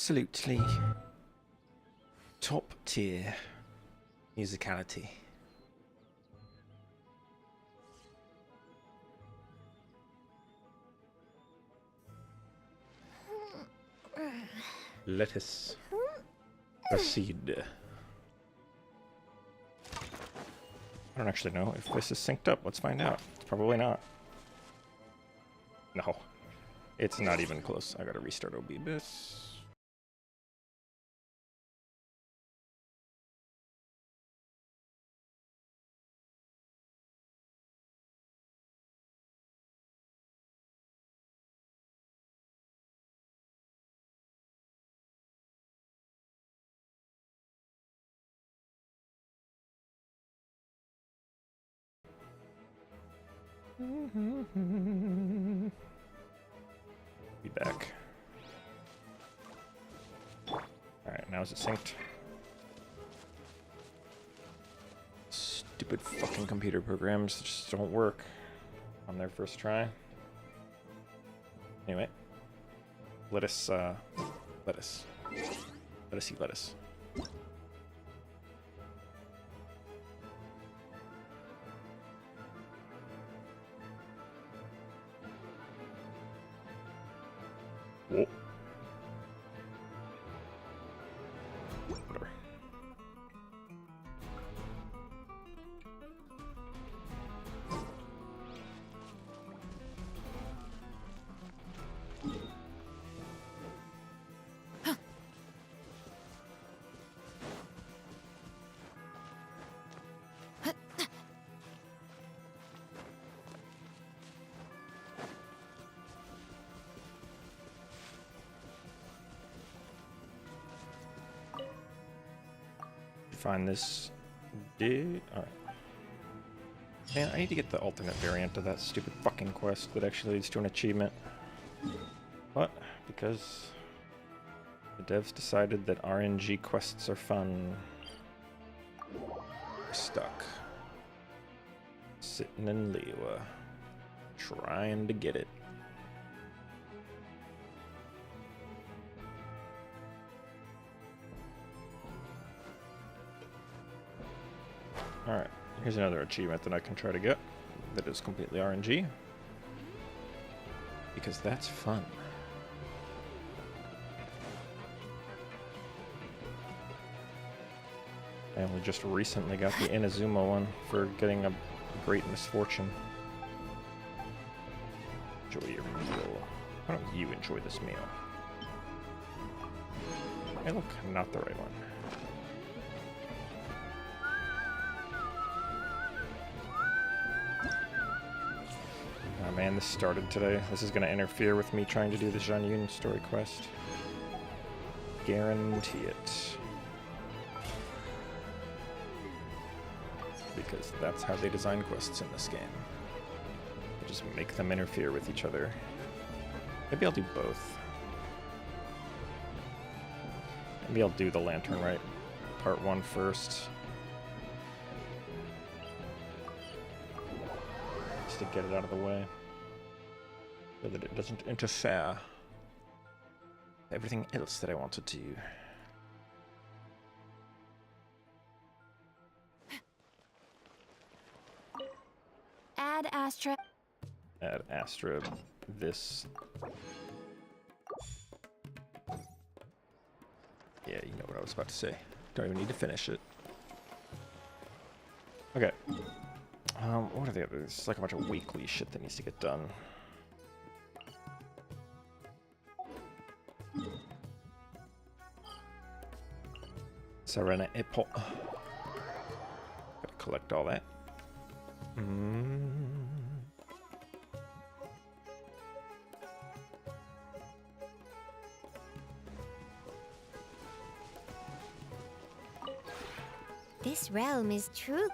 Absolutely top tier musicality. Let us proceed. I don't actually know if this is synced up. Let's find out. It's probably not. No. It's not even close. I gotta restart OBBIS. Be back. Alright, now is it synced? Stupid fucking computer programs just don't work on their first try. Anyway, let us eat lettuce. Whoa. Whatever. Find this dude. Alright. Man, I need to get the alternate variant of that stupid fucking quest that actually leads to an achievement. What? Because the devs decided that RNG quests are fun. We're stuck. Sitting in Lewa. Trying to get it. Alright, here's another achievement that I can try to get that is completely RNG. Because that's fun. I only just recently got the Inazuma one for getting a great misfortune. Enjoy your meal. Why don't you enjoy this meal? Hey look, not the right one. Man, this started today. This is going to interfere with me trying to do the Xianyun story quest. Guarantee it. Because that's how they design quests in this game. They just make them interfere with each other. Maybe I'll do both. Maybe I'll do the Lantern Rite part 1 first. Just to get it out of the way. So that it doesn't interfere with everything else that I want to do. Add Astra. Add Astra this. Yeah, you know what I was about to say. Don't even need to finish it. Okay. What are the others? It's like a bunch of weekly shit that needs to get done. Serena Epot. Gotta collect all that. This realm is true.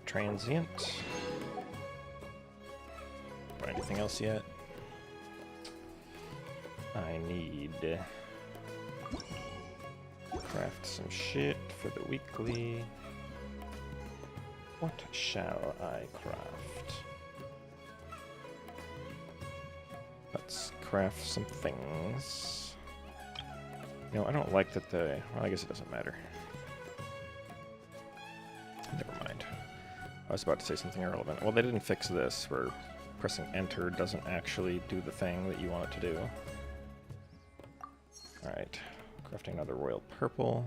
Transient. Or anything else yet? I need to craft some shit for the weekly. What shall I craft? Let's craft some things. You know, I don't like that the... Well, I guess it doesn't matter. Never mind. I was about to say something irrelevant. Well, they didn't fix this, where pressing enter doesn't actually do the thing that you want it to do. Alright, crafting another royal purple.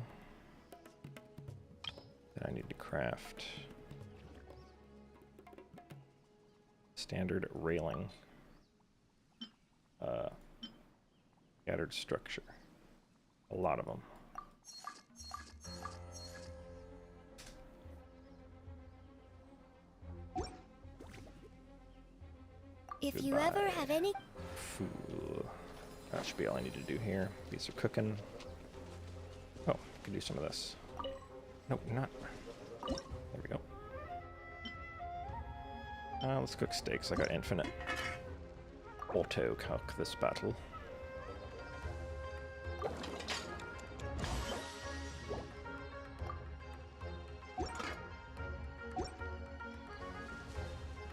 Then I need to craft standard railing. Scattered structure. A lot of them. If you ever have any... Fool. That should be all I need to do here. These are cooking. Oh, I can do some of this. Nope, not. There we go. Let's cook steaks. I got infinite auto cook this battle.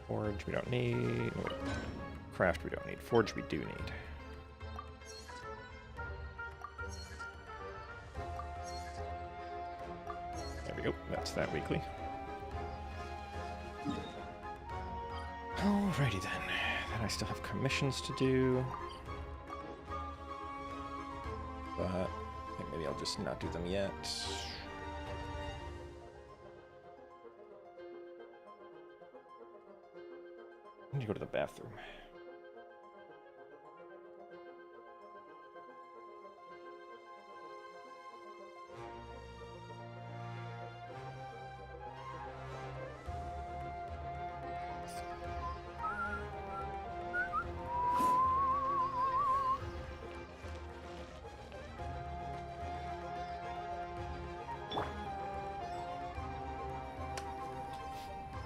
Forge we don't need. Craft we don't need. Forge we do need. There we go. That's that weekly. Alrighty then. Then I still have commissions to do. But I think maybe I'll just not do them yet. I need to go to the bathroom.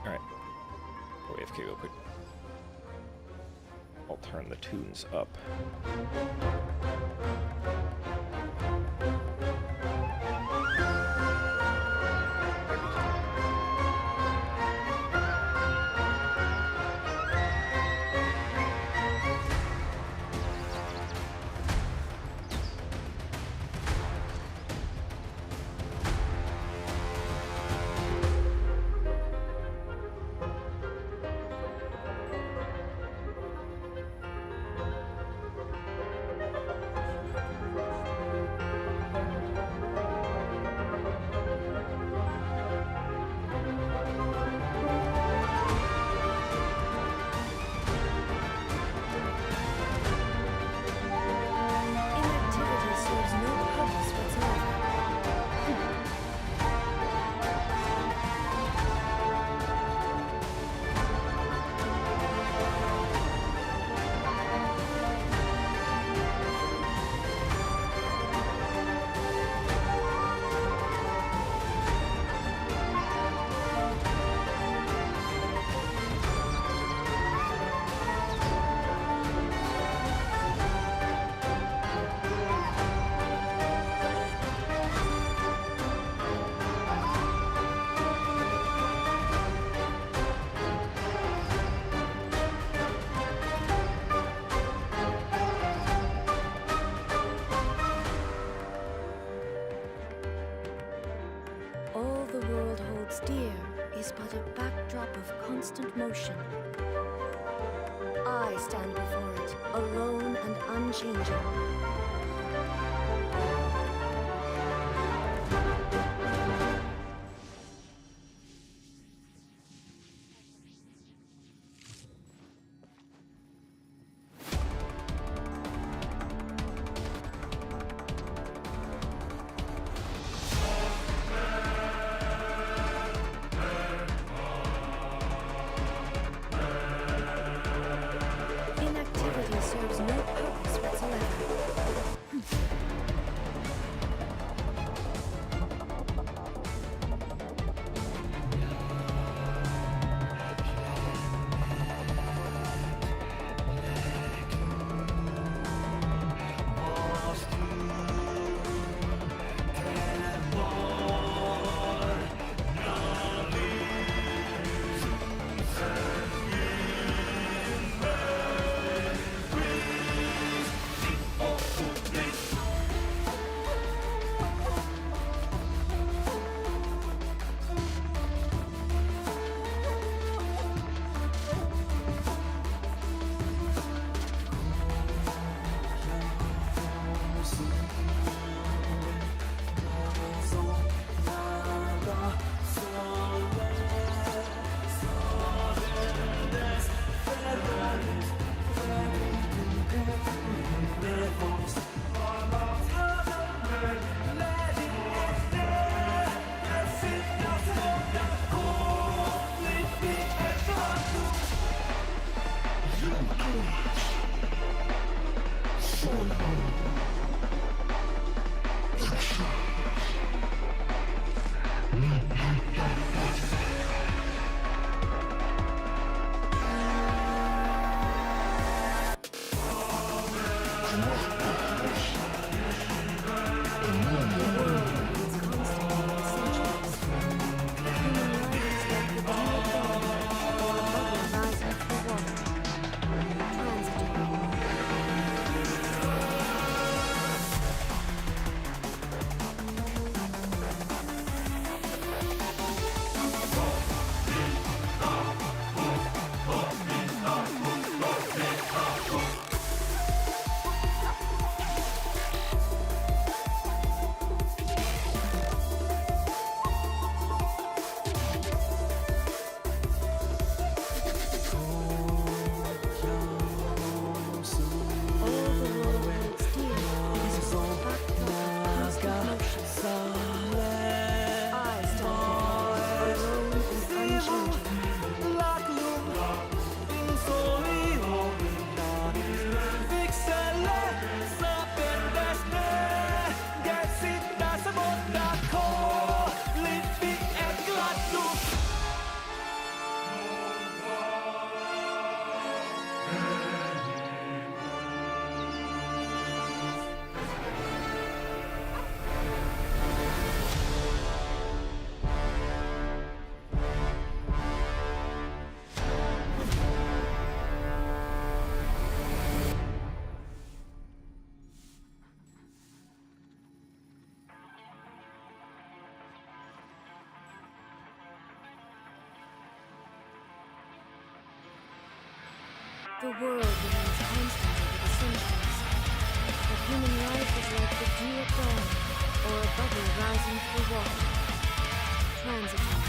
Alright. Go AFK real quick. I'll turn the tunes up. Inactivity serves no purpose whatsoever. All the world holds dear is but a backdrop of constant motion. I stand before it, alone and unchanging. Inactivity serves no purpose whatsoever. The world remains constant over the centuries, but human life is like the dew at dawn, or a bubble rising through water. Transitory.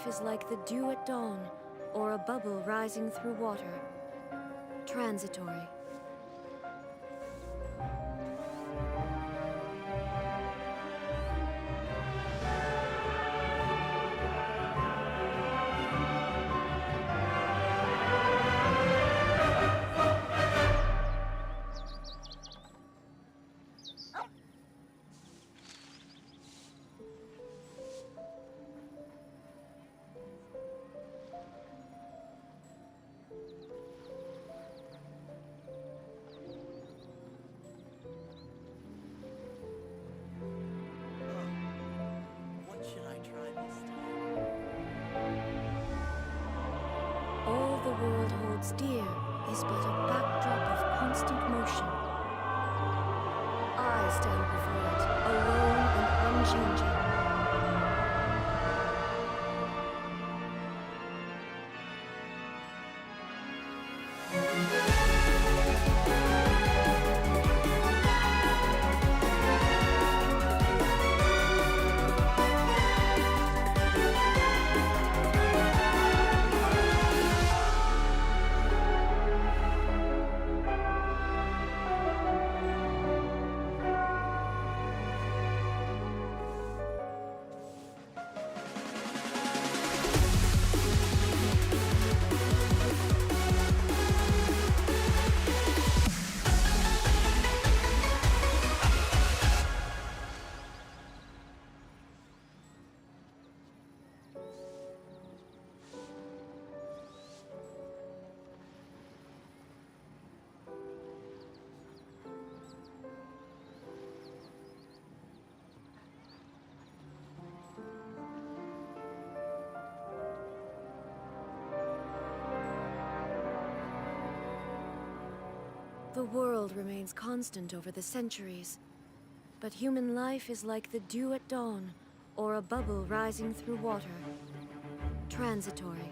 Is like the dew at dawn, or a bubble rising through water. Transitory. All the world holds dear is but a backdrop of constant motion. I stand before it, alone and unchanging. The world remains constant over the centuries, but human life is like the dew at dawn, or a bubble rising through water. Transitory.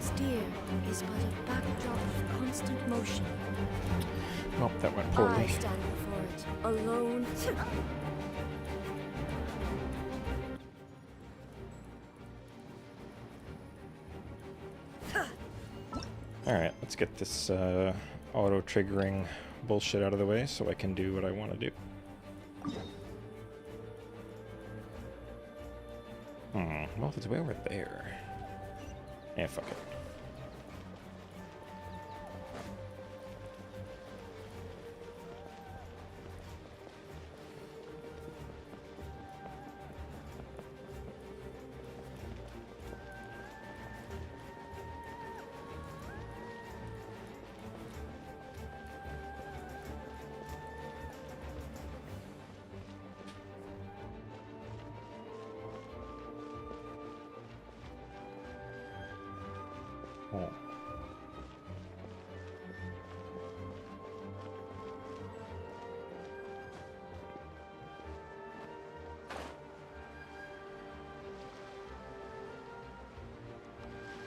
austere is but a backdrop of constant motion. Well, that went I poorly. stand before it, alone. Alright, let's get this auto-triggering bullshit out of the way so I can do what I want to do. Well, if it's way over there. Yeah, fuck it. Oh.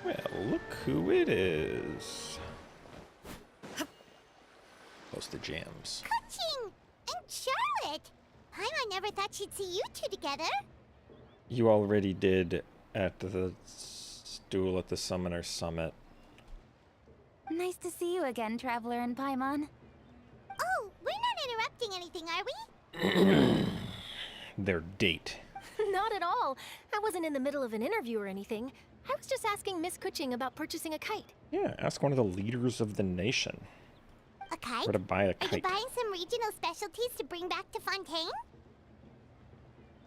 Well, look who it is. Post the jams. Coaching! And Charlotte! I never thought she'd see you two together. You already did at the stool at the Summoner Summit. Nice to see you again, Traveler and Paimon. Oh, we're not interrupting anything, are we? Their date. Not at all. I wasn't in the middle of an interview or anything. I was just asking Miss Kuching about purchasing a kite. Yeah, ask one of the leaders of the nation. A kite? Where to buy a Are you kite. buying some regional specialties to bring back to Fontaine?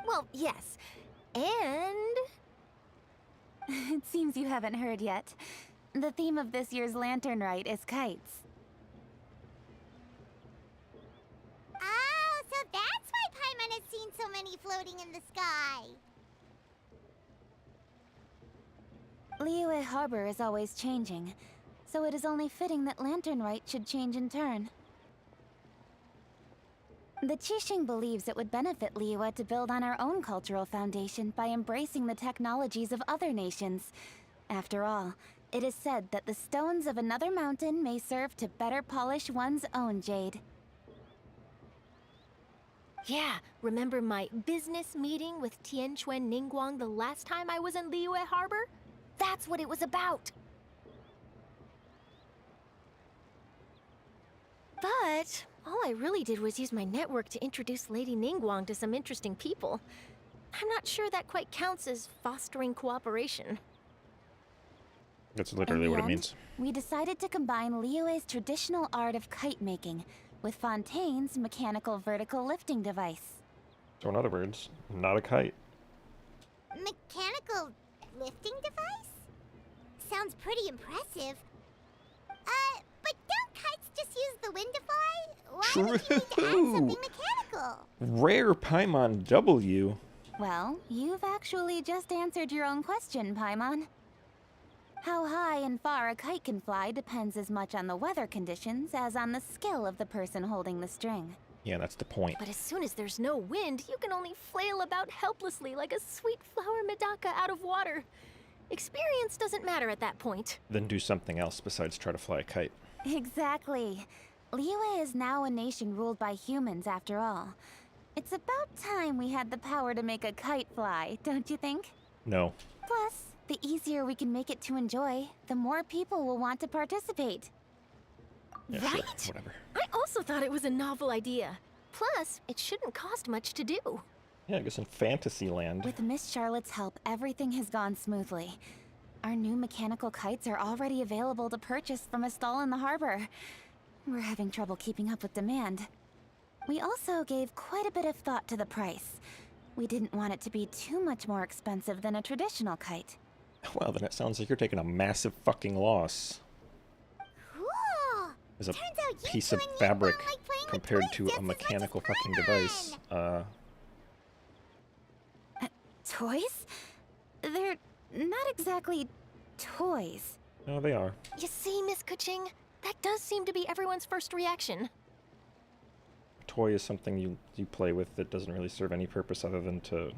Well, yes. And... It seems you haven't heard yet. The theme of this year's Lantern Rite is kites. Oh, so that's why Paimon has seen so many floating in the sky. Liyue Harbor is always changing, so it is only fitting that Lantern Rite should change in turn. The Qixing believes it would benefit Liyue to build on our own cultural foundation by embracing the technologies of other nations. After all, it is said that the stones of another mountain may serve to better polish one's own jade. yeah, remember my business meeting with Tianquan Ningguang the last time I was in Liyue Harbor? That's what it was about. But all I really did was use my network to introduce Lady Ningguang to some interesting people. I'm not sure that quite counts as fostering cooperation. That's In literally the what it end, means. we decided to combine Liyue's traditional art of kite making with Fontaine's mechanical vertical lifting device. So in other words, not a kite. Mechanical lifting device? Sounds pretty impressive. But don't kites just use the wind to fly? Why would you need to add something mechanical? Rare Paimon W. Well, you've actually just answered your own question, Paimon. How high and far a kite can fly depends as much on the weather conditions as on the skill of the person holding the string. Yeah, that's the point. But as soon as there's no wind, you can only flail about helplessly like a sweet flower medaka out of water. Experience doesn't matter at that point. Then do something else besides try to fly a kite. Exactly. Liyue is now a nation ruled by humans after all. It's about time we had the power to make a kite fly, don't you think? No. Plus, the easier we can make it to enjoy, the more people will want to participate. Yeah, sure, Right? whatever. I also thought it was a novel idea. Plus, it shouldn't cost much to do. Yeah, I guess in Fantasyland. With Miss Charlotte's help, everything has gone smoothly. Our new mechanical kites are already available to purchase from a stall in the harbor. We're having trouble keeping up with demand. We also gave quite a bit of thought to the price. We didn't want it to be too much more expensive than a traditional kite. Well, then it sounds like you're taking a massive fucking loss. Cool. As a Turns out you piece two of and Ningguang fabric like playing with compared toys to just a as much as mechanical fucking Paimon. device. Toys? They're not exactly toys. No, they are. You see, Miss Kuching? That does seem to be everyone's first reaction. Toy is something you play with that doesn't really serve any purpose other than to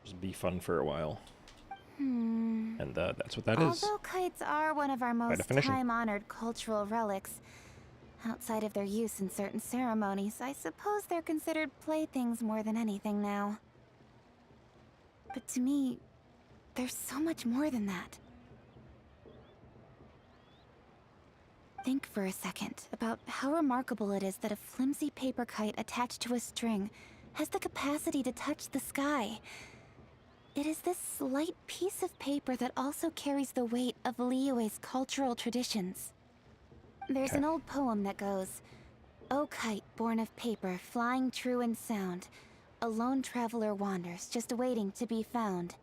just be fun for a while. And that's what that is. Although kites are one of our most definition. time-honored cultural relics, outside of their use in certain ceremonies, I suppose they're considered playthings more than anything now. But to me, there's so much more than that. Think for a second about how remarkable it is that a flimsy paper kite attached to a string has the capacity to touch the sky. It is this slight piece of paper that also carries the weight of Liyue's cultural traditions. There's an old poem that goes, "O kite born of paper, flying true and sound, a lone traveler wanders, just waiting to be found."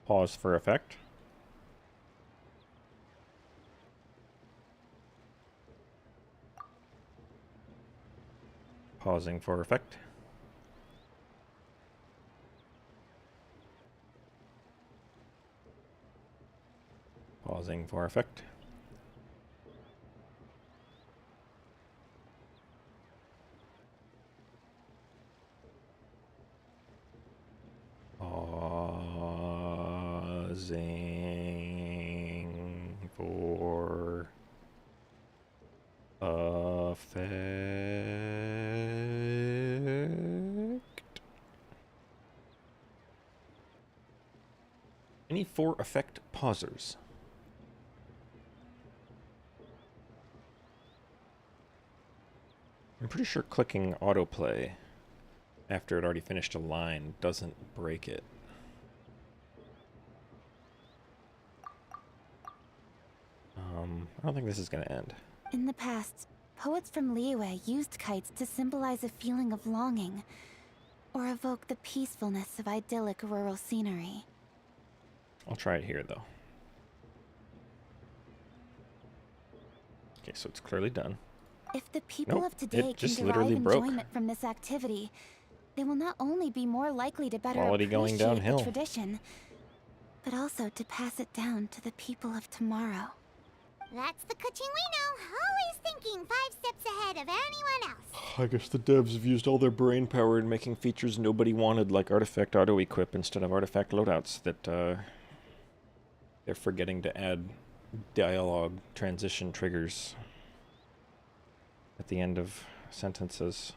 Pause for effect. Pausing for effect. Pausing for effect. Pausing for effect. Any for effect pausers? I'm pretty sure clicking autoplay after it already finished a line doesn't break it. I don't think this is going to end. In the past, poets from Liyue used kites to symbolize a feeling of longing, or evoke the peacefulness of idyllic rural scenery. I'll try it here, though. Okay, so it's clearly done. If the people Nope, of today it can just derive literally broke. enjoyment from this activity, they will not only be more likely to better Quality going appreciate downhill. the tradition, but also to pass it down to the people of tomorrow. That's the coaching we know, always thinking 5 steps ahead of anyone else. I guess the devs have used all their brain power in making features nobody wanted, like artifact auto-equip instead of artifact loadouts, that they're forgetting to add dialogue transition triggers at the end of sentences.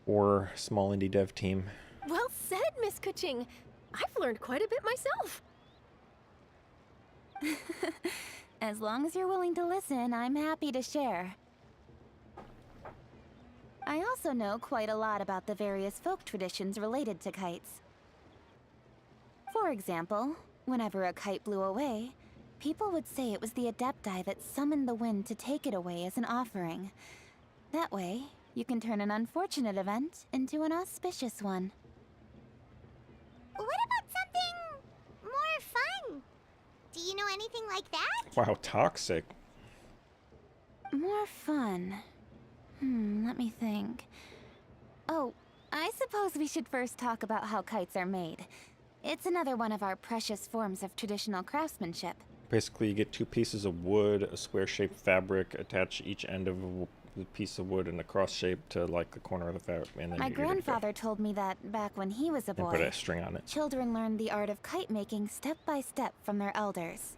Or small indie dev team. Well said, Miss Kuching. I've learned quite a bit myself. As long as you're willing to listen, I'm happy to share. I also know quite a lot about the various folk traditions related to kites. For example, whenever a kite blew away, people would say it was the Adepti that summoned the wind to take it away as an offering. That way, you can turn an unfortunate event into an auspicious one. What about something more fun? Do you know anything like that? Wow, toxic. More fun. Let me think. Oh, I suppose we should first talk about how kites are made. It's another one of our precious forms of traditional craftsmanship. Basically, you get 2 pieces of wood, a square-shaped fabric, attach each end of the piece of wood in a cross shape to, like, the corner of the fabric, and then My you're good to go. grandfather told me that back when he was a And boy, put a string on it. children learned the art of kite making step by step from their elders.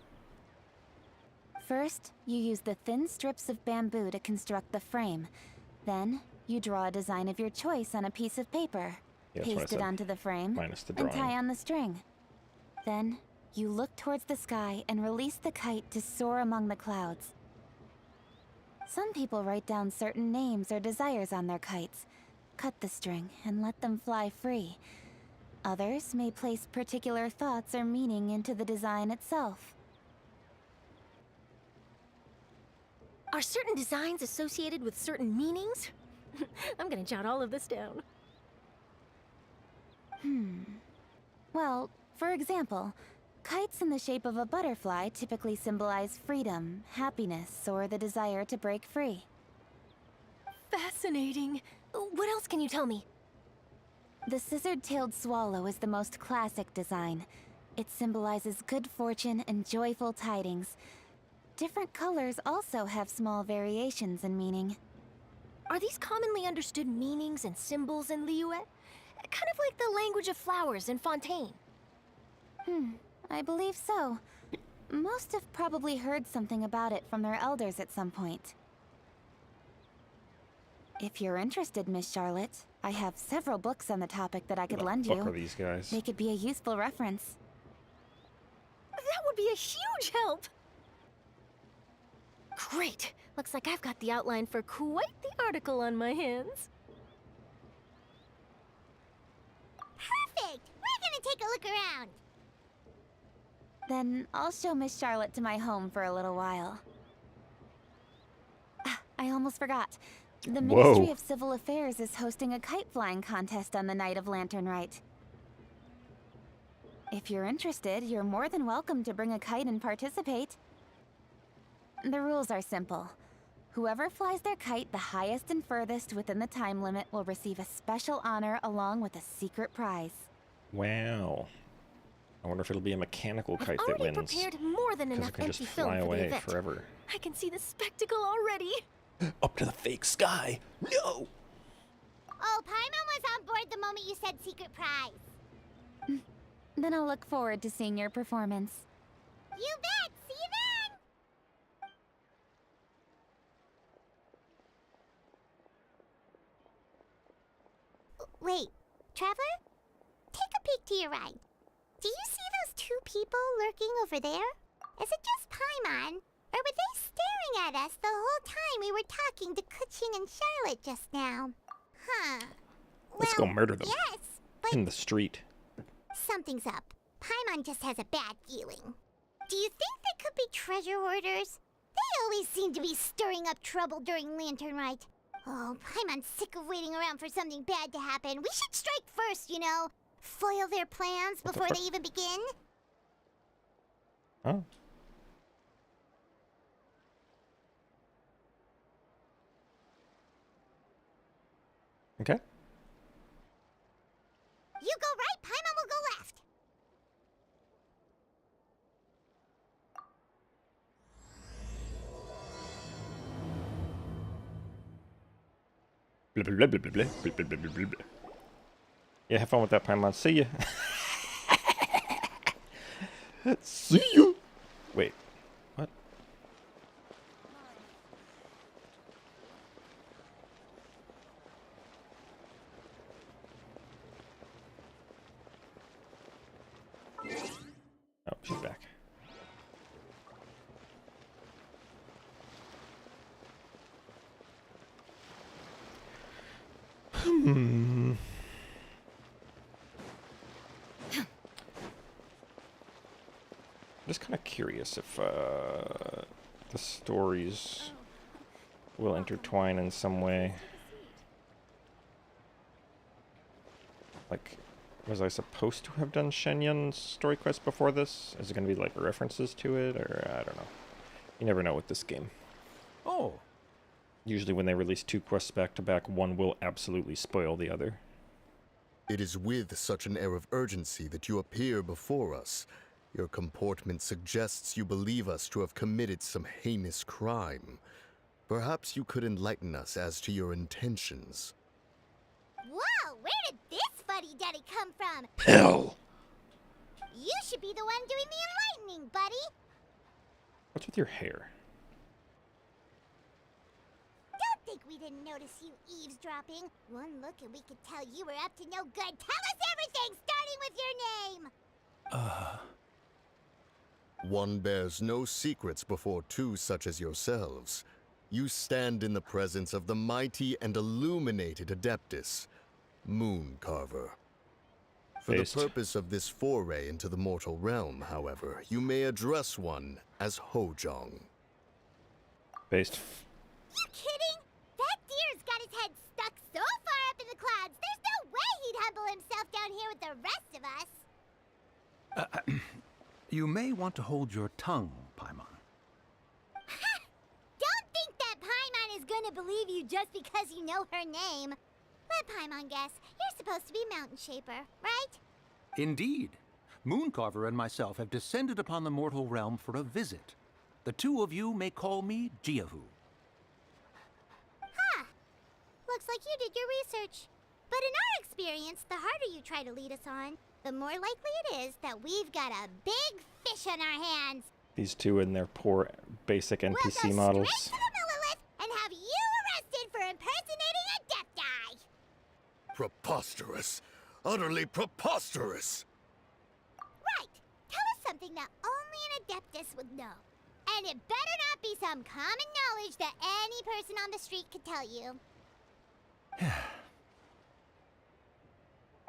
First, you use the thin strips of bamboo to construct the frame. Then, you draw a design of your choice on a piece of paper, Yeah, that's what I paste it said. onto the frame, Minus the and drawing. tie on the string. Then, you look towards the sky and release the kite to soar among the clouds. Some people write down certain names or desires on their kites, cut the string, and let them fly free. Others may place particular thoughts or meaning into the design itself. Are certain designs associated with certain meanings? I'm gonna jot all of this down. Well, for example, kites in the shape of a butterfly typically symbolize freedom, happiness, or the desire to break free. Fascinating. What else can you tell me? The scissored-tailed swallow is the most classic design. It symbolizes good fortune and joyful tidings. Different colors also have small variations in meaning. Are these commonly understood meanings and symbols in Liyue? Kind of like the language of flowers in Fontaine. I believe so. Most have probably heard something about it from their elders at some point. If you're interested, Miss Charlotte, I have several books on the topic that I could lend What the fuck you. are these guys? They could be a useful reference. That would be a huge help! Great! Looks like I've got the outline for quite the article on my hands. Perfect! We're gonna take a look around. Then I'll show Miss Charlotte to my home for a little while. Ah, I almost forgot. The Ministry of Civil Affairs is hosting a kite flying contest on the night of Lantern Rite. If you're interested, you're more than welcome to bring a kite and participate. The rules are simple. Whoever flies their kite the highest and furthest within the time limit will receive a special honor along with a secret prize. Wow. I wonder if it'll be a mechanical kite I've that already wins. prepared more than Because enough it can just empty film fly for the away event. forever. I can see the spectacle already. Up to the fake sky. No! Oh, Paimon was on board the moment you said secret prize. Then I'll look forward to seeing your performance. You bet! See you then! Wait, Traveler? Take a peek to your right. Do you see those two people lurking over there? Is it just Paimon? Or were they staring at us the whole time we were talking to Kuching and Charlotte just now? Huh. Let's go Well, murder them. Yes, but In the street. something's up. Paimon just has a bad feeling. Do you think they could be treasure hoarders? They always seem to be stirring up trouble during Lantern Rite. Oh, Paimon's sick of waiting around for something bad to happen. We should strike first, you know. Foil their plans before they even begin. Oh. Okay. You go right, Paimon will go left. Blah, blah, blah, blah, blah, blah, blah, blah, blah, blah. Yeah, have fun with that, Paimon. See ya. See ya. Wait. What? Oh, she's back. I'm just kind of curious if the stories will intertwine in some way. Like, was I supposed to have done Xianyun's story quest before this? Is it going to be like references to it, or I don't know. You never know with this game. Oh, Usually when they release two quests back to back, one will absolutely spoil the other. It is with such an air of urgency that you appear before us. Your comportment suggests you believe us to have committed some heinous crime. Perhaps you could enlighten us as to your intentions. Whoa, where did this fuddy-duddy come from? Hell! You should be the one doing the enlightening, buddy. What's with your hair? Don't think we didn't notice you eavesdropping. One look and we could tell you were up to no good. Tell us everything, starting with your name. One bears no secrets before two such as yourselves. You stand in the presence of the mighty and illuminated Adeptus, Mooncarver. For Based. the purpose of this foray into the mortal realm, however, you may address one as Hojong. Based. You kidding? That deer's got his head stuck so far up in the clouds, there's no way he'd humble himself down here with the rest of us. you may want to hold your tongue, Paimon. Don't think that Paimon is gonna believe you just because you know her name. Let Paimon guess. You're supposed to be Mountain Shaper, right? Indeed. Mooncarver and myself have descended upon the mortal realm for a visit. The two of you may call me Jiahu. Huh. Looks like you did your research. But in our experience, the harder you try to lead us on, the more likely it is that we've got a big fish on our hands. These two and their poor basic We'll NPC go models. straight to the Millilith and have you arrested for impersonating a Death Eye. Preposterous! Utterly preposterous! Right. Tell us something that only an Adeptus would know. And it better not be some common knowledge that any person on the street could tell you.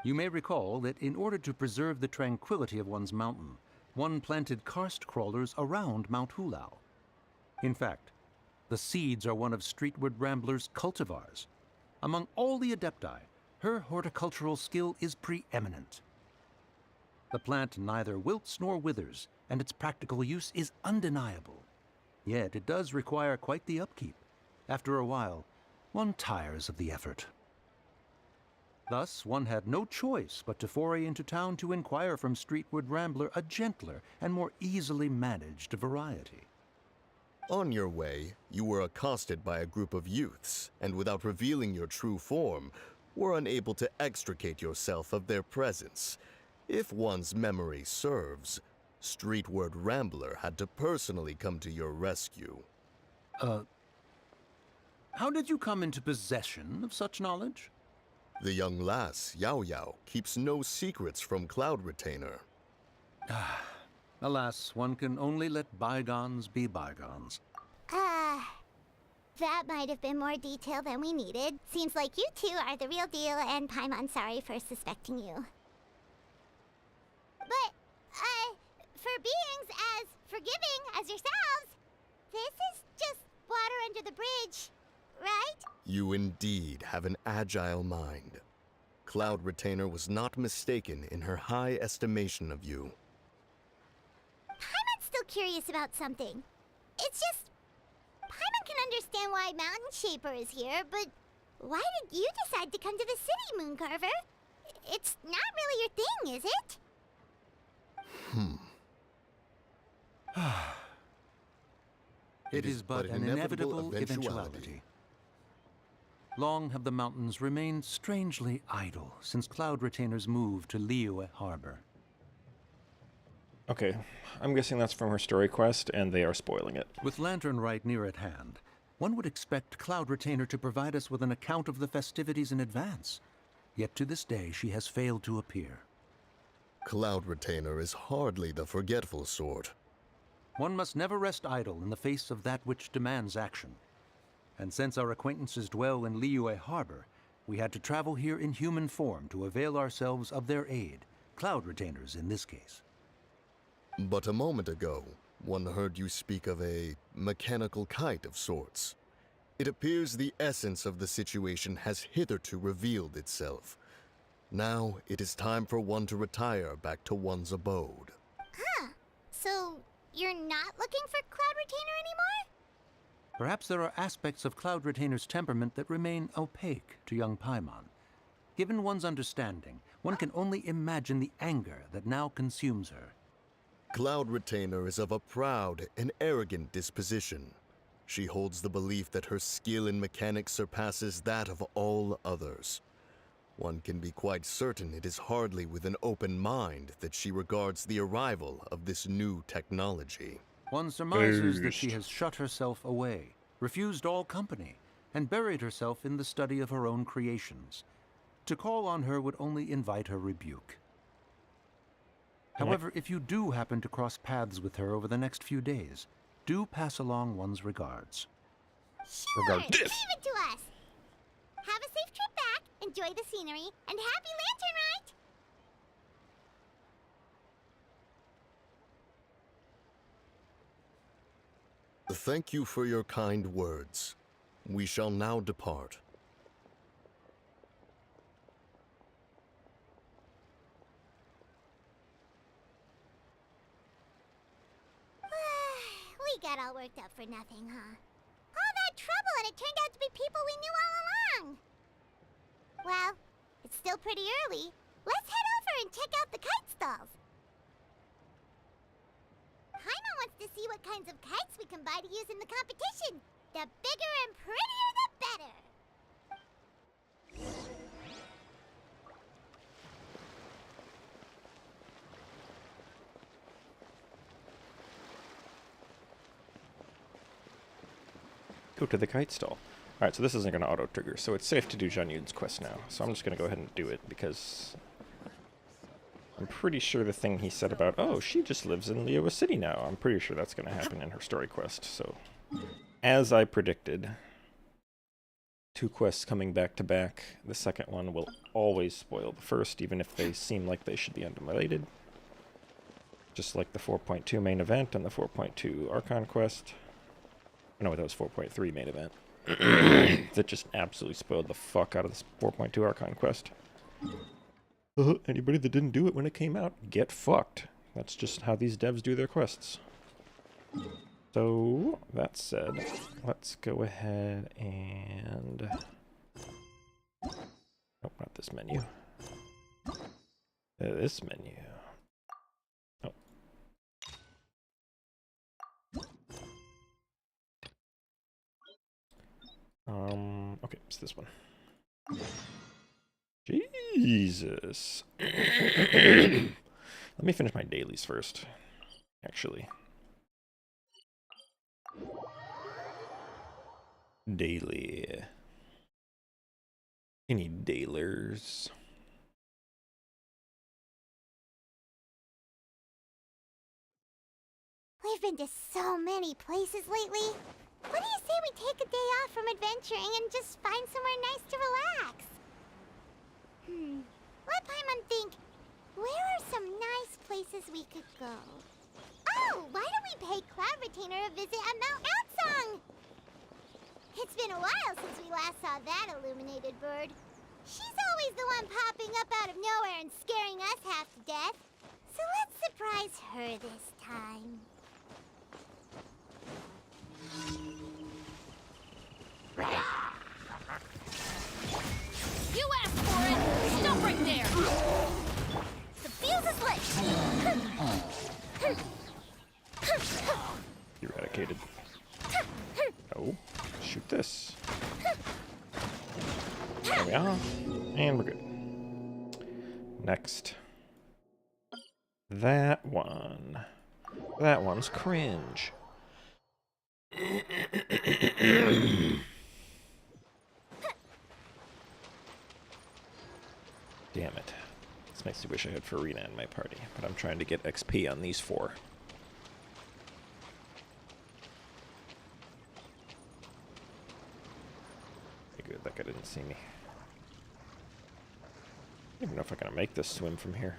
You may recall that in order to preserve the tranquility of one's mountain, one planted karst crawlers around Mount Hulao. In fact, the seeds are one of Streetward Rambler's cultivars. Among all the Adepti, her horticultural skill is preeminent. The plant neither wilts nor withers, and its practical use is undeniable. Yet it does require quite the upkeep. After a while, one tires of the effort. Thus, one had no choice but to foray into town to inquire from Streetward Rambler a gentler and more easily managed variety. On your way, you were accosted by a group of youths, and without revealing your true form, were unable to extricate yourself of their presence. If one's memory serves, Streetward Rambler had to personally come to your rescue. How did you come into possession of such knowledge? The young lass, Yao Yao, keeps no secrets from Cloud Retainer. Alas, one can only let bygones be bygones. That might have been more detail than we needed. Seems like you two are the real deal, and Paimon's sorry for suspecting you. But, for beings as forgiving as yourselves, this is just water under the bridge, right? You indeed have an agile mind. Cloud Retainer was not mistaken in her high estimation of you. Paimon's still curious about something. It's just, Paimon can understand why Mountain Shaper is here, but why did you decide to come to the city, Mooncarver? It's not really your thing, is it? It is but an inevitable eventuality. Long have the mountains remained strangely idle since Cloud Retainer's move to Liyue Harbor. Okay, I'm guessing that's from her story quest, and they are spoiling it. With Lantern Rite near at hand, one would expect Cloud Retainer to provide us with an account of the festivities in advance. Yet to this day, she has failed to appear. Cloud Retainer is hardly the forgetful sort. One must never rest idle in the face of that which demands action. And since our acquaintances dwell in Liyue Harbor, we had to travel here in human form to avail ourselves of their aid, Cloud Retainers in this case. But a moment ago, one heard you speak of a mechanical kite of sorts. It appears the essence of the situation has hitherto revealed itself. Now it is time for one to retire back to one's abode. So, you're not looking for Cloud Retainer anymore? Perhaps there are aspects of Cloud Retainer's temperament that remain opaque to young Paimon. Given one's understanding, one can only imagine the anger that now consumes her. Cloud Retainer is of a proud and arrogant disposition. She holds the belief that her skill in mechanics surpasses that of all others. One can be quite certain it is hardly with an open mind that she regards the arrival of this new technology. One surmises that she has shut herself away, refused all company, and buried herself in the study of her own creations. To call on her would only invite her rebuke. However, if you do happen to cross paths with her over the next few days, do pass along one's regards. Sure, leave it to us. Have a safe trip back, enjoy the scenery, and happy Lantern Rite! Thank you for your kind words. We shall now depart. We got all worked up for nothing, huh? All that trouble and it turned out to be people we knew all along! Well, it's still pretty early. Let's head over and check out the kite stalls. Paimon wants to see what kinds of kites we can buy to use in the competition. The bigger and prettier, the better! Go to the kite stall. Alright, so this isn't going to auto-trigger, so it's safe to do Xianyun's quest now. So I'm just going to go ahead and do it, because I'm pretty sure the thing he said about, oh, she just lives in Liyue City now, I'm pretty sure that's going to happen in her story quest. So, as I predicted, 2 quests coming back to back. The second one will always spoil the first, even if they seem like they should be unrelated. Just like the 4.2 main event and the 4.2 Archon quest. No, that was 4.3 main event. That just absolutely spoiled the fuck out of this 4.2 Archon quest. Anybody that didn't do it when it came out, get fucked. That's just how these devs do their quests. So, that said, let's go ahead and... Nope, not this menu. This menu. Okay, it's this one. Jesus. Let me finish my dailies first, actually. Daily. Any dailers? We've been to so many places lately. What do you say we take a day off from adventuring and just find somewhere nice to relax? Let Paimon think. Where are some nice places we could go? Oh, why don't we pay Cloud Retainer a visit at Mount Outsong? It's been a while since we last saw that illuminated bird. She's always the one popping up out of nowhere and scaring us half to death. So let's surprise her this time. You asked for it! Stop right there! The fuse is lit! Eradicated. Oh, shoot this. There we are. And we're good. Next. That one. That one's cringe. Damn it. This makes me wish I had Farina in my party, but I'm trying to get XP on these 4. Okay, good, that guy didn't see me. I don't even know if I'm gonna make this swim from here.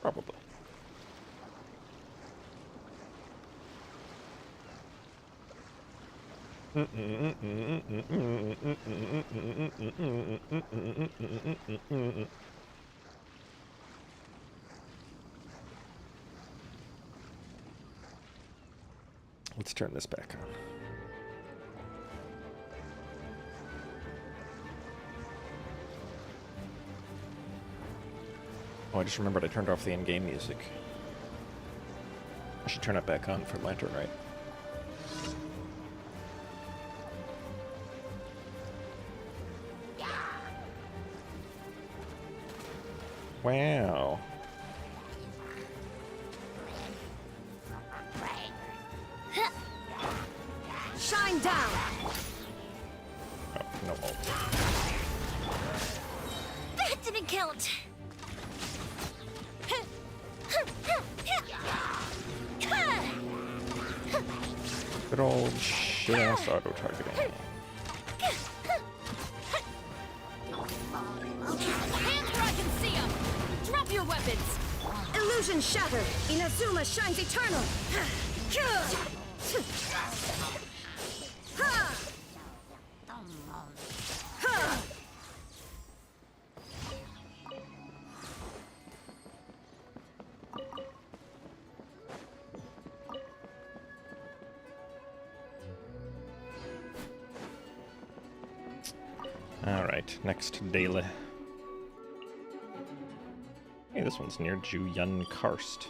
Probably. Let's turn this back on. Oh, I just remembered I turned off the in-game music. I should turn it back on for Lantern Rite. Wow. Shine down! Oh, no ult. That didn't count! Good old shit-ass auto-targeting. Hands where I can see them! Drop your weapons! Illusion shattered! Inazuma shines eternal! Alright, next daily. Hey, this one's near Xianyun Karst.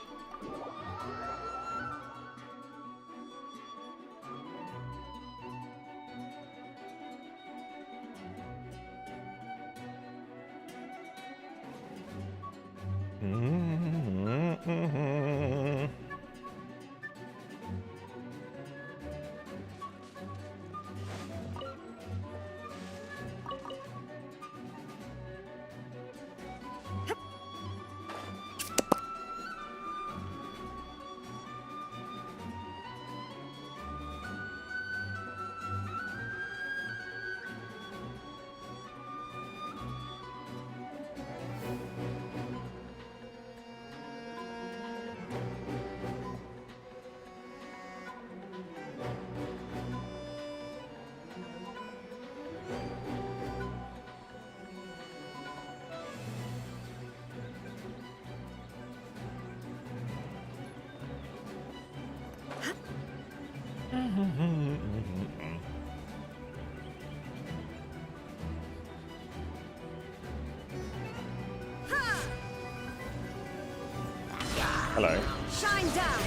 Hello. Shine down!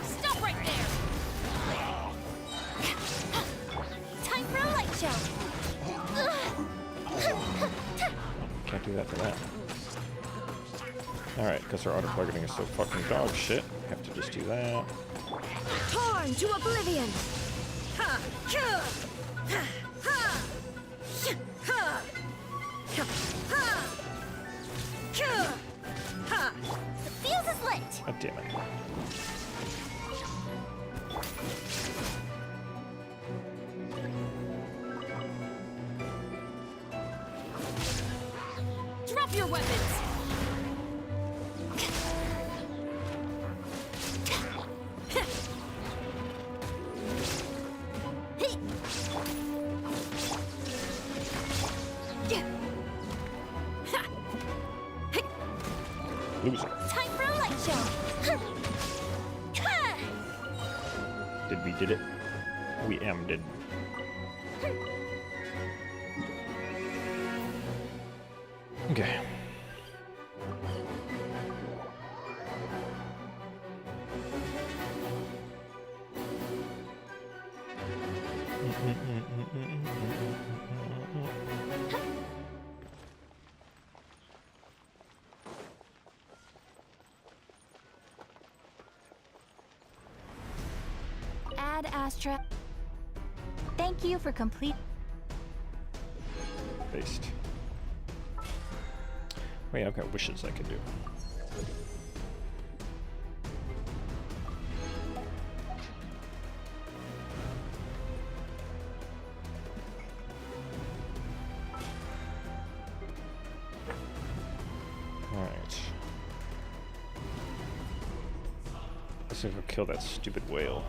Stop right there! Time for a light show! Can't do that to that. Alright, because our auto-targeting is so fucking dog shit. Have to just do that. Torn to oblivion! Ha! Ha! Ha! Ha! Ha! Ha! Ha! Ha! The fuse is lit! God damn it. Drop your weapons! Loser. Time for a light show! Did we did it? We did. Okay. Ad Astra. Thank you for complete. Based. Wait, I've got wishes I could do. Alright. Let's go kill that stupid whale.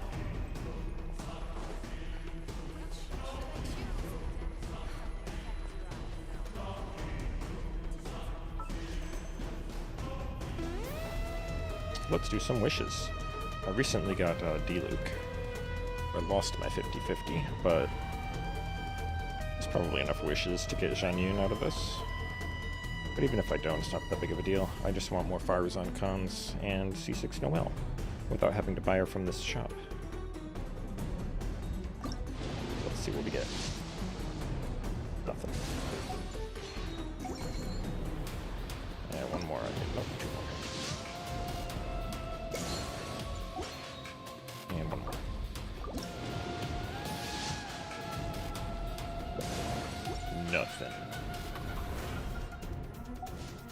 Let's do some wishes. I recently got D-Luke. I lost my 50-50, but it's probably enough wishes to get Xianyun out of this. But even if I don't, it's not that big of a deal. I just want more fires on Cons and C6 Noelle without having to buy her from this shop. Let's see what we get. Nothing. Yeah, one more. I think. Nope, two more. And one more. Nothing.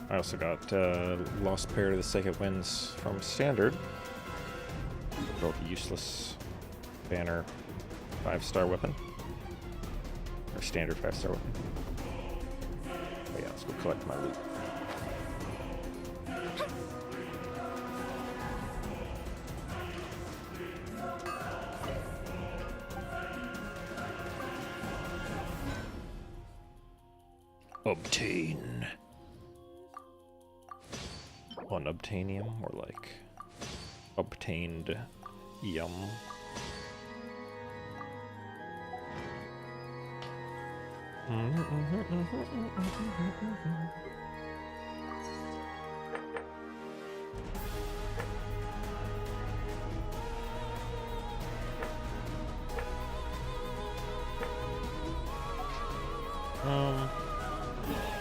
I also got Lost Pair to the Sake of Winds from Standard. Built a useless banner 5-star weapon. Or standard 5-star weapon. Oh yeah, let's go collect my loot. Obtain. Unobtainium, or like obtained yum.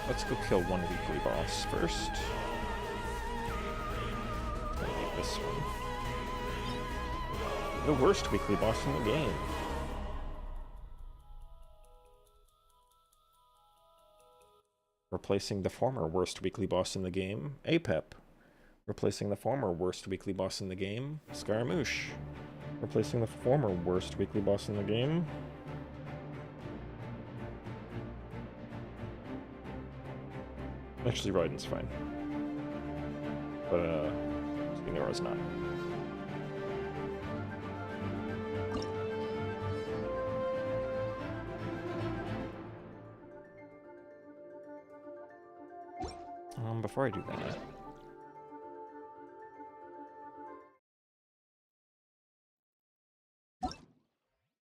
Let's go kill one weekly boss first. This one. The worst weekly boss in the game. Replacing the former worst weekly boss in the game, Apep. Replacing the former worst weekly boss in the game, Scaramouche. Replacing the former worst weekly boss in the game. Actually, Raiden's fine. But, Xianyun's not. Before I do that...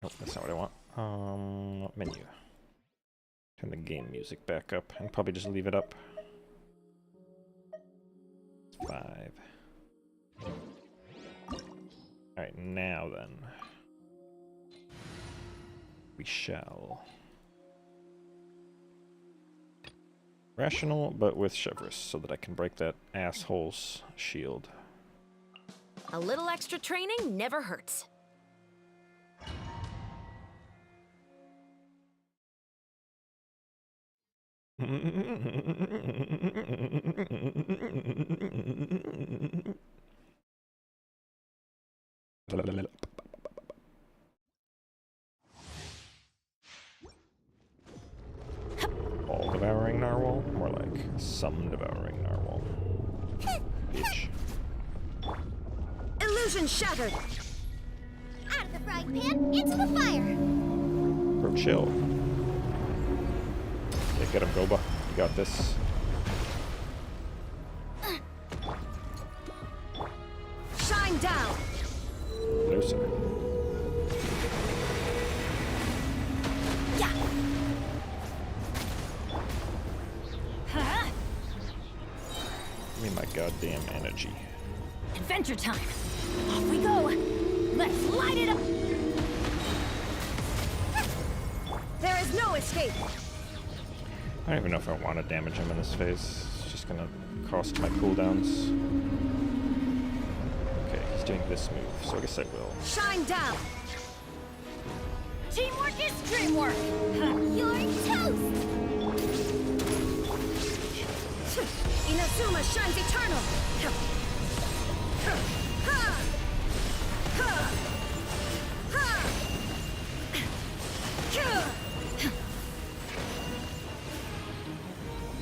Nope, that's not what I want. Menu. Turn the game music back up and probably just leave it up. 5. Alright, now then. We shall. Rational, but with chivalrous, so that I can break that asshole's shield. A little extra training never hurts. All devouring narwhal? More like some devouring narwhal. Bitch. Illusion shattered! Out of the frying pan, into the fire! Bro, chill. Okay, get him, Goba. You got this. Shine down! No, sir. Yeah! Huh? Give me my goddamn energy. Adventure time! Off we go! Let's light it up! There is no escape! I don't even know if I want to damage him in this phase. It's just gonna cost my cooldowns. Okay, he's doing this move, so I guess I will. Shine down! Teamwork is dreamwork! You're toast! Inazuma shines eternal!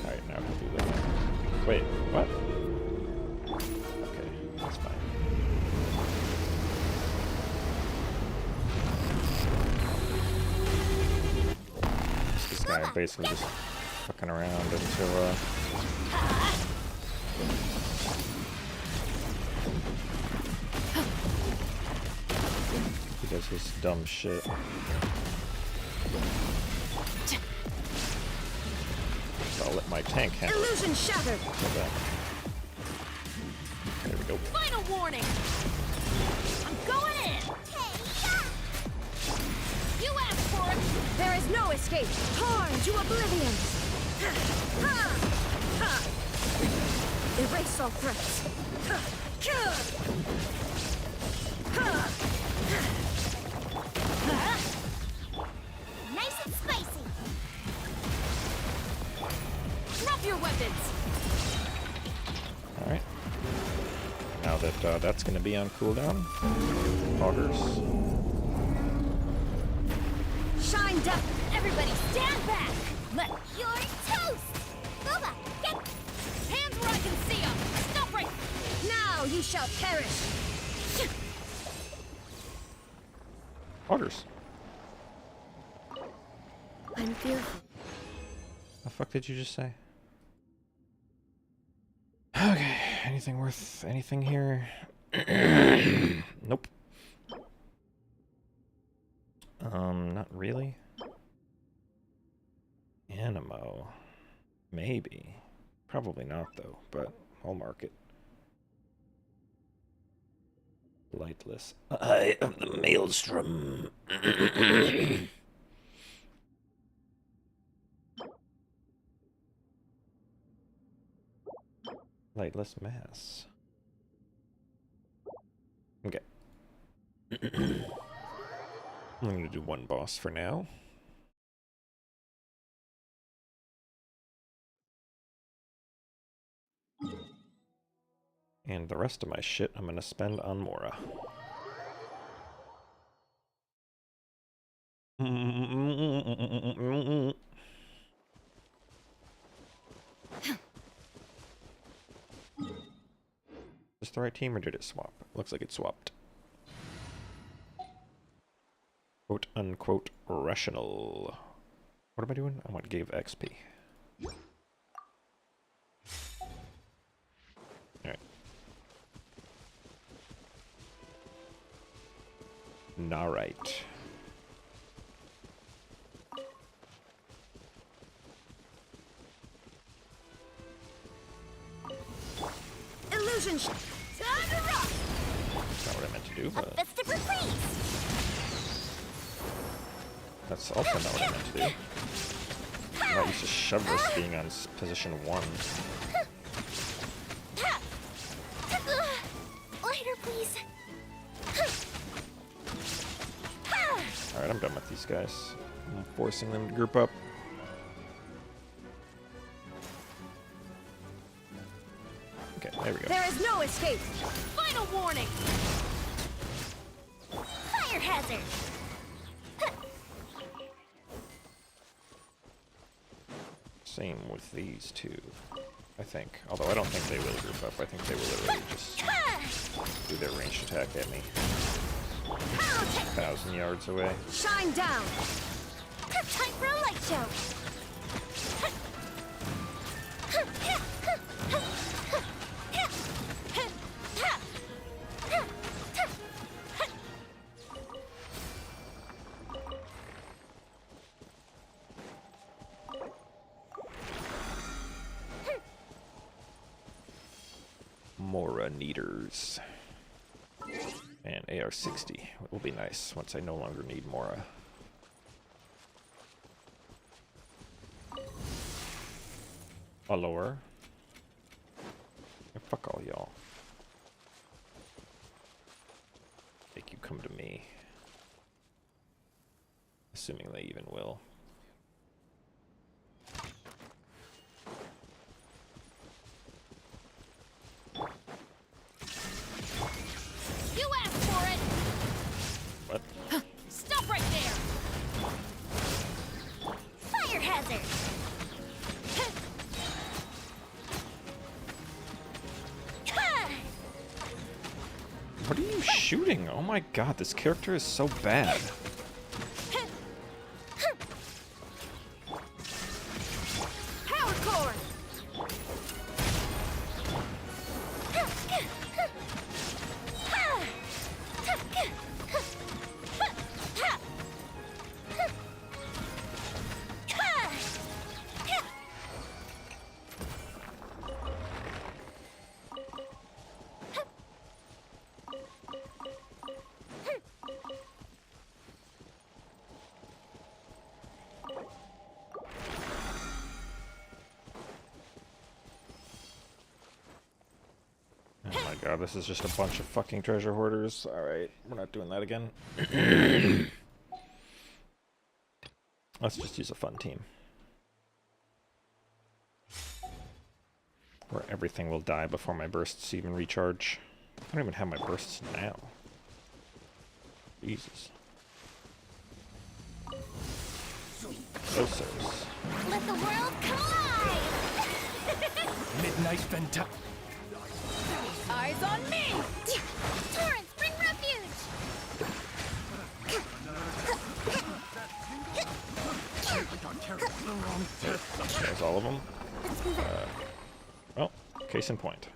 Alright, now I can do that. Wait, what? Okay, that's fine. This guy basically just fucking around until, he does his dumb shit. So I'll let my tank handle it. Illusion shattered! Like that. There we go. Final warning! I'm going in! You asked for it! There is no escape! Torn to oblivion! Erase all threats! Nice and spicy! Drop your weapons! Alright. Now that that's going to be on cooldown. Augers. Shine down! Everybody stand back! Let You're toast! Boba, get... hands where I can see them! Stop right! Now you shall perish! Augers. I'm fearful. The fuck did you just say? Okay, anything worth anything here? Nope. Not really. Animo. Maybe. Probably not though, but I'll mark it. Lightless. Eye of the Maelstrom. Lightless mass. Okay. I'm gonna do one boss for now. And the rest of my shit I'm gonna spend on Mora. Is the right team or did it swap? Looks like it swapped. Quote unquote rational. What am I doing? I want gave XP. Alright. Rite. Illusion That's not what I meant to do. do, A but festive reprise! that's also not what I meant to do. I'm not used to shove this being on position 1. Lighter, please. Alright, I'm done with these guys. I'm forcing them to group up. Okay, there we go. There is no escape. Final warning. Fire hazard! Same with these two, I think. Although I don't think they will group up. I think they will literally just do their ranged attack at me. 1,000 yards away. Shine down. Time for a light show! Mora Neaters. And AR-60. It will be nice once I no longer need Mora. Follower. Fuck all y'all. Make you come to me. Assuming they even will. You asked for it. What? Stop right there. Fire hazard! What are you shooting? Oh my god, this character is so bad. Power core. Oh my god, this is just a bunch of fucking treasure hoarders. Alright, we're not doing that again. Let's just use a fun team. Where everything will die before my bursts even recharge. I don't even have my bursts now. Jesus. So-sos. Let the world collide! Midnight Venta. Eyes on me. Torrents, bring refuge! There's all of them. Well, case in point.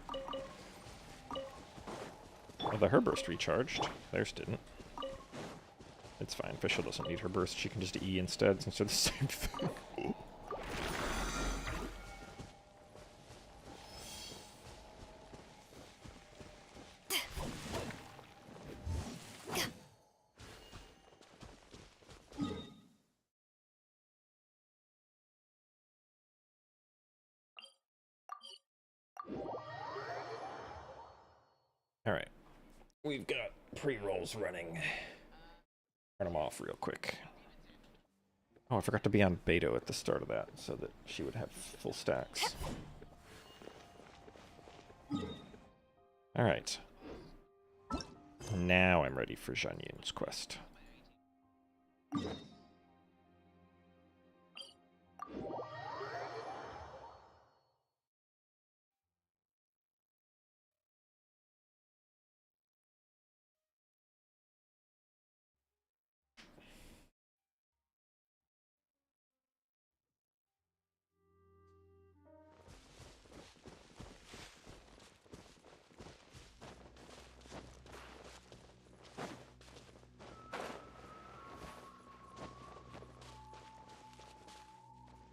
Well, the her burst recharged. Theirs didn't. It's fine. Fischl doesn't need her burst. She can just E instead, since they're the same thing. Alright. We've got pre-rolls running. Turn them off real quick. Oh, I forgot to be on Beto at the start of that, so that she would have full stacks. Alright. Now I'm ready for Xianyun's quest.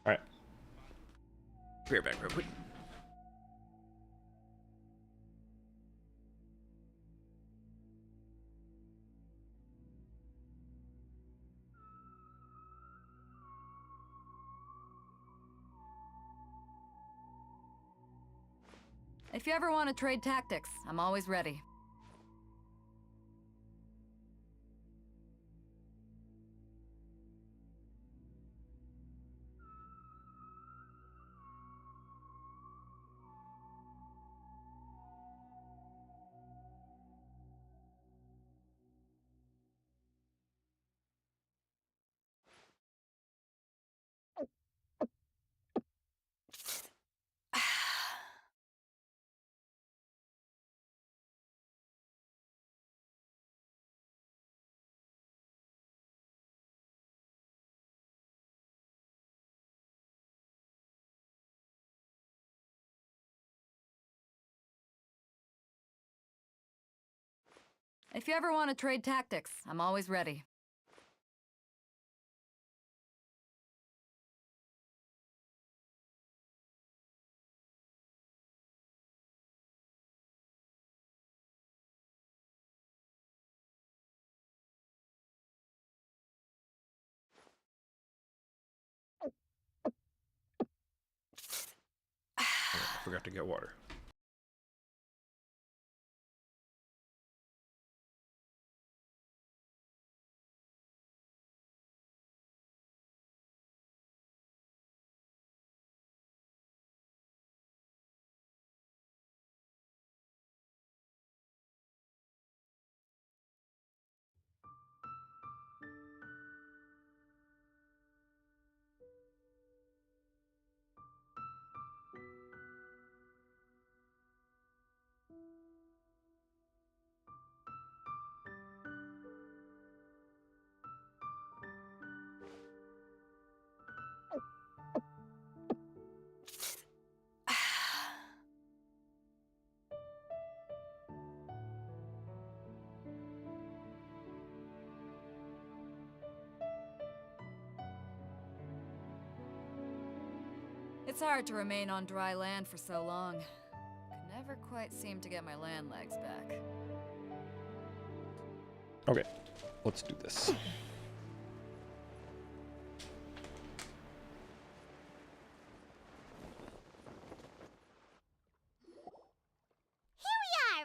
Alright. Be right back real quick. If you ever want to trade tactics, I'm always ready. If you ever want to trade tactics, I'm always ready. Oh, I forgot to get water. It's hard to remain on dry land for so long. Could never quite seem to get my land legs back. Okay, let's do this. Right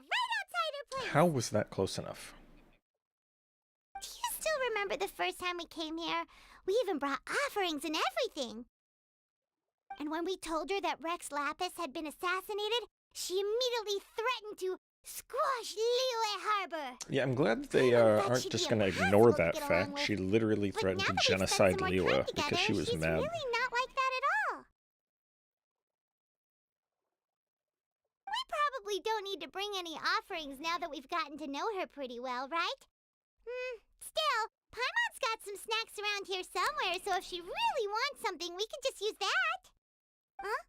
outside her place. How was that close enough? Do you still remember the first time we came here? We even brought offerings and everything. And when we told her that Rex Lapis had been assassinated, she immediately threatened to squash Liyue Harbor. Yeah, I'm glad that they aren't just gonna ignore that fact. She literally But threatened now to that we've spent genocide some more time Liyue because she together, was she's mad. really not like that at all. We probably don't need to bring any offerings now that we've gotten to know her pretty well, right? Still, Paimon's got some snacks around here somewhere, so if she really wants something, we can just use that. Huh?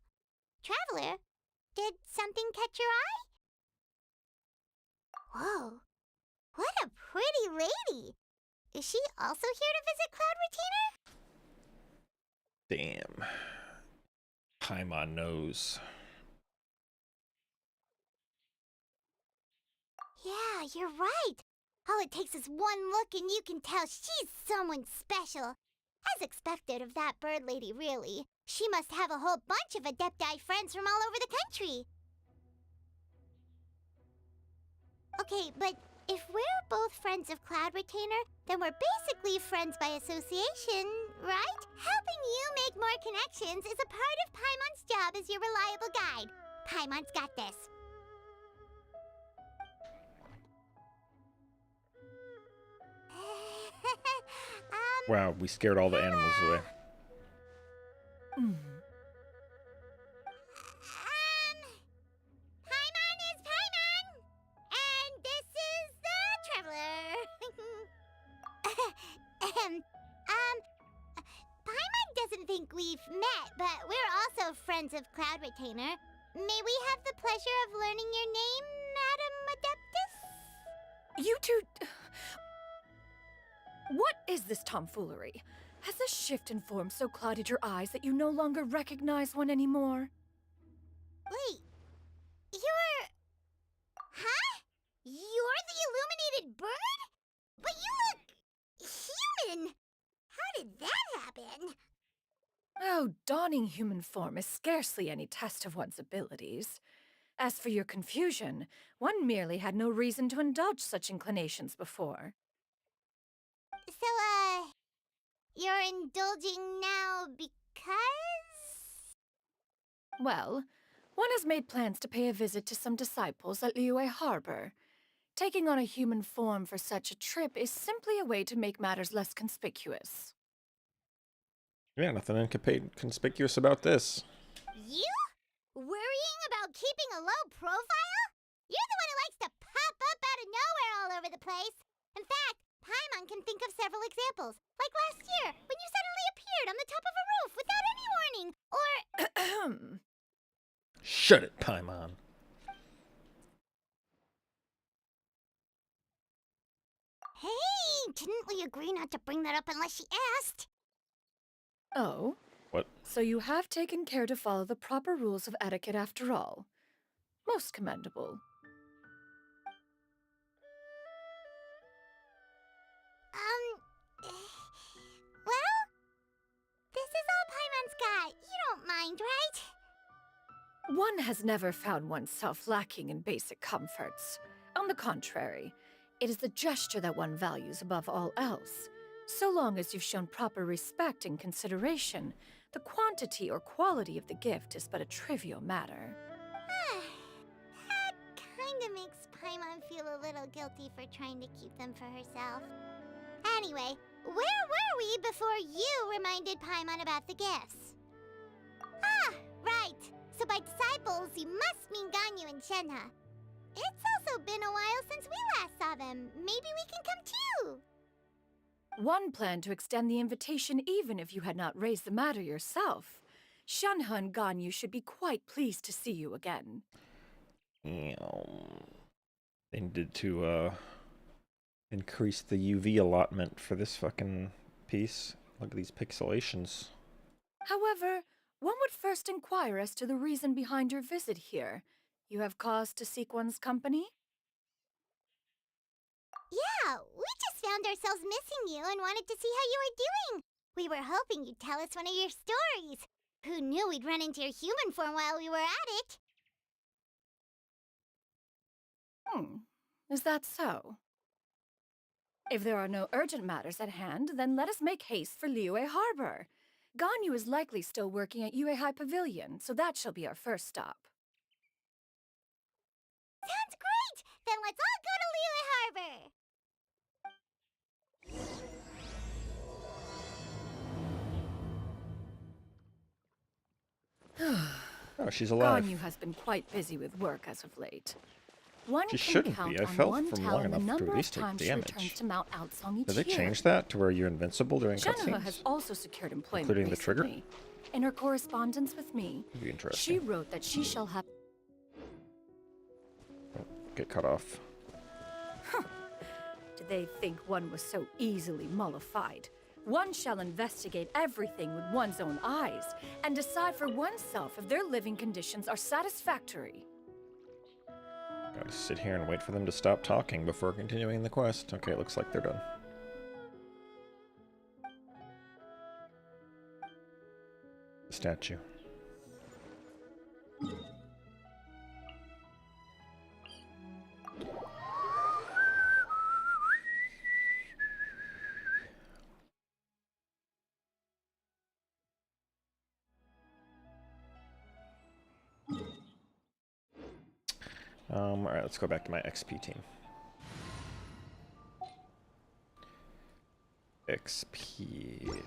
Traveler, did something catch your eye? Whoa, what a pretty lady. Is she also here to visit Cloud Retainer? Damn. Paimon knows. Yeah, you're right. All it takes is one look and you can tell she's someone special. As expected of that bird lady, really. She must have a whole bunch of Adepti friends from all over the country. Okay, but if we're both friends of Cloud Retainer, then we're basically friends by association, right? Helping you make more connections is a part of Paimon's job as your reliable guide. Paimon's got this. Wow, we scared all the animals away. Paimon is Paimon! And this is the Traveler! Paimon doesn't think we've met, but we're also friends of Cloud Retainer. May we have the pleasure of learning your name, Madam Adeptus? You two... What is this tomfoolery? Has the shift in form so clouded your eyes that you no longer recognize one anymore? Wait, you're... Huh? You're the illuminated bird? But you look... human! How did that happen? Oh, donning human form is scarcely any test of one's abilities. As for your confusion, one merely had no reason to indulge such inclinations before. So, you're indulging now because? Well, one has made plans to pay a visit to some disciples at Liyue Harbor. Taking on a human form for such a trip is simply a way to make matters less conspicuous. Yeah, nothing conspicuous about this. You? Worrying about keeping a low profile? You're the one who likes to pop up out of nowhere all over the place. In fact, Paimon can think of several examples. Like last year, when you suddenly appeared on the top of a roof without any warning. Or... Shut it, Paimon. Hey, didn't we agree not to bring that up unless she asked? Oh? What? So you have taken care to follow the proper rules of etiquette after all. Most commendable. Well, this is all Paimon's got. You don't mind, right? One has never found oneself lacking in basic comforts. On the contrary, it is the gesture that one values above all else. So long as you've shown proper respect and consideration, the quantity or quality of the gift is but a trivial matter. That kinda makes Paimon feel a little guilty for trying to keep them for herself. Anyway, where were we before you reminded Paimon about the gifts? Ah, right. So by disciples, you must mean Ganyu and Shenhe. It's also been a while since we last saw them. Maybe we can come too. One planned to extend the invitation even if you had not raised the matter yourself. Shenhe and Ganyu should be quite pleased to see you again. They needed to increase the UV allotment for this fucking piece. Look at these pixelations. However, one would first inquire as to the reason behind your visit here. You have cause to seek one's company? Yeah, we just found ourselves missing you and wanted to see how you were doing. We were hoping you'd tell us one of your stories. Who knew we'd run into your human form while we were at it? Is that so? If there are no urgent matters at hand, then let us make haste for Liyue Harbor. Ganyu is likely still working at Yuehai Pavilion, so that shall be our first stop. Sounds great! Then let's all go to Liyue Harbor! Oh, she's alive. Ganyu has been quite busy with work as of late. One She can shouldn't count be. I on felt one from towel long the enough to number at of least take times she returns damage. to Mount Aocang each Did they year. change that to where you're invincible during Shenhe cutscenes? has also secured employment Including the trigger? recently. In her correspondence with me, That'd be she interesting. wrote that she shall have... Get cut off. Did they think one was so easily mollified? One shall investigate everything with one's own eyes and decide for oneself if their living conditions are satisfactory. Gotta sit here and wait for them to stop talking before continuing the quest. Okay, it looks like they're done. The statue. Alright, let's go back to my XP team. XP.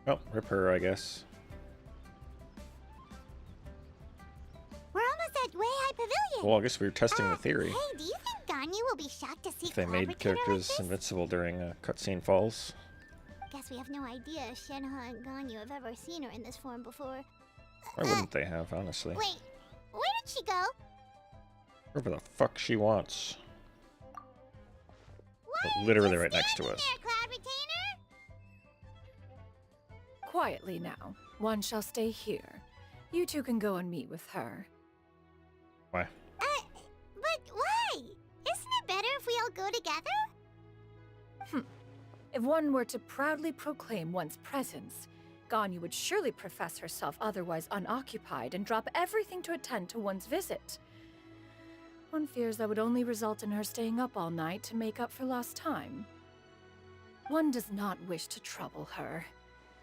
Oh, rip her, I guess. We're almost at Yuehai Pavilion. Well, I guess we were testing the theory. Hey, do you think Ganyu will be shocked to see If they made Collaborator characters like this? invincible during a cutscene falls. Guess we have no idea if Shenhe and Ganyu have ever seen her in this form before. Why wouldn't they have, honestly? Wait, where did she go? Wherever the fuck she wants. What? Literally Just right next to standing us. there, Cloud Retainer? quietly now. One shall stay here. You two can go and meet with her. Why? But why? Isn't it better if we all go together? If one were to proudly proclaim one's presence, Ganyu would surely profess herself otherwise unoccupied and drop everything to attend to one's visit. One fears that would only result in her staying up all night to make up for lost time. One does not wish to trouble her.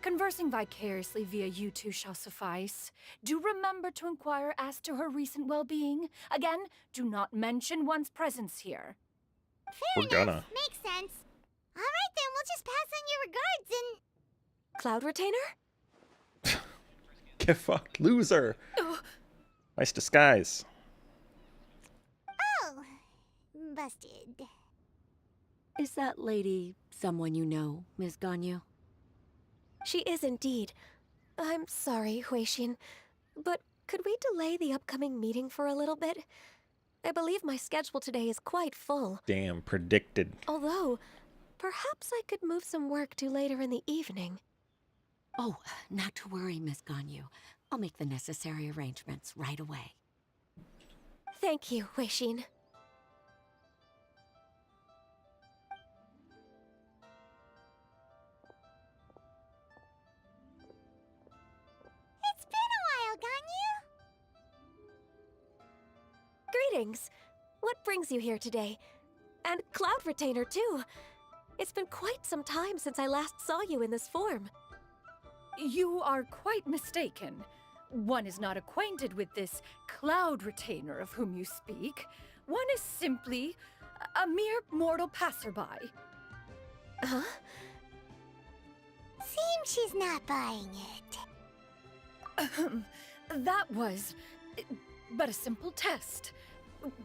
Conversing vicariously via you two shall suffice. Do remember to inquire as to her recent well-being. Again, do not mention one's presence here. Fair We're enough. gonna. Makes sense. All right, then we'll just pass on your regards and... Cloud Retainer? Get fucked, loser. Nice disguise. Oh, busted. Is that lady someone you know, Ms. Ganyu? She is indeed. I'm sorry, Huixin, but could we delay the upcoming meeting for a little bit? I believe my schedule today is quite full. Damn, predicted. Although, perhaps I could move some work to later in the evening. Oh, not to worry, Miss Ganyu. I'll make the necessary arrangements right away. Thank you, Huixin. It's been a while, Ganyu. Greetings. What brings you here today? And Cloud Retainer, too. It's been quite some time since I last saw you in this form. You are quite mistaken. One is not acquainted with this Cloud Retainer of whom you speak. One is simply a mere mortal passerby. Huh? Seems she's not buying it. That was but a simple test.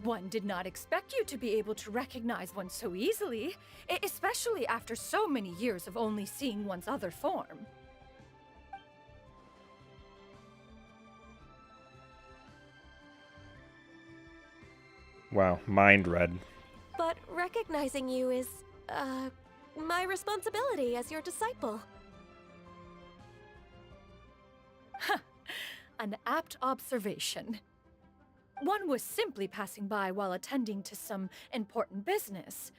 One did not expect you to be able to recognize one so easily, especially after so many years of only seeing one's other form. Wow, mind read. But recognizing you is, my responsibility as your disciple. An apt observation. One was simply passing by while attending to some important business.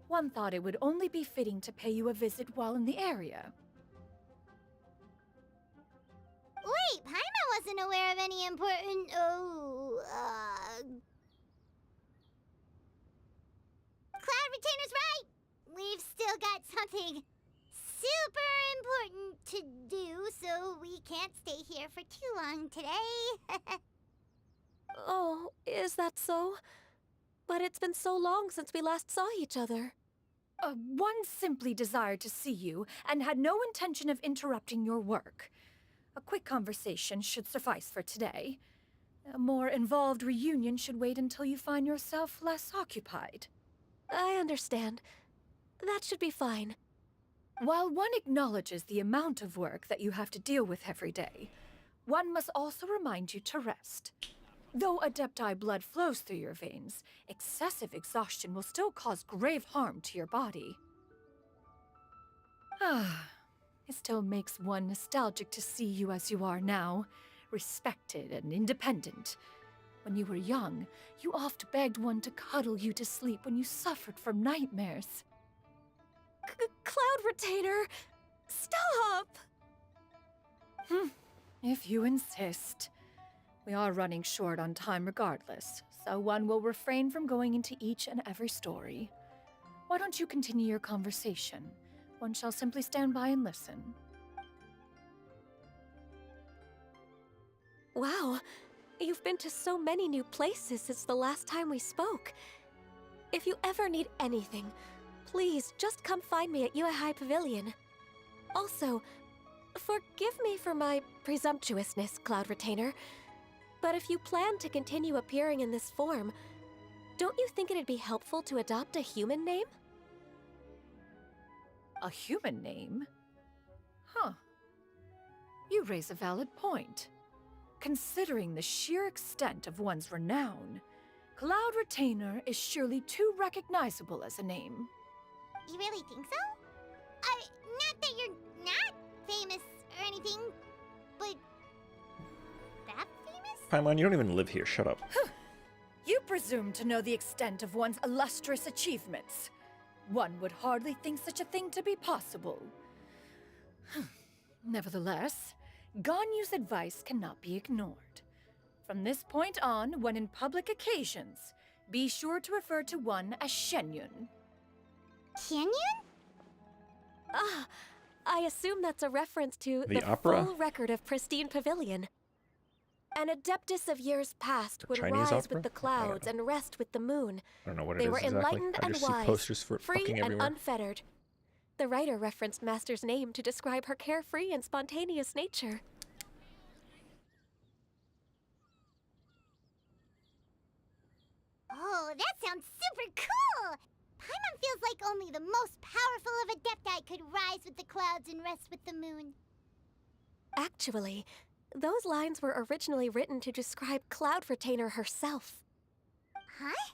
One thought it would only be fitting to pay you a visit while in the area. Wait, Paimon wasn't aware of any important... Cloud Retainer's right! We've still got something super important to do, so we can't stay here for too long today. Oh, is that so? But it's been so long since we last saw each other. One simply desired to see you and had no intention of interrupting your work. A quick conversation should suffice for today. A more involved reunion should wait until you find yourself less occupied. I understand. That should be fine. While one acknowledges the amount of work that you have to deal with every day, one must also remind you to rest. Though Adepti blood flows through your veins, excessive exhaustion will still cause grave harm to your body. It still makes one nostalgic to see you as you are now, respected and independent. When you were young, you oft begged one to cuddle you to sleep when you suffered from nightmares. Cloud Retainer! Stop! If you insist. We are running short on time regardless, so one will refrain from going into each and every story. Why don't you continue your conversation? One shall simply stand by and listen. Wow, you've been to so many new places since the last time we spoke. If you ever need anything, please just come find me at Yuehai Pavilion. Also, forgive me for my presumptuousness, Cloud Retainer, but if you plan to continue appearing in this form, don't you think it'd be helpful to adopt a human name? A human name? Huh. You raise a valid point. Considering the sheer extent of one's renown, Cloud Retainer is surely too recognizable as a name. You really think so? Not that you're not famous or anything, but that famous? Paimon, you don't even live here. Shut up. You presume to know the extent of one's illustrious achievements. One would hardly think such a thing to be possible. Nevertheless, Ganyu's advice cannot be ignored. From this point on, when in public occasions, be sure to refer to one as Xianyun. Xianyun? Ah, I assume that's a reference to The opera? full record of Pristine Pavilion. An adeptus of years past would Chinese rise opera? with the I don't clouds know. and rest with the moon. I don't know what it They is were exactly. enlightened I and just see wise, posters for it free fucking and everywhere. unfettered. The writer referenced Master's name to describe her carefree and spontaneous nature. Oh, that sounds super cool! Paimon feels like only the most powerful of Adepti could rise with the clouds and rest with the moon. Actually, those lines were originally written to describe Cloud Retainer herself. Huh?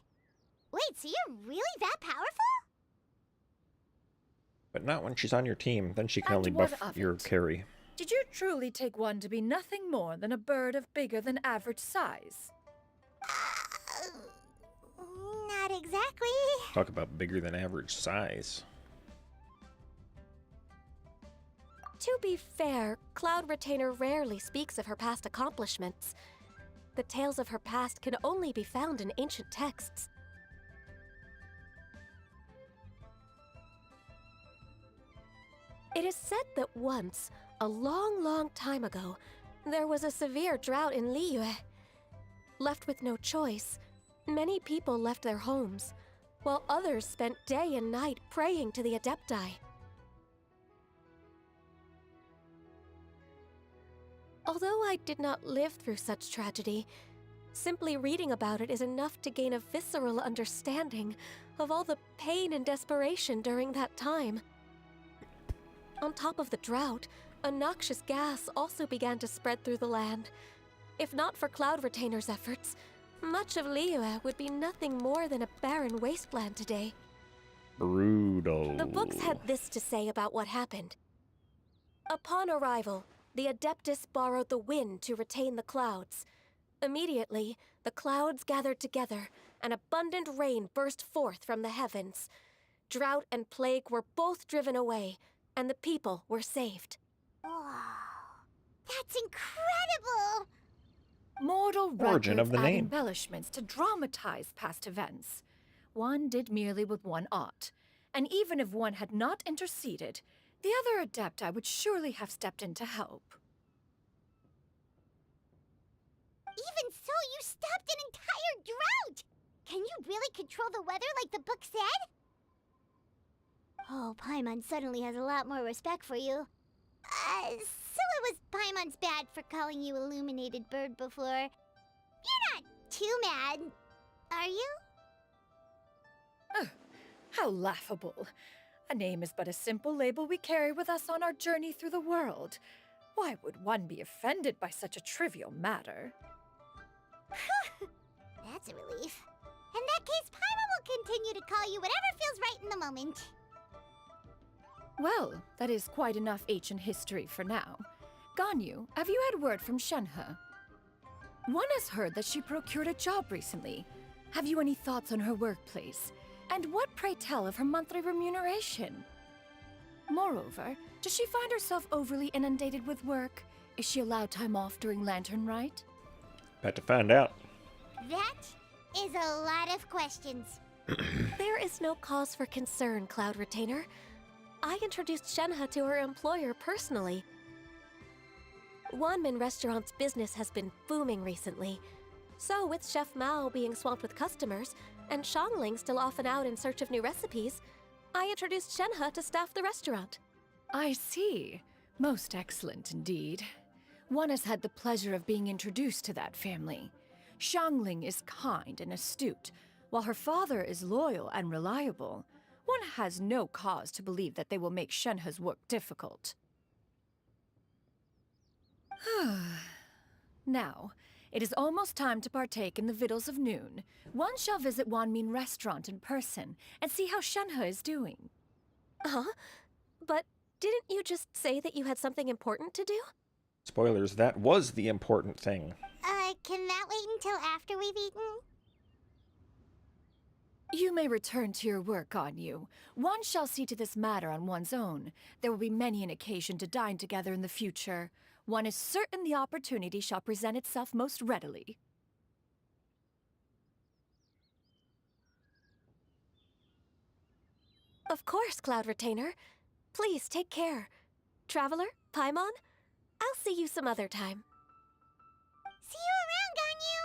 Wait, so you're really that powerful? But not when she's on your team. Then she can And only what buff of your it? carry. Did you truly take one to be nothing more than a bird of bigger than average size? Not exactly. Talk about bigger than average size. To be fair, Cloud Retainer rarely speaks of her past accomplishments. The tales of her past can only be found in ancient texts. It is said that once, a long, long time ago, there was a severe drought in Liyue. Left with no choice, many people left their homes, while others spent day and night praying to the Adepti. Although I did not live through such tragedy, simply reading about it is enough to gain a visceral understanding of all the pain and desperation during that time. On top of the drought, a noxious gas also began to spread through the land. If not for Cloud Retainer's efforts, much of Liyue would be nothing more than a barren wasteland today. Brutal. The books had this to say about what happened. Upon arrival, the Adeptus borrowed the wind to retain the clouds. Immediately, the clouds gathered together, and abundant rain burst forth from the heavens. Drought and plague were both driven away, and the people were saved. Wow. That's incredible! Mortal Origin of records the add name. embellishments to dramatize past events. One did merely with one ought, and even if one had not interceded, the other Adepti would surely have stepped in to help. Even so, you stopped an entire drought! Can you really control the weather like the book said? Oh, Paimon suddenly has a lot more respect for you. So it was Paimon's bad for calling you Illuminated Bird before. You're not too mad, are you? How laughable. A name is but a simple label we carry with us on our journey through the world. Why would one be offended by such a trivial matter? That's a relief. In that case, Paimon will continue to call you whatever feels right in the moment. Well, that is quite enough ancient history for now. Ganyu, have you had word from Shenhe? One has heard that she procured a job recently. Have you any thoughts on her workplace? And what, pray tell, of her monthly remuneration? Moreover, does she find herself overly inundated with work? Is she allowed time off during Lantern Rite? About to find out. That is a lot of questions. There is no cause for concern, Cloud Retainer. I introduced Shenhe to her employer personally. Wanmin Restaurant's business has been booming recently. So, with Chef Mao being swamped with customers, and Shangling still off and out in search of new recipes, I introduced Shenhe to staff the restaurant. I see. Most excellent indeed. One has had the pleasure of being introduced to that family. Shangling is kind and astute, while her father is loyal and reliable. One has no cause to believe that they will make Shenhe's work difficult. Now, it is almost time to partake in the victuals of noon. One shall visit Wanmin Restaurant in person and see how Shenhe is doing. Huh? But Didn't you just say that you had something important to do? Spoilers, that was the important thing. Can that wait until after we've eaten? You may return to your work, Xianyun. One shall see to this matter on one's own. There will be many an occasion to dine together in the future. One is certain the opportunity shall present itself most readily. Of course, Cloud Retainer. Please take care. Traveler, Paimon, I'll see you some other time. See you around, Ganyu!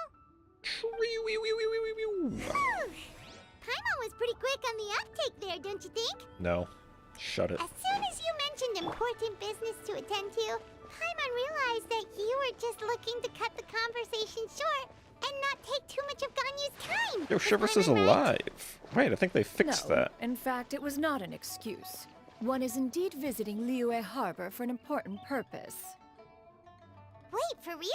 Paimon was pretty quick on the uptake there, don't you think? No. Shut it. As soon as you mentioned important business to attend to, Paimon realized that you were just looking to cut the conversation short and not take too much of Ganyu's time. Yo, Shivers is Paimon right? alive. Wait, I think they fixed No, that. in fact, it was not an excuse. One is indeed visiting Liyue Harbor for an important purpose. Wait, for real?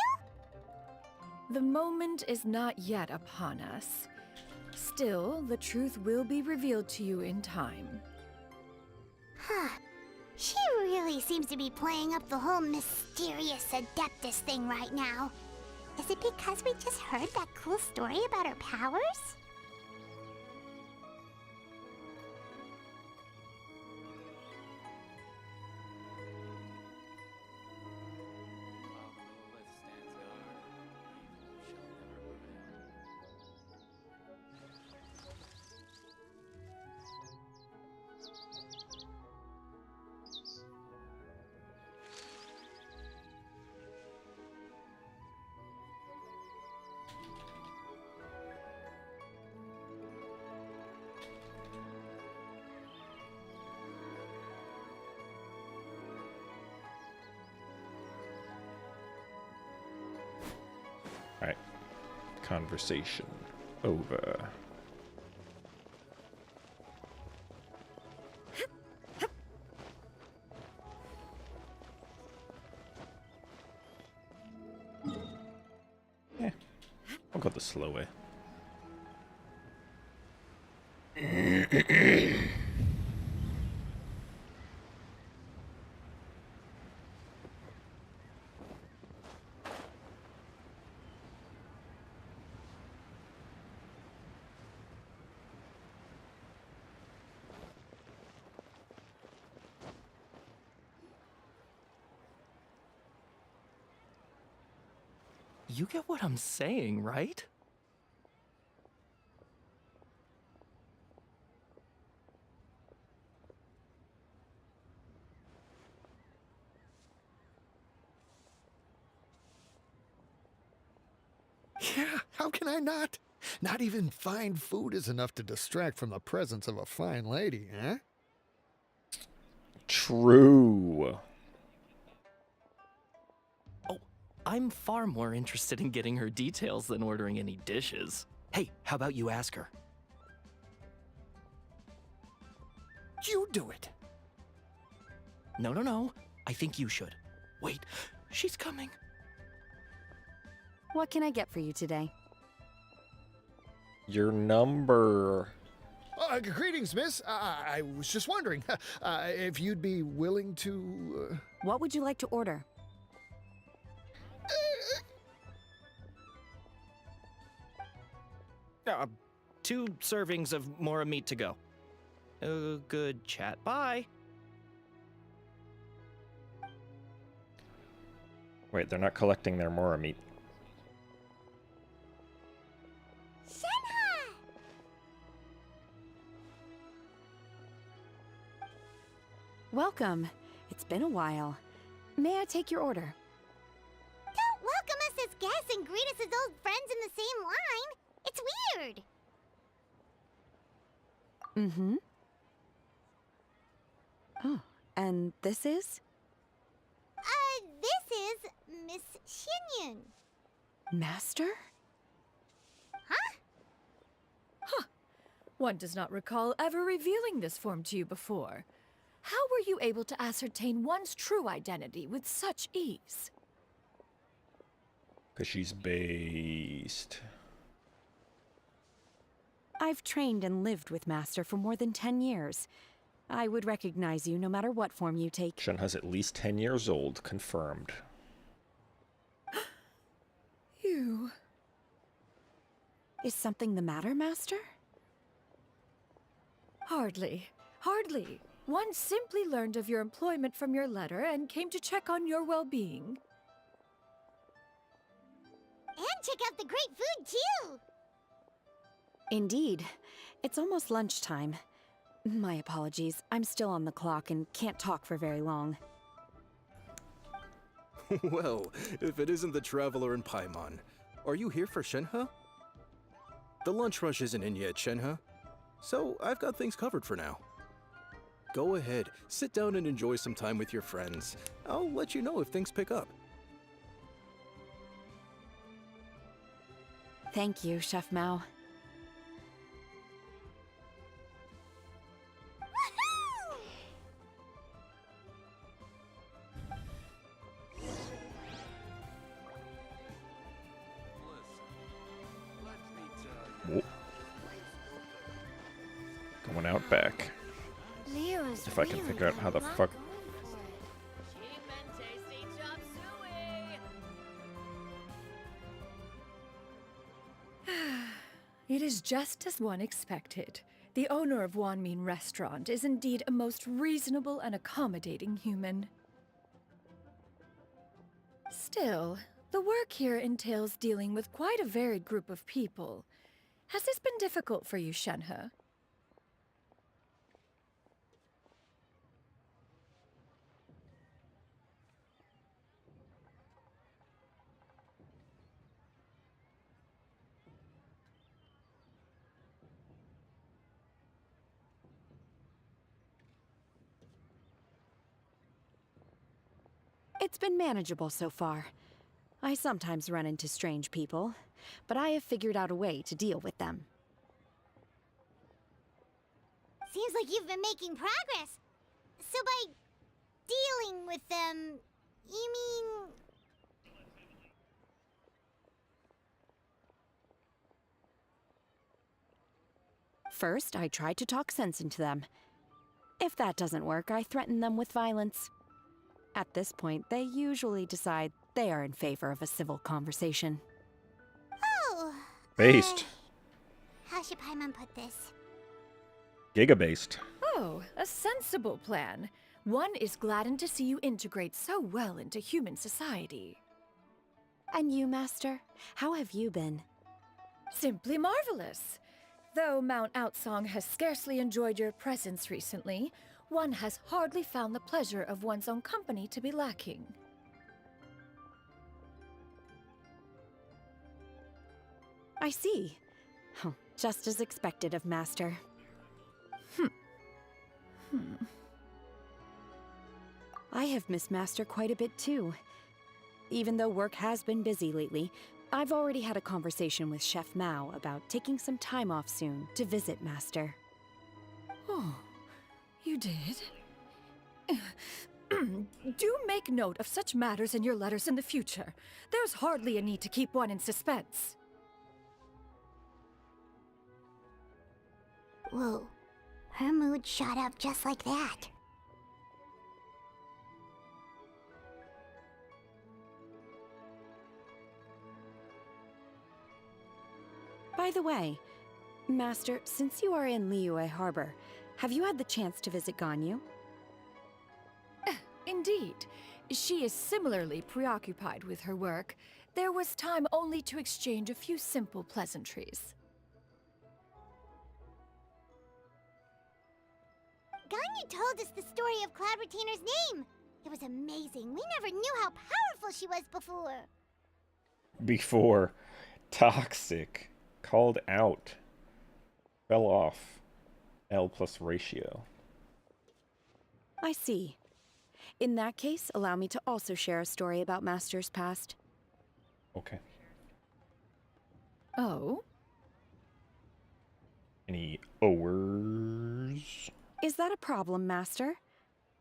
The moment is not yet upon us. Still, the truth will be revealed to you in time. Huh. She really seems to be playing up the whole mysterious Adeptus thing right now. Is it because we just heard that cool story about her powers? Alright. Conversation over. Yeah. I'll go the slow way. You get what I'm saying, right? Yeah, how can I not? Not even fine food is enough to distract from the presence of a fine lady, eh? True. Oh, I'm far more interested in getting her details than ordering any dishes. Hey, how about you ask her? You do it. No. I think you should. Wait, she's coming. What can I get for you today? Your number. Greetings, miss. I was just wondering if you'd be willing to... What would you like to order? 2 servings of Mora meat to go. Good chat. Bye. Wait, they're not collecting their Mora meat. Shenhe! Welcome. It's been a while. May I take your order? Don't welcome us as guests and greet us as old friends in the same line. It's weird. Mm-hmm. Oh, and this is? This is Miss Xianyun. Master? Huh? One does not recall ever revealing this form to you before. How were you able to ascertain one's true identity with such ease? Because she's based. I've trained and lived with Master for more than 10 years. I would recognize you no matter what form you take. Shenhe's at least 10 years old, confirmed. You... Is something the matter, Master? Hardly. Hardly. One simply learned of your employment from your letter and came to check on your well-being. And check out the great food, too! Indeed. It's almost lunchtime. My apologies. I'm still on the clock and can't talk for very long. Well, if it isn't the Traveler in Paimon, are you here for Shenhe? The lunch rush isn't in yet, Shenhe, so I've got things covered for now. Go ahead, sit down and enjoy some time with your friends. I'll let you know if things pick up. Thank you, Chef Mao. Whoa. Going out back. Leo's If I can really figure out got how a the lot fuck. going It is just as one expected. The owner of Wanmin Restaurant is indeed a most reasonable and accommodating human. Still, the work here entails dealing with quite a varied group of people. Has this been difficult for you, Shenhe? It's been manageable so far. I sometimes run into strange people, but I have figured out a way to deal with them. Seems like you've been making progress. So by dealing with them, you mean... First, I try to talk sense into them. If that doesn't work, I threaten them with violence. At this point, they usually decide they are in favor of a civil conversation. Oh... Based. How should Paimon put this? Giga-based. Oh, a sensible plan. One is gladdened to see you integrate so well into human society. And you, Master? How have you been? Simply marvelous. Though Mount Outsong has scarcely enjoyed your presence recently, one has hardly found the pleasure of one's own company to be lacking. I see. Oh, just as expected of Master. I have missed Master quite a bit too. Even though work has been busy lately, I've already had a conversation with Chef Mao about taking some time off soon to visit Master. Oh, you did? Do make note of such matters in your letters in the future. There's hardly a need to keep one in suspense. Whoa. Her mood shot up just like that. By the way, Master, since you are in Liyue Harbor, have you had the chance to visit Ganyu? Indeed. She is similarly preoccupied with her work. There was time only to exchange a few simple pleasantries. Ganyu told us the story of Cloud Retainer's name. It was amazing. We never knew how powerful she was before. Before. Toxic. Called out. Fell off. L plus ratio. I see. In that case, allow me to also share a story about Master's past. Okay. Oh? Any owers? Is that a problem, Master?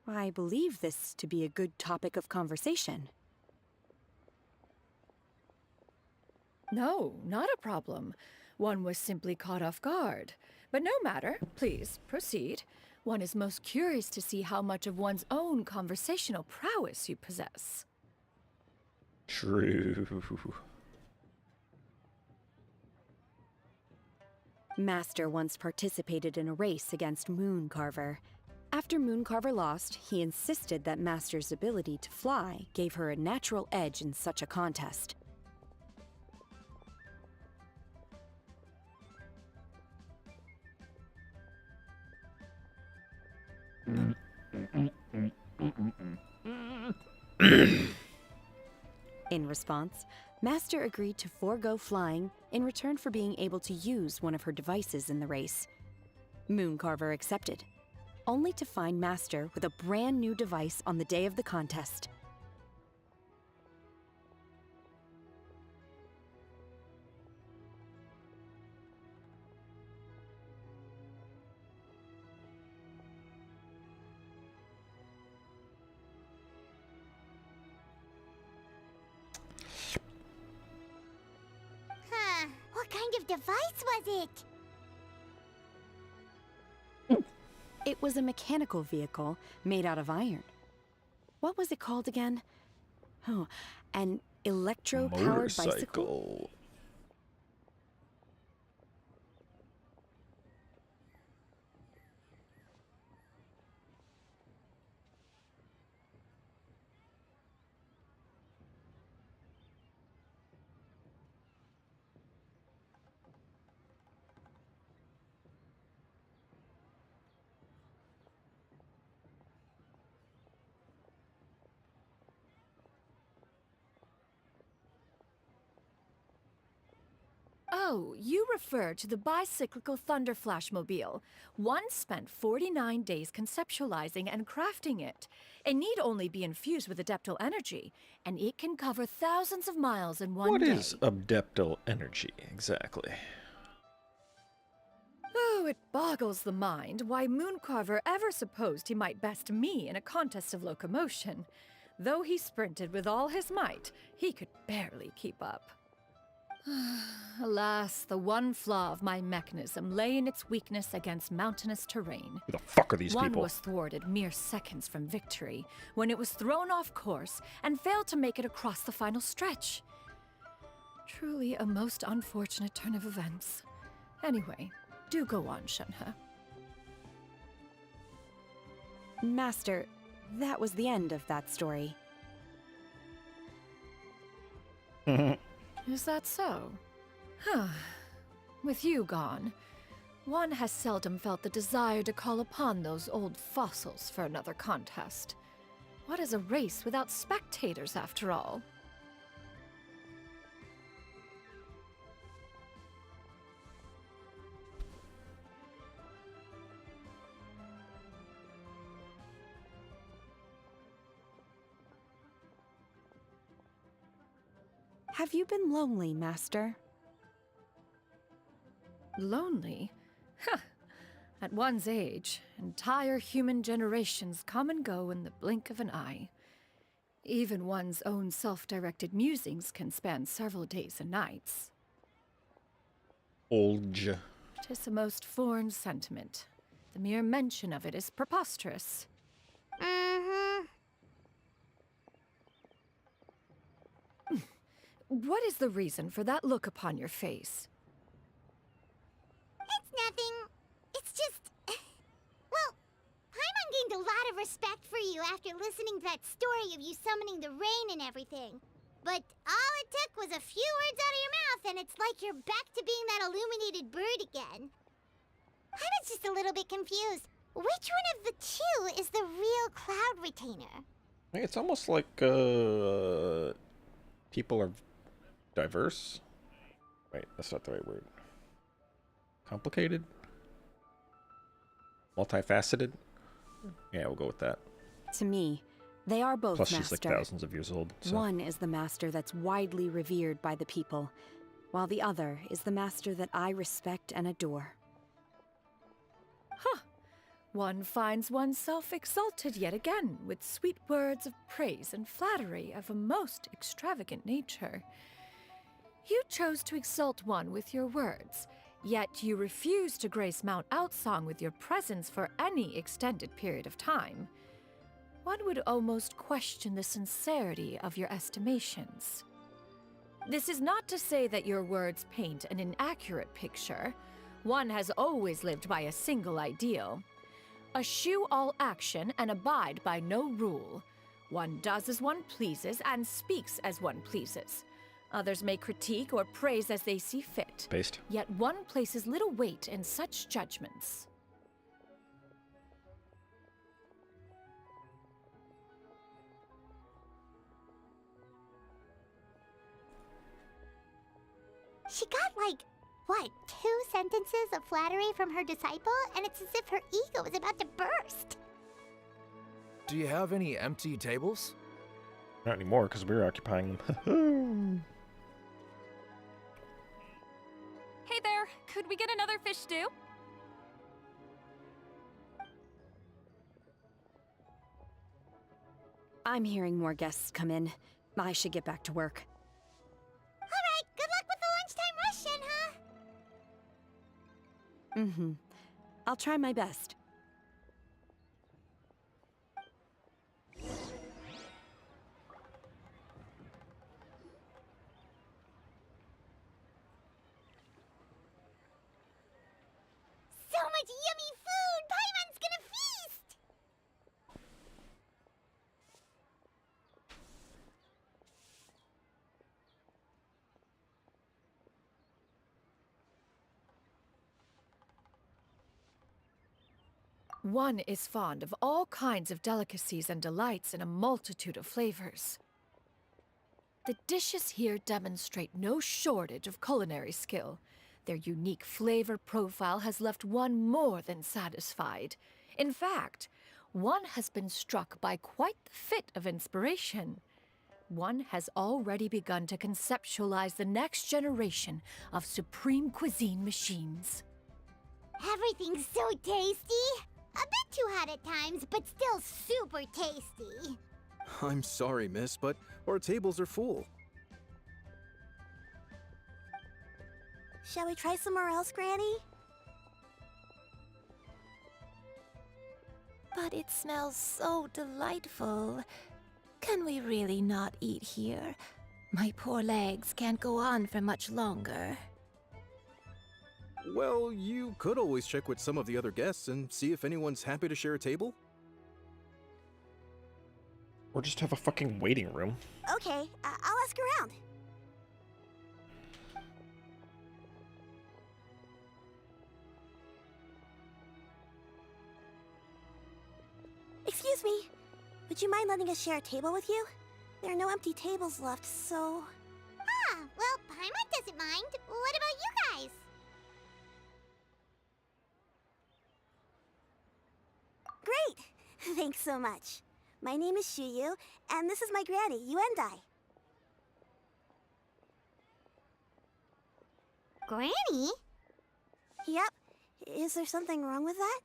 I believe this to be a good topic of conversation. No, not a problem. One was simply caught off guard. But no matter. Please, proceed. one is most curious to see how much of one's own conversational prowess you possess. True. Master once participated in a race against Mooncarver. After Mooncarver lost, he insisted that Master's ability to fly gave her a natural edge in such a contest. In response, Master agreed to forego flying in return for being able to use one of her devices in the race. Mooncarver accepted, only to find Master with a brand new device on the day of the contest. Huh. What kind of device was it? It was a mechanical vehicle made out of iron. What was it called again? Oh, an electro-powered bicycle? Oh, you refer to the bicyclical Thunder Flashmobile. One spent 49 days conceptualizing and crafting it. It need only be infused with adeptal energy, and it can cover thousands of miles in one day. What is adeptal energy, exactly? Oh, it boggles the mind why Mooncarver ever supposed he might best me in a contest of locomotion. Though he sprinted with all his might, he could barely keep up. Alas, the one flaw of my mechanism lay in its weakness against mountainous terrain. Who the fuck are these One people? was thwarted mere seconds from victory, when it was thrown off course and failed to make it across the final stretch. Truly a most unfortunate turn of events. Anyway, do go on, Shenhe. Master, that was the end of that story. Is that so? Huh. With you gone, one has seldom felt the desire to call upon those old fossils for another contest. What is a race without spectators, after all? Have you been lonely, Master? Lonely? Huh. At one's age, entire human generations come and go in the blink of an eye. Even one's own self-directed musings can span several days and nights. Olge. 'Tis a most foreign sentiment. The mere mention of it is preposterous. Mm-hmm. What is the reason for that look upon your face? It's nothing. It's just... Well, Paimon gained a lot of respect for you after listening to that story of you summoning the rain and everything. But all it took was a few words out of your mouth and it's like you're back to being that illuminated bird again. I was just a little bit confused. Which one of the two is the real Cloud Retainer? It's almost like people are diverse. Wait, that's not the right word. Complicated? Multifaceted? Yeah, we'll go with that. To me, they are both Plus, Master. she's like thousands of years old. So. One is the Master that's widely revered by the people, while the other is the Master that I respect and adore. Huh. One finds oneself exalted yet again with sweet words of praise and flattery of a most extravagant nature. You chose to exalt one with your words, Yet you refuse to grace Mount Outsong with your presence for any extended period of time. One would almost question the sincerity of your estimations. This is not to say that your words paint an inaccurate picture. One has always lived by a single ideal. Eschew all action and abide by no rule. One does as one pleases and speaks as one pleases. Others may critique or praise as they see fit. Based. Yet one places little weight in such judgments. She got like, what, 2 sentences of flattery from her disciple, and it's as if her ego is about to burst. Do you have any empty tables? Not anymore, because we're occupying them. Hey there, could we get another fish stew? I'm hearing more guests come in. I should get back to work. Alright, good luck with the lunchtime rush, Shenhe. Mm-hmm. I'll try my best. So much yummy food! Paimon's gonna feast! One is fond of all kinds of delicacies and delights in a multitude of flavors. The dishes here demonstrate no shortage of culinary skill. Their unique flavor profile has left one more than satisfied. In fact, one has been struck by quite the fit of inspiration. One has already begun to conceptualize the next generation of supreme cuisine machines. Everything's so tasty! A bit too hot at times, but still super tasty. I'm sorry, miss, but our tables are full. Shall we try somewhere else, Granny? But it smells so delightful. Can we really not eat here? My poor legs can't go on for much longer. Well, you could always check with some of the other guests and see if anyone's happy to share a table. Or just have a fucking waiting room. Okay, I'll ask around. Excuse me. Would you mind letting us share a table with you? There are no empty tables left, so... Ah, well, Paimon doesn't mind. What about you guys? Great! Thanks so much. My name is Xianyun, and this is my granny, Yuendai. Granny? Yep. Is there something wrong with that?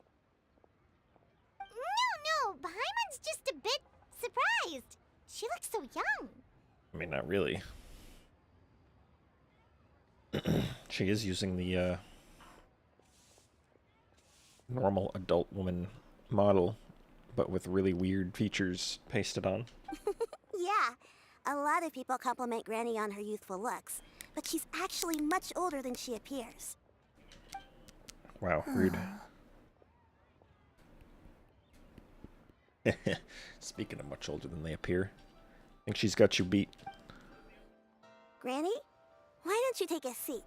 No, Paimon's just a bit surprised. She looks so young. I mean, not really. She is using the normal adult woman model, but with really weird features pasted on. Yeah, a lot of people compliment Granny on her youthful looks, but she's actually much older than she appears. Wow, rude. Speaking of much older than they appear, I think she's got you beat. Granny, why don't you take a seat?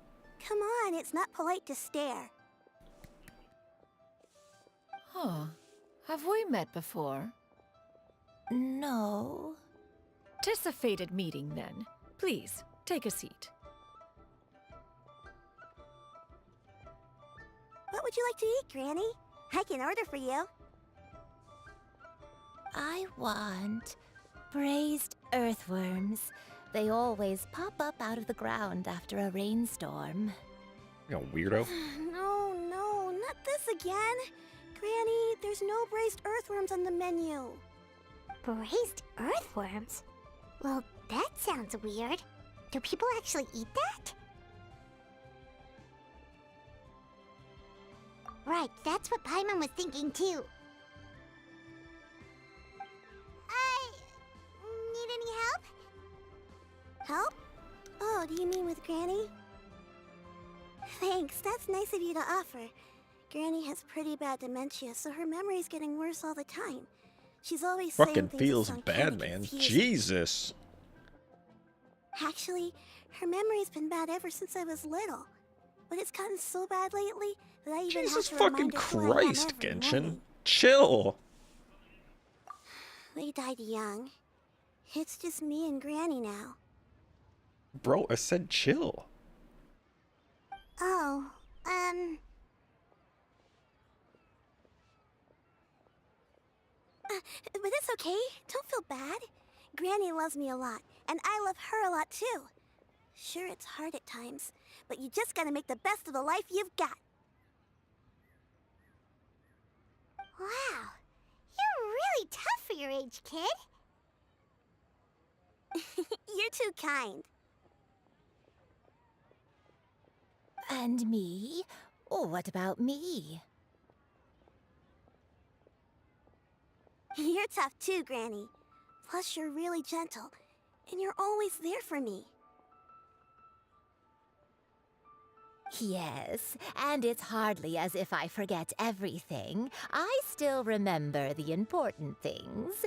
Come on, it's not polite to stare. Huh. Have we met before? No. 'Tis a fated meeting, then. Please, take a seat. What would you like to eat, Granny? I can order for you. I want braised earthworms. They always pop up out of the ground after a rainstorm. You know, weirdo. No, not this again. Granny, there's no braised earthworms on the menu. Braised earthworms? Well, that sounds weird. Do people actually eat that? Right, that's what Paimon was thinking too. Need any help? Help? Oh, do you mean with Granny? Thanks, that's nice of you to offer. Granny has pretty bad dementia, so her memory's getting worse all the time. She's always saying Fucking things that feels sound bad, kinda man. confusing. Jesus. Actually, her memory's been bad ever since I was little. But it's gotten so bad lately that I even Jesus have to fucking remind her who I am Christ, every Genshin. morning. Chill. They died young. It's just me and Granny now. Bro, I said chill. Oh, but it's okay. Don't feel bad. Granny loves me a lot, and I love her a lot too. Sure, it's hard at times, but you just gotta make the best of the life you've got. Wow, you're really tough for your age, kid. You're too kind. And me? Oh, what about me? You're tough too, Granny. Plus, you're really gentle, and you're always there for me. Yes, and it's hardly as if I forget everything. I still remember the important things.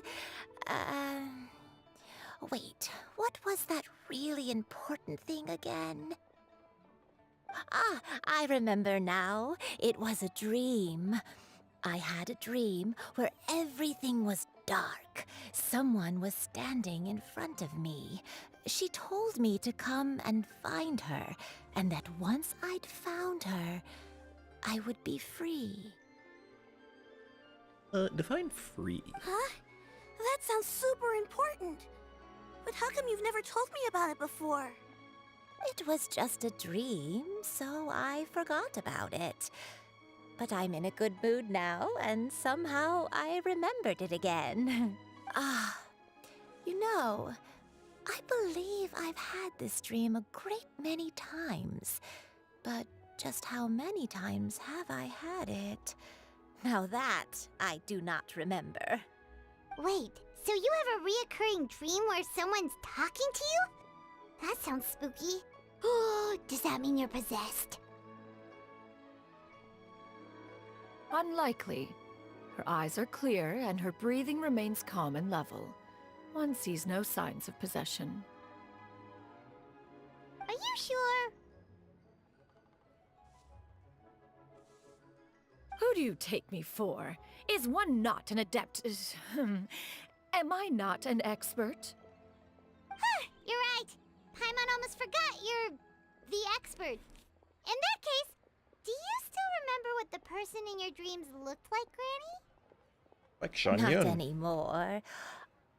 Wait, what was that really important thing again? Ah, I remember now. It was a dream. I had a dream where everything was dark. Someone was standing in front of me. She told me to come and find her, and that once I'd found her, I would be free. Define free. Huh? That sounds super important. But how come you've never told me about it before? It was just a dream, so I forgot about it. But I'm in a good mood now, and somehow I remembered it again. You know, I believe I've had this dream a great many times. But just how many times have I had it? Now that I do not remember. Wait, so you have a reoccurring dream where someone's talking to you? That sounds spooky. Oh, does that mean you're possessed? Unlikely. Her eyes are clear and her breathing remains calm and level. One sees no signs of possession. Are you sure? Who do you take me for? Is one not an adept? Am I not an expert? Huh, you're right. Paimon almost forgot you're the expert. In that case, do you still remember what the person in your dreams looked like, Granny? Like Xianyun. Not anymore.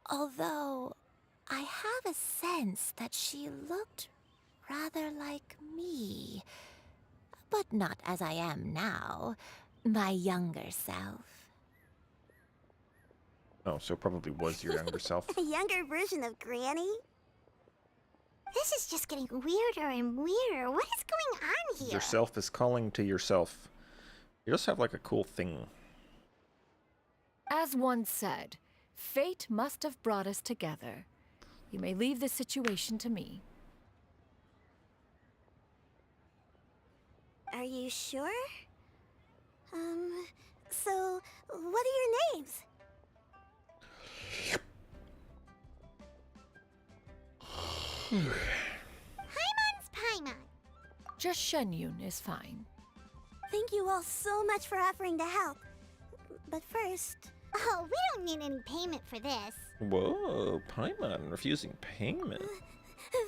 Although, I have a sense that she looked rather like me. But not as I am now. My younger self. Oh, so it probably was your younger self. A younger version of Granny? This is just getting weirder and weirder. What is going on here? Yourself is calling to yourself. You just have like a cool thing. As one said, fate must have brought us together. You may leave the situation to me. Are you sure? So, what are your names? Paimon's Paimon. Just Xianyun is fine. Thank you all so much for offering to help. But first... Oh, we don't need any payment for this. Whoa, Paimon refusing payment.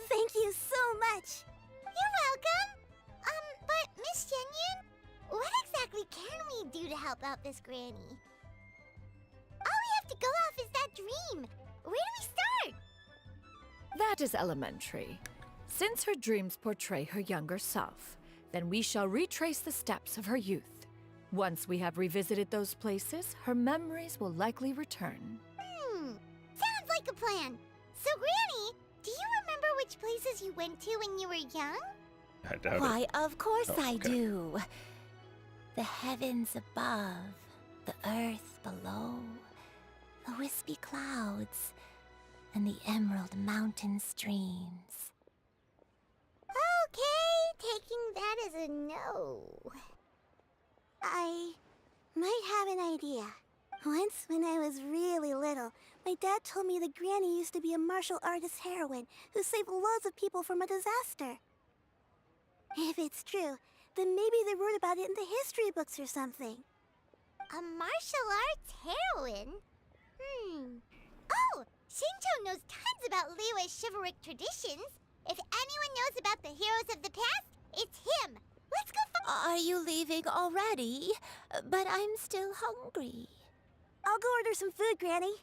Thank you so much. You're welcome. But Miss Xianyun, what exactly can we do to help out this granny? All we have to go off is that dream. Where do we start? That is elementary. Since her dreams portray her younger self, then we shall retrace the steps of her youth. Once we have revisited those places, her memories will likely return. Sounds like a plan. So, Granny, do you remember which places you went to when you were young? I doubt Why, it. of course Oh, I okay. do. The heavens above, the earth below, the wispy clouds, and the emerald mountain streams. Okay, taking that as a no. I might have an idea. Once, when I was really little, my dad told me that Granny used to be a martial artist heroine who saved loads of people from a disaster. If it's true, then maybe they wrote about it in the history books or something. A martial arts heroine? Oh, Xingqiu knows tons about Liyue's chivalric traditions. If anyone knows about the heroes of the past, it's him. Let's go Are you leaving already? But I'm still hungry. I'll go order some food, Granny.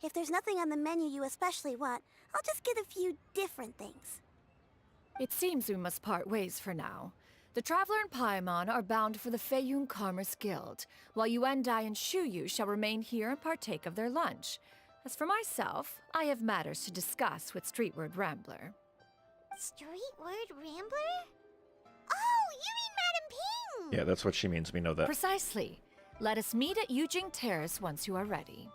If there's nothing on the menu you especially want, I'll just get a few different things. It seems we must part ways for now. The Traveler and Paimon are bound for the Feiyun Commerce Guild, while Yuendai and Shuyu shall remain here and partake of their lunch. As for myself, I have matters to discuss with Streetward Rambler. Streetward Rambler? Oh, you mean Madam Ping! Yeah, that's what she means. We know that. Precisely. Let us meet at Yujing Terrace once you are ready.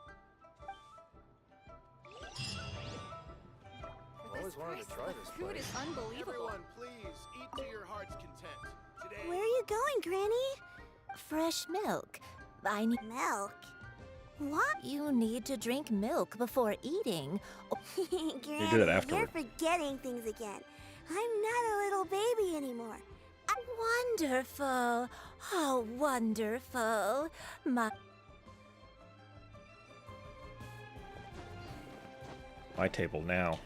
Always wanted to try this Food is unbelievable. Everyone, please eat to your heart's content. Today. Where are you going, Granny? Fresh milk. I need milk. What? You need to drink milk before eating. Granny, You do that afterward. you're forgetting things again. I'm not a little baby anymore. Wonderful. Oh, wonderful. My table now.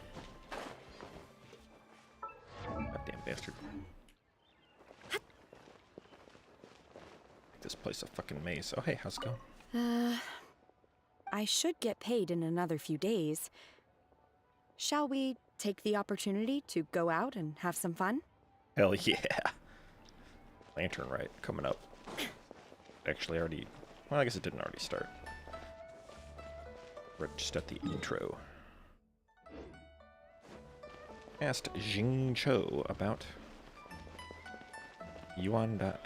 Goddamn bastard. This place a fucking maze. Oh hey, how's it going? I should get paid in another few days. Shall we take the opportunity to go out and have some fun? Hell yeah. Lantern Rite coming up. Actually already, well I guess it didn't already start. We're just at the intro. Asked Xingqiu about Yuandai.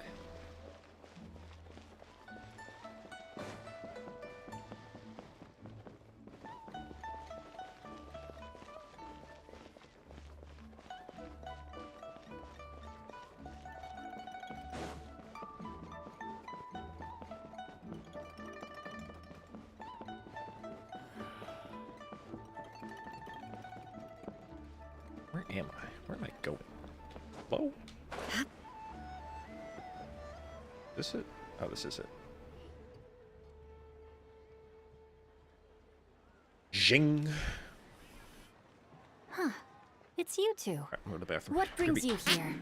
Where am I? Where am I going? Hello? This it? Oh, this is it. Jing. Huh. It's you two. Alright, I'm going to the bathroom. What brings Kirby. you here?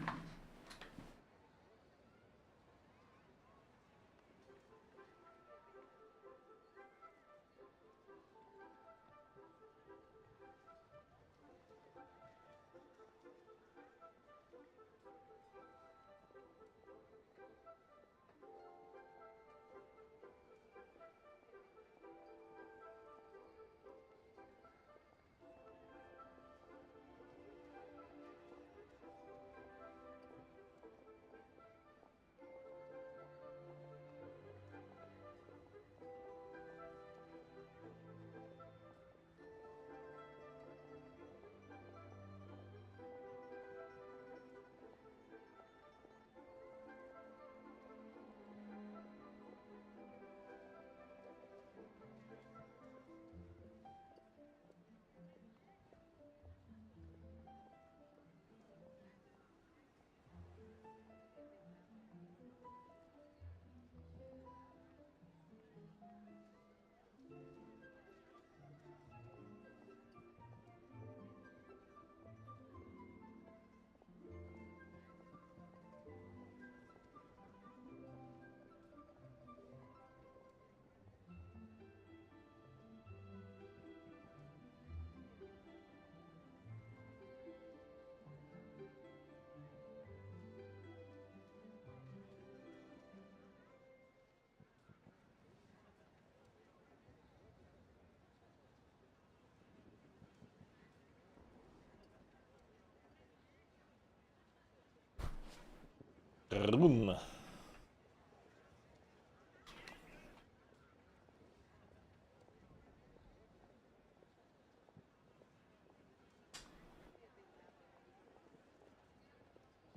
Room.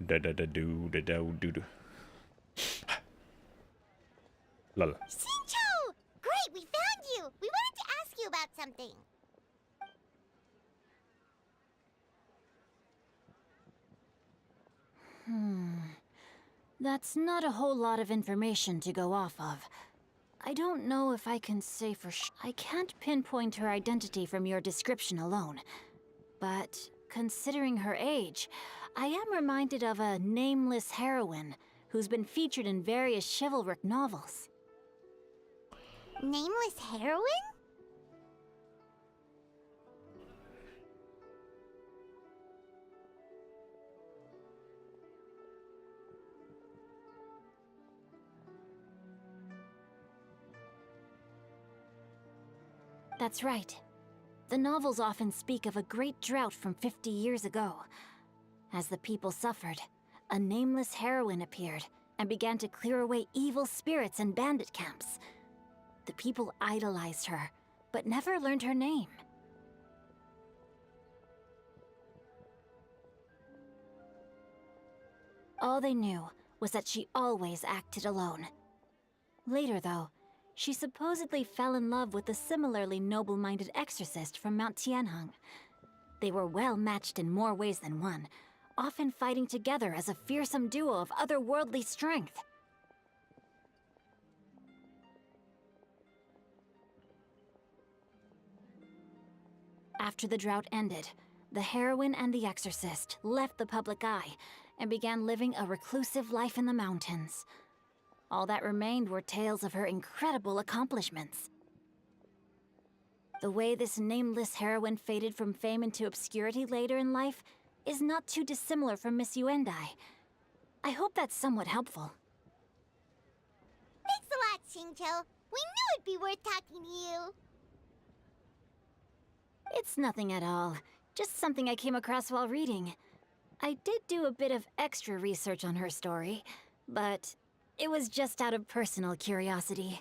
Da da da do da do do do. Lol. Shincho! Great, we found you! We wanted to ask you about something. That's not a whole lot of information to go off of. I don't know if I can say for I can't pinpoint her identity from your description alone. But considering her age, I am reminded of a nameless heroine who's been featured in various chivalric novels. Nameless heroine? That's right. The novels often speak of a great drought from 50 years ago. As the people suffered, a nameless heroine appeared and began to clear away evil spirits and bandit camps. The people idolized her, but never learned her name. All they knew was that she always acted alone. Later, though, she supposedly fell in love with a similarly noble-minded exorcist from Mount Tianheng. They were well matched in more ways than one, often fighting together as a fearsome duo of otherworldly strength. After the drought ended, the heroine and the exorcist left the public eye and began living a reclusive life in the mountains. All that remained were tales of her incredible accomplishments. The way this nameless heroine faded from fame into obscurity later in life is not too dissimilar from Miss Yuendai. I hope that's somewhat helpful. Thanks a lot, Shincho. We knew it'd be worth talking to you. It's nothing at all. Just something I came across while reading. I did do a bit of extra research on her story, but it was just out of personal curiosity.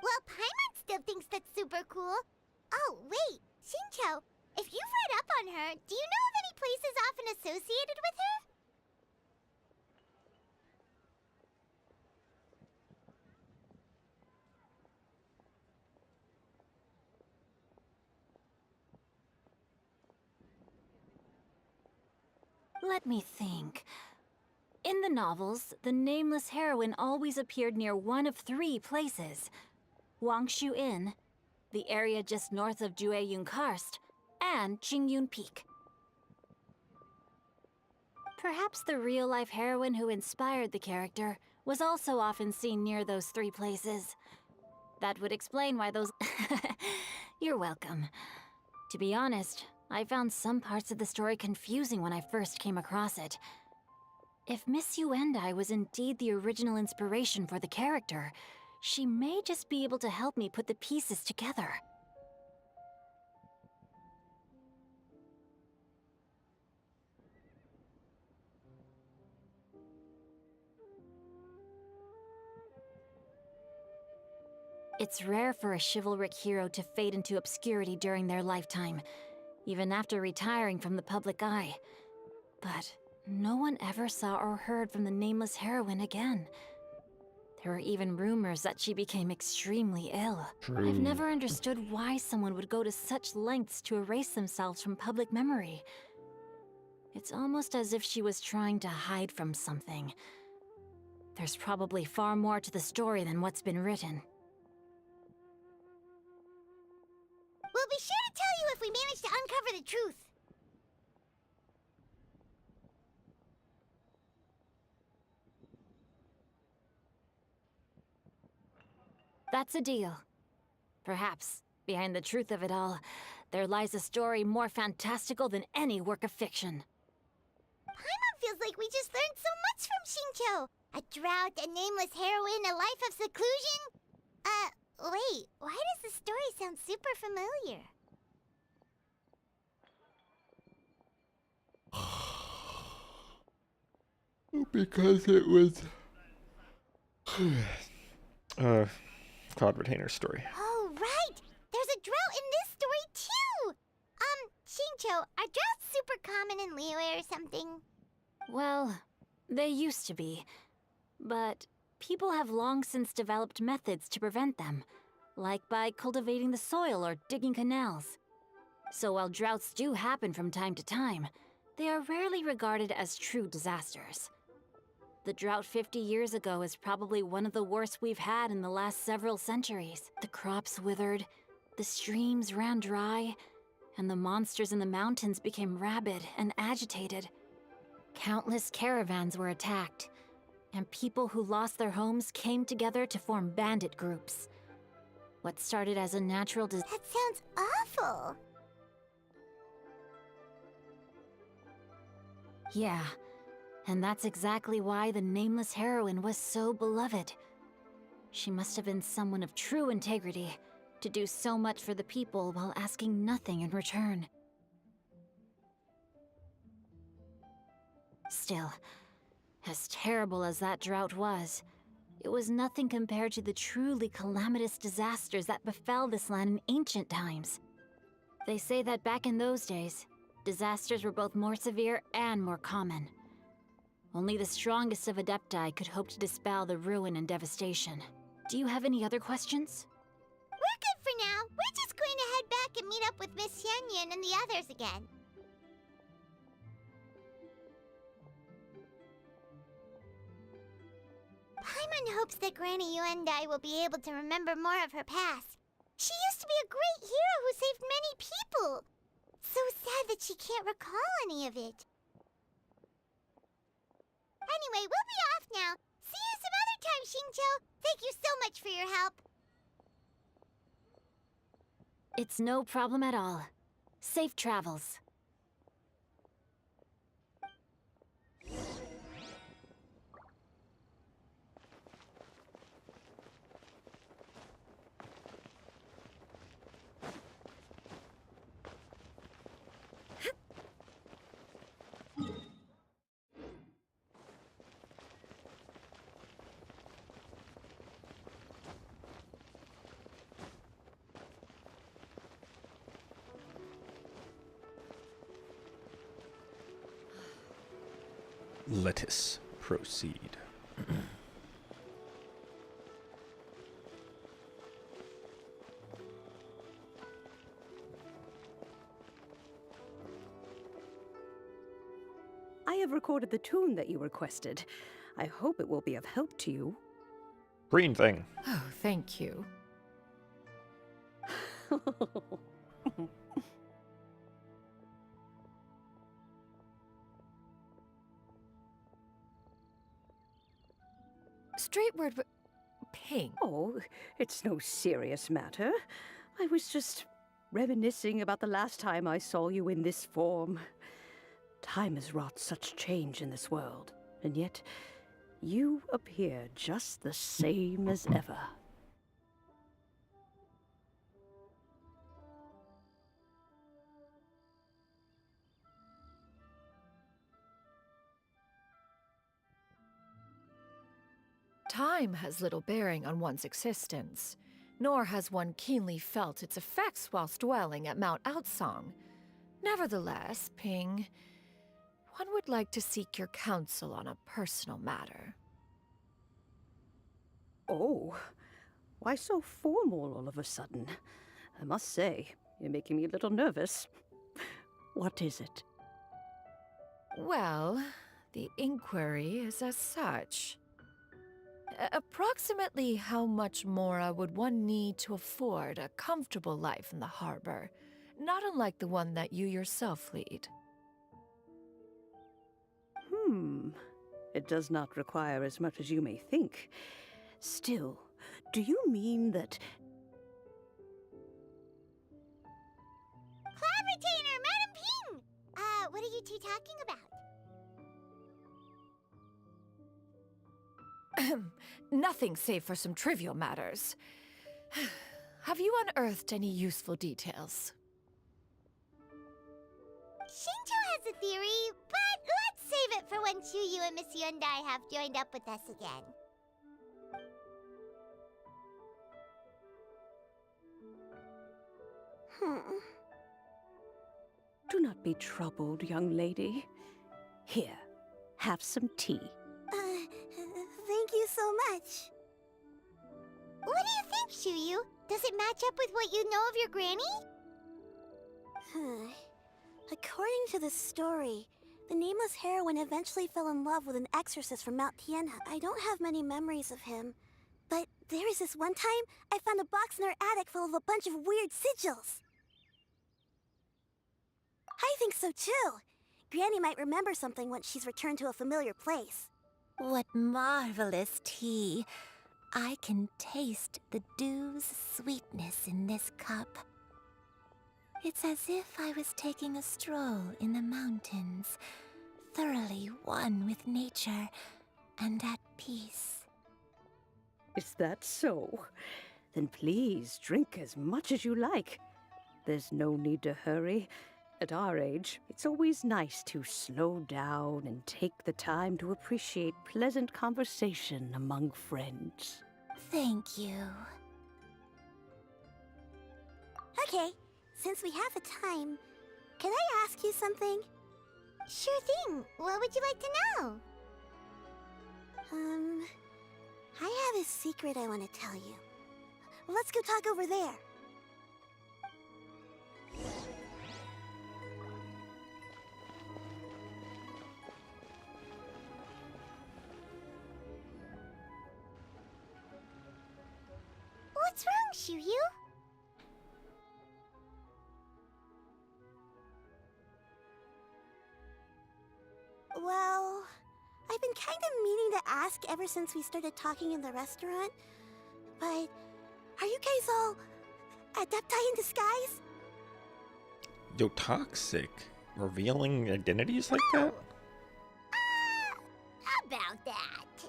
Well, Paimon still thinks that's super cool. Oh, wait, Shincho, if you've read up on her, do you know of any places often associated with her? Let me think. In the novels, the nameless heroine always appeared near one of 3 places. Wangshu Inn, the area just north of Jueyun Karst, and Xianyun Peak. Perhaps the real-life heroine who inspired the character was also often seen near those 3 places. That would explain why those... You're welcome. To be honest, I found some parts of the story confusing when I first came across it. If Miss Yuendai was indeed the original inspiration for the character, she may just be able to help me put the pieces together. It's rare for a chivalric hero to fade into obscurity during their lifetime, even after retiring from the public eye. But no one ever saw or heard from the nameless heroine again. There were even rumors that she became extremely ill. True. I've never understood why someone would go to such lengths to erase themselves from public memory. It's almost as if she was trying to hide from something. There's probably far more to the story than what's been written. We'll be sure to tell you if we manage to uncover the truth. That's a deal. Perhaps, behind the truth of it all, there lies a story more fantastical than any work of fiction. Paimon feels like we just learned so much from Shincho. A drought, a nameless heroine, a life of seclusion. Wait, why does the story sound super familiar? Because it was... Cloud Retainer's story. Oh, right! There's a drought in this story, too! Shincho, are droughts super common in Liyue or something? Well, they used to be. But people have long since developed methods to prevent them, like by cultivating the soil or digging canals. So while droughts do happen from time to time, they are rarely regarded as true disasters. The drought 50 years ago is probably one of the worst we've had in the last several centuries. The crops withered, the streams ran dry, and the monsters in the mountains became rabid and agitated. Countless caravans were attacked, and people who lost their homes came together to form bandit groups. What started as a natural That sounds awful. Yeah, and that's exactly why the nameless heroine was so beloved. She must have been someone of true integrity, to do so much for the people while asking nothing in return. Still, as terrible as that drought was, it was nothing compared to the truly calamitous disasters that befell this land in ancient times. They say that back in those days, disasters were both more severe and more common. Only the strongest of Adepti could hope to dispel the ruin and devastation. Do you have any other questions? We're good for now. We're just going to head back and meet up with Miss Xianyun and the others again. Paimon hopes that Granny Yuendai will be able to remember more of her past. She used to be a great hero who saved many people. So sad that she can't recall any of it. Anyway, we'll be off now. See you some other time, Xingqiu. Thank you so much for your help. It's no problem at all. Safe travels. Let us proceed. I have recorded the tune that you requested. I hope it will be of help to you. Green thing. Oh, thank you. Straight word, but pink. Oh, it's no serious matter. I was just reminiscing about the last time I saw you in this form. Time has wrought such change in this world, and yet you appear just the same as ever. Time has little bearing on one's existence, nor has one keenly felt its effects whilst dwelling at Mount Outsong. Nevertheless, Ping, one would like to seek your counsel on a personal matter. Oh, why so formal all of a sudden? I must say, you're making me a little nervous. What is it? Well, the inquiry is as such. Approximately how much more would one need to afford a comfortable life in the harbor, not unlike the one that you yourself lead? It does not require as much as you may think. Still, do you mean that... Cloud Retainer, Madam Ping! What are you two talking about? Nothing save for some trivial matters. Have you unearthed any useful details? Xingqiu has a theory, but let's save it for when Chuyu and Miss Yuendai have joined up with us again. Do not be troubled, young lady. Here, have some tea. Thank you so much. What do you think, Xiyu? Does it match up with what you know of your granny? According to the story, the nameless heroine eventually fell in love with an exorcist from Mount Tianhe. I don't have many memories of him, but there was this one time I found a box in her attic full of a bunch of weird sigils. I think so too. Granny might remember something once she's returned to a familiar place. What marvelous tea. I can taste the dew's sweetness in this cup. It's as if I was taking a stroll in the mountains, thoroughly one with nature and at peace. Is that so? Then please drink as much as you like. There's no need to hurry. At our age, it's always nice to slow down and take the time to appreciate pleasant conversation among friends. Thank you. Okay, since we have the time, can I ask you something? Sure thing. What would you like to know? I have a secret I want to tell you. Let's go talk over there. What's wrong, Xiyu? Well, I've been kind of meaning to ask ever since we started talking in the restaurant, but are you guys all adepti in disguise? Yo, toxic. Revealing identities like that? About that.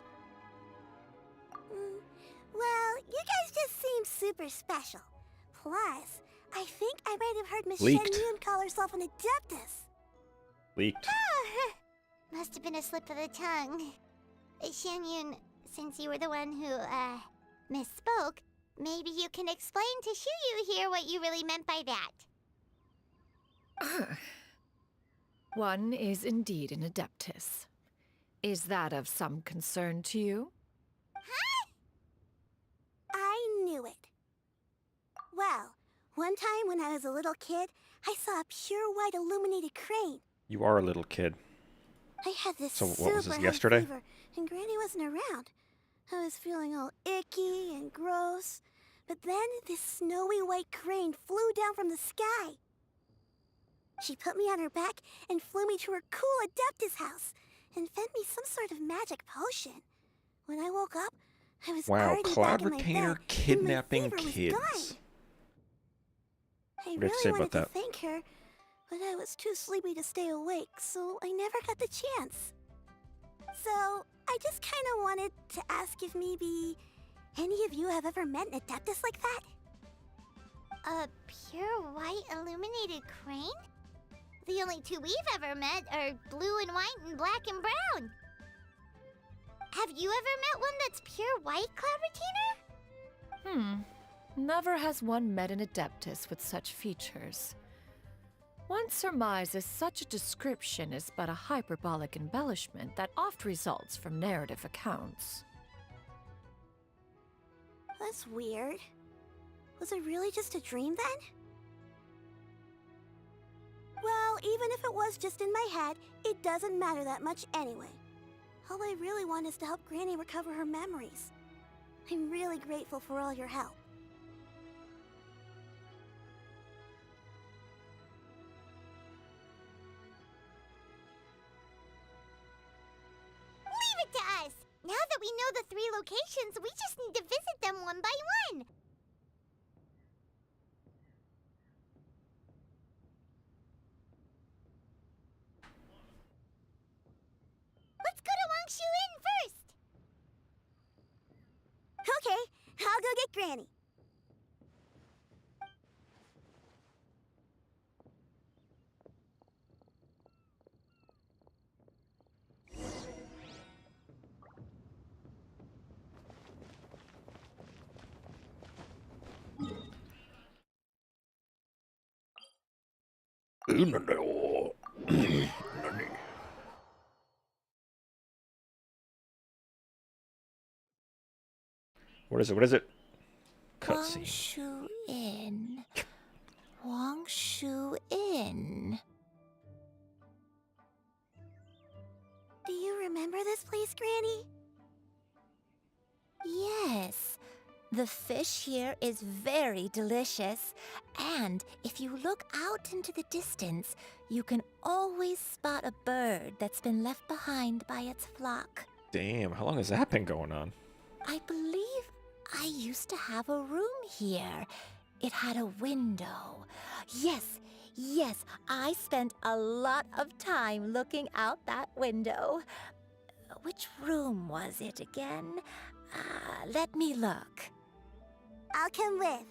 Well, you guys just seem super special. Plus, I think I might have heard Miss Leaked. Xianyun call herself an adeptus. Leaked. Must have been a slip of the tongue. Xianyun, since you were the one who, misspoke, maybe you can explain to Xiyu here what you really meant by that. One is indeed an adeptus. Is that of some concern to you? Huh? I knew it. Well, one time when I was a little kid, I saw a pure white illuminated crane. You are a little kid. I had this So what super was this, high yesterday? fever, and Granny wasn't around. I was feeling all icky and gross. But then this snowy white crane flew down from the sky. She put me on her back and flew me to her cool Adeptus house and fed me some sort of magic potion. When I woke up, I was Wow, already Cloud back in my Retainer bed, kidnapping and my fever was kids. gone. I What do you have to really say wanted about to that? thank her, but I was too sleepy to stay awake, so I never got the chance. So, I just kind of wanted to ask if maybe any of you have ever met an Adeptus like that? A pure white illuminated crane? The only two we've ever met are blue and white and black and brown. Have you ever met one that's pure white, Cloud Retainer? Never has one met an adeptus with such features. One surmises such a description is but a hyperbolic embellishment that oft results from narrative accounts. That's weird. Was it really just a dream then? Well, even if it was just in my head, it doesn't matter that much anyway. All I really want is to help Granny recover her memories. I'm really grateful for all your help. Leave it to us! Now that we know the 3 locations, we just need to visit them one by one! Let's go to Wangshu Inn first! Okay, I'll go get Granny. What is it? What is it? Wang Cutscene. Shu Inn. Wang Shu Inn. Do you remember this place, Granny? Yes. The fish here is very delicious. And if you look out into the distance, you can always spot a bird that's been left behind by its flock. Damn, how long has that been going on? I believe I used to have a room here. It had a window. Yes, I spent a lot of time looking out that window. Which room was it again? Let me look. I'll come with.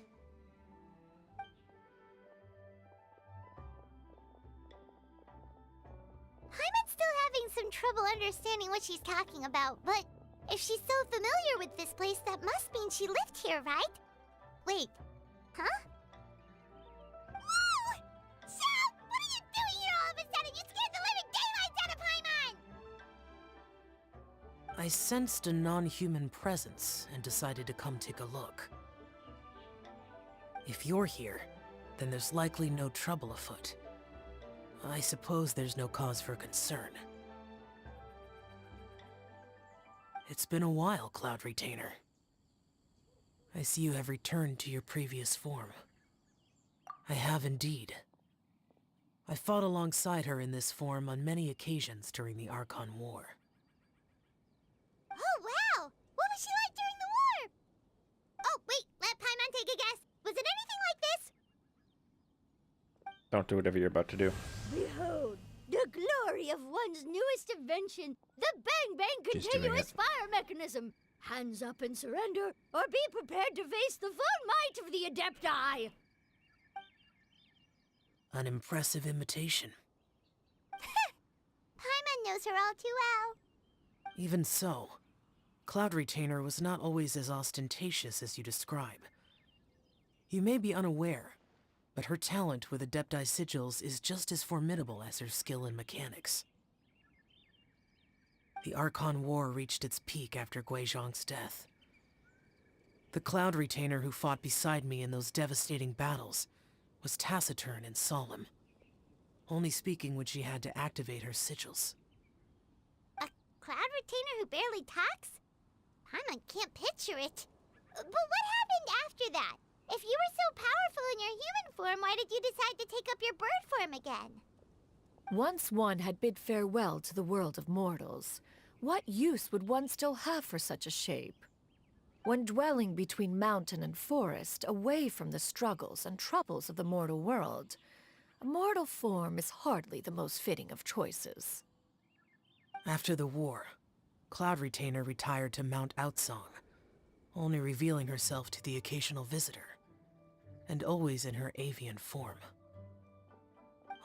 Paimon's still having some trouble understanding what she's talking about, but if she's so familiar with this place, that must mean she lived here, right? Wait, huh? Whoa! Shao! What are you doing here all of a sudden? You scared the living daylights out of Paimon! I sensed a non-human presence and decided to come take a look. If you're here, then there's likely no trouble afoot. I suppose there's no cause for concern. It's been a while, Cloud Retainer. I see you have returned to your previous form. I have indeed. I fought alongside her in this form on many occasions during the Archon War. Oh, wow! What was she like during the war? Oh, wait, let Paimon take a guess. Was it anything like this? Don't do whatever you're about to do. Behold, the glory of one's newest invention, the Bang Bang She's doing continuous it. fire mechanism. Hands up and surrender, or be prepared to face the full might of the Adepti. An impressive imitation. Paimon knows her all too well. Even so, Cloud Retainer was not always as ostentatious as you describe. You may be unaware, but her talent with Adepti sigils is just as formidable as her skill in mechanics. The Archon War reached its peak after Guizhong's death. The Cloud Retainer who fought beside me in those devastating battles was taciturn and solemn, only speaking when she had to activate her sigils. A Cloud Retainer who barely talks? Paimon can't picture it. But what happened after that? If you were so powerful in your human form, why did you decide to take up your bird form again? Once one had bid farewell to the world of mortals, what use would one still have for such a shape? When dwelling between mountain and forest, away from the struggles and troubles of the mortal world, a mortal form is hardly the most fitting of choices. After the war, Cloud Retainer retired to Mount Outsong, only revealing herself to the occasional visitor, and always in her avian form.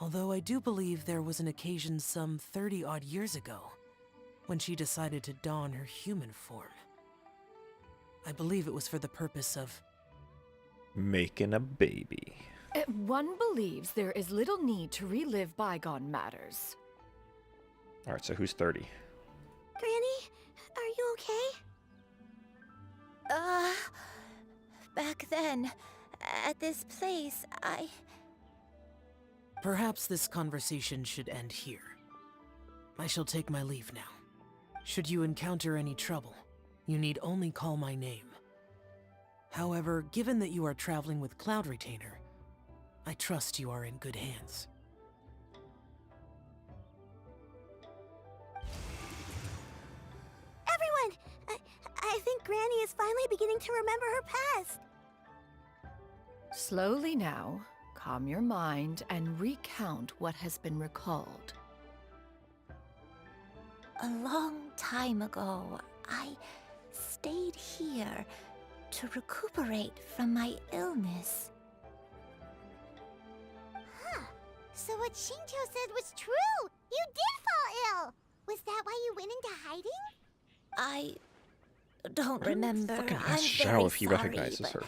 Although I do believe there was an occasion some 30-odd years ago when she decided to don her human form. I believe it was for the purpose of Making a baby. One believes there is little need to relive bygone matters. Alright, so who's 30? Granny, are you okay? Back then, at this place, Perhaps this conversation should end here. I shall take my leave now. Should you encounter any trouble, you need only call my name. However, given that you are traveling with Cloud Retainer, I trust you are in good hands. Everyone! I think Granny is finally beginning to remember her past. Slowly now, calm your mind and recount what has been recalled. a long time ago, I stayed here to recuperate from my illness. Huh. So what Xingqiu said was true! You did fall ill! Was that why you went into hiding? I don't remember. Fucking I'm ask very Xiao if he sorry, recognizes but, her.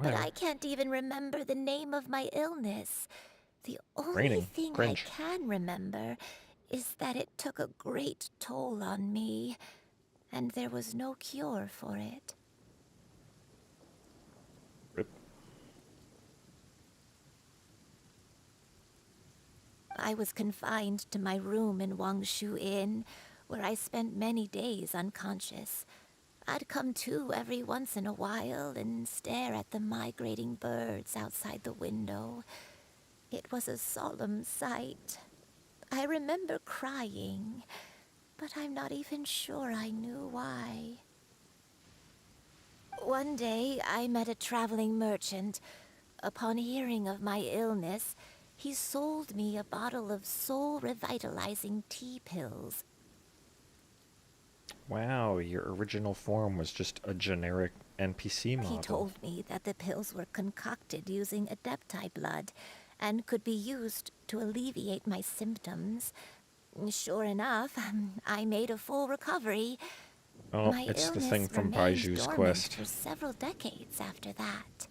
but I can't even remember the name of my illness. The only Raining. thing Cringe. I can remember is that it took a great toll on me, and there was no cure for it. Rip. I was confined to my room in Wangshu Inn, where I spent many days unconscious. I'd come to every once in a while and stare at the migrating birds outside the window. It was a solemn sight. I remember crying, but I'm not even sure I knew why. One day, I met a traveling merchant. Upon hearing of my illness, he sold me a bottle of soul-revitalizing tea pills. Wow, your original form was just a generic NPC model. He told me that the pills were concocted using Adepti blood and could be used to alleviate my symptoms. Sure enough, I made a full recovery. Oh, My it's the illness thing from remained Baiju's dormant quest. for several decades after that.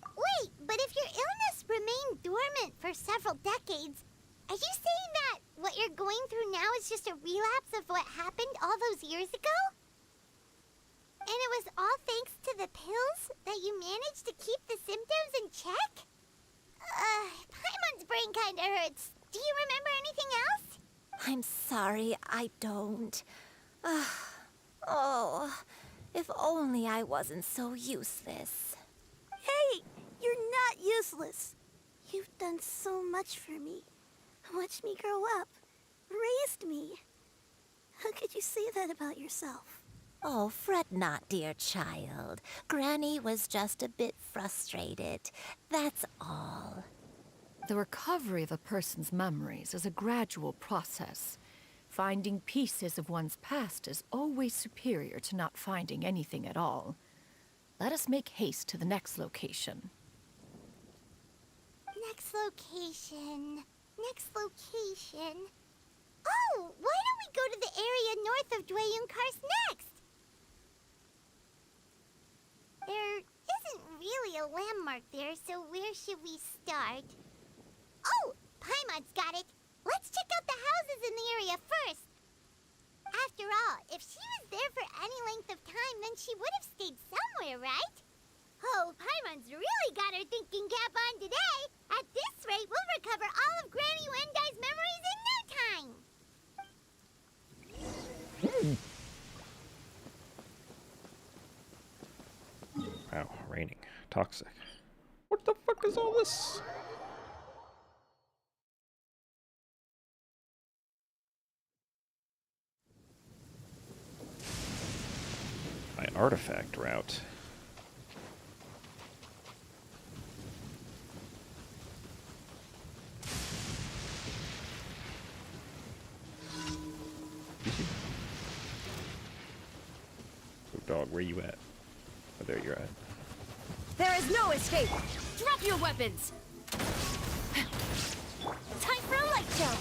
Wait, but if your illness remained dormant for several decades, are you saying that what you're going through now is just a relapse of what happened all those years ago? And it was all thanks to the pills that you managed to keep the symptoms in check? Paimon's brain kinda hurts. Do you remember anything else? I'm sorry, I don't. Oh, if only I wasn't so useless. Hey, you're not useless. You've done so much for me. Watched me grow up. Raised me. How could you say that about yourself? Oh, fret not, dear child. Granny was just a bit frustrated. That's all. The recovery of a person's memories is a gradual process. Finding pieces of one's past is always superior to not finding anything at all. Let us make haste to the next location. Next location. Next location. Oh, why don't we go to the area north of Dwayun Karst next? There isn't really a landmark there, so where should we start? Oh, Paimon's got it. Let's check out the houses in the area first. After all, if she was there for any length of time, then she would have stayed somewhere, right? Oh, Paimon's really got her thinking cap on today. At this rate, we'll recover all of Granny Wendai's memories in no time. Wow, raining. Toxic. What the fuck is all this? My artifact route. Oh, dog, where you at? Oh, there you're at. There is no escape! Drop your weapons! Time for a light show.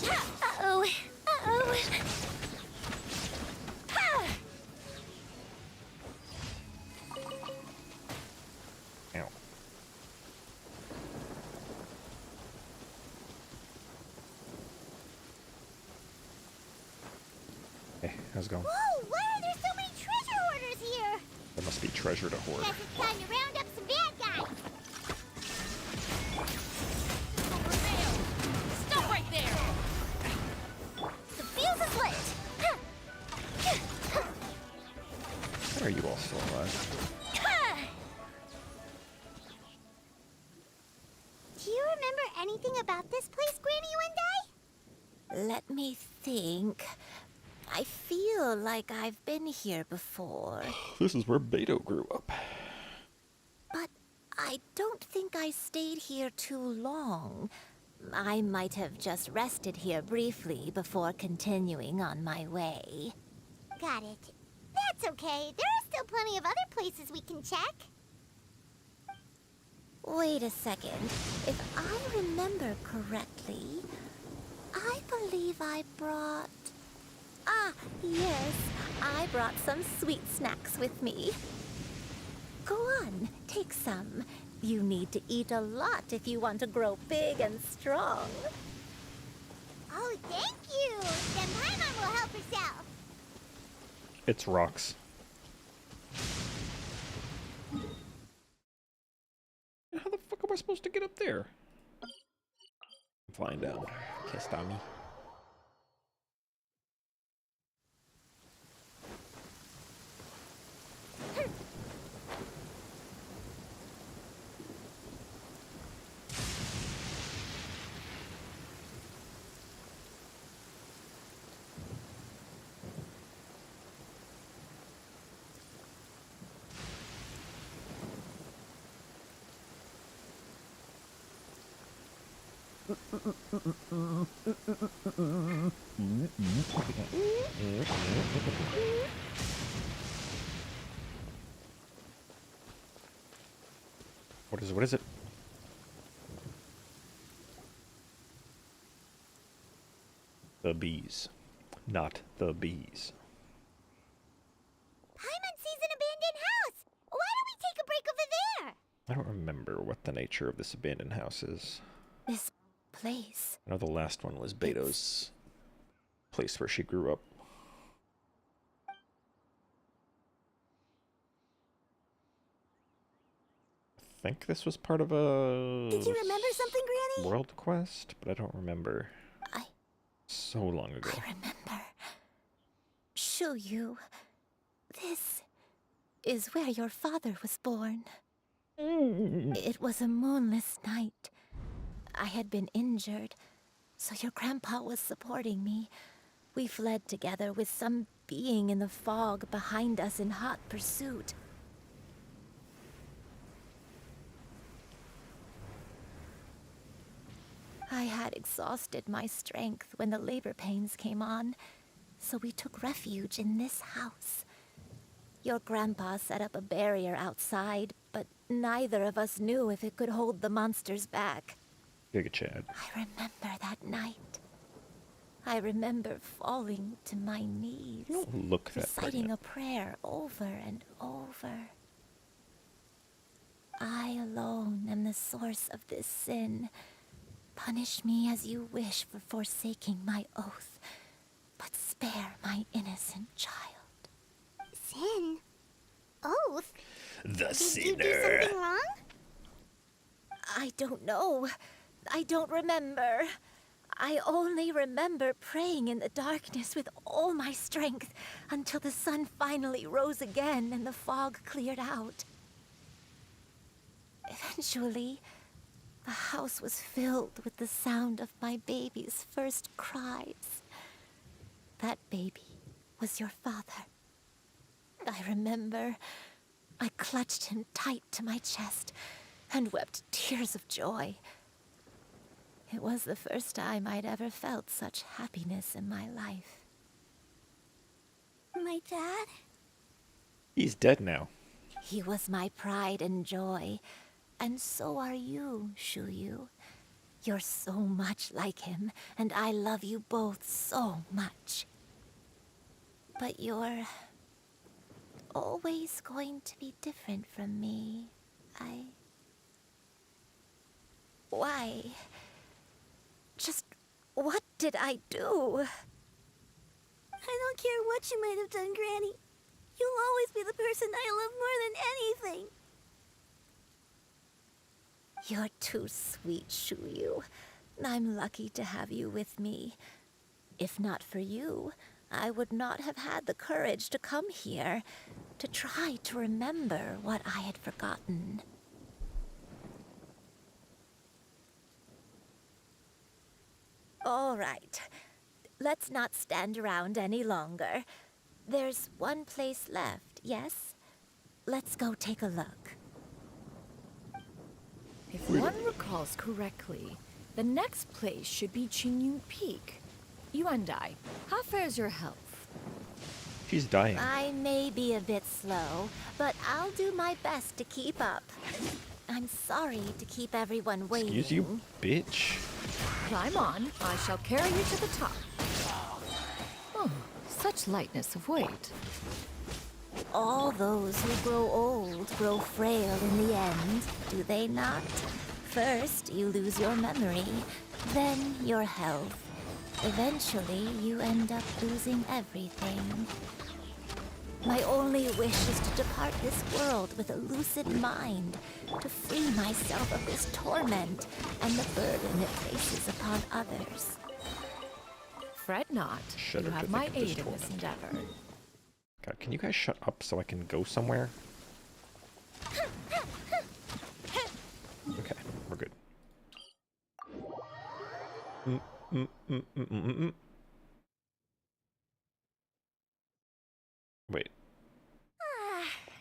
Uh-oh. Uh-oh. Ow. Hey, how's it going? Whoa, why are there so many treasure hoarders here? There must be treasure to hoard. Guess it's time to round up some bad guys. Stop right there! The fuse is lit. How are you all still alive? Do you remember anything about this place, Granny Wendai? Let me think. I feel like I've been here before. This is where Beto grew up. But I don't think I stayed here too long. I might have just rested here briefly before continuing on my way. Got it. That's okay. There are still plenty of other places we can check. Wait a second. If I remember correctly, I believe I brought... Ah, yes. I brought some sweet snacks with me. Go on, take some. You need to eat a lot if you want to grow big and strong. Oh, thank you! Then Paimon will help herself. It's rocks. How the fuck am I supposed to get up there? I'm flying down. Can't stop me. What is it? The bees. Not the bees. Paimon sees an abandoned house! Why don't we take a break over there? I don't remember what the nature of this abandoned house is. This place. I know the last one was Beto's place where she grew up. I think this was part of a... Did you remember something, Granny? World quest, but I don't remember. So long ago. I remember. Xianyun. This is where your father was born. It was a moonless night. I had been injured, so your grandpa was supporting me. We fled together with some being in the fog behind us in hot pursuit. I had exhausted my strength when the labor pains came on, so we took refuge in this house. Your grandpa set up a barrier outside, but neither of us knew if it could hold the monsters back. Giga Chad. I remember that night. I remember falling to my knees, You don't look that reciting pregnant. a prayer over and over. I alone am the source of this sin. Punish me as you wish for forsaking my oath, but spare my innocent child. Sin? Oath? The Did you do something wrong? I don't know. I don't remember. I only remember praying in the darkness with all my strength until the sun finally rose again and the fog cleared out. Eventually, the house was filled with the sound of my baby's first cries. That baby was your father. I remember I clutched him tight to my chest and wept tears of joy. It was the first time I'd ever felt such happiness in my life. My dad? He's dead now. He was my pride and joy. And so are you, Xianyun. You're so much like him, and I love you both so much. But you're always going to be different from me. Why? Just what did I do? I don't care what you might have done, Granny. You'll always be the person I love more than anything. You're too sweet, Xianyun. I'm lucky to have you with me. If not for you, I would not have had the courage to come here, to try to remember what I had forgotten. All right. Let's not stand around any longer. There's one place left, yes? Let's go take a look. If one recalls correctly, the next place should be Xianyun Peak. You and I, how fares your health? She's dying. I may be a bit slow, but I'll do my best to keep up. I'm sorry to keep everyone waiting. Excuse you, bitch. Climb on. I shall carry you to the top. Oh, such lightness of weight. All those who grow old grow frail in the end, do they not? First, you lose your memory, then your health. Eventually, you end up losing everything. My only wish is to depart this world with a lucid mind, to free myself of this torment and the burden it places upon others. Fret not. Shudder You to have think my of this aid in this torment. endeavor. God, can you guys shut up so I can go somewhere? Okay, we're good. Wait.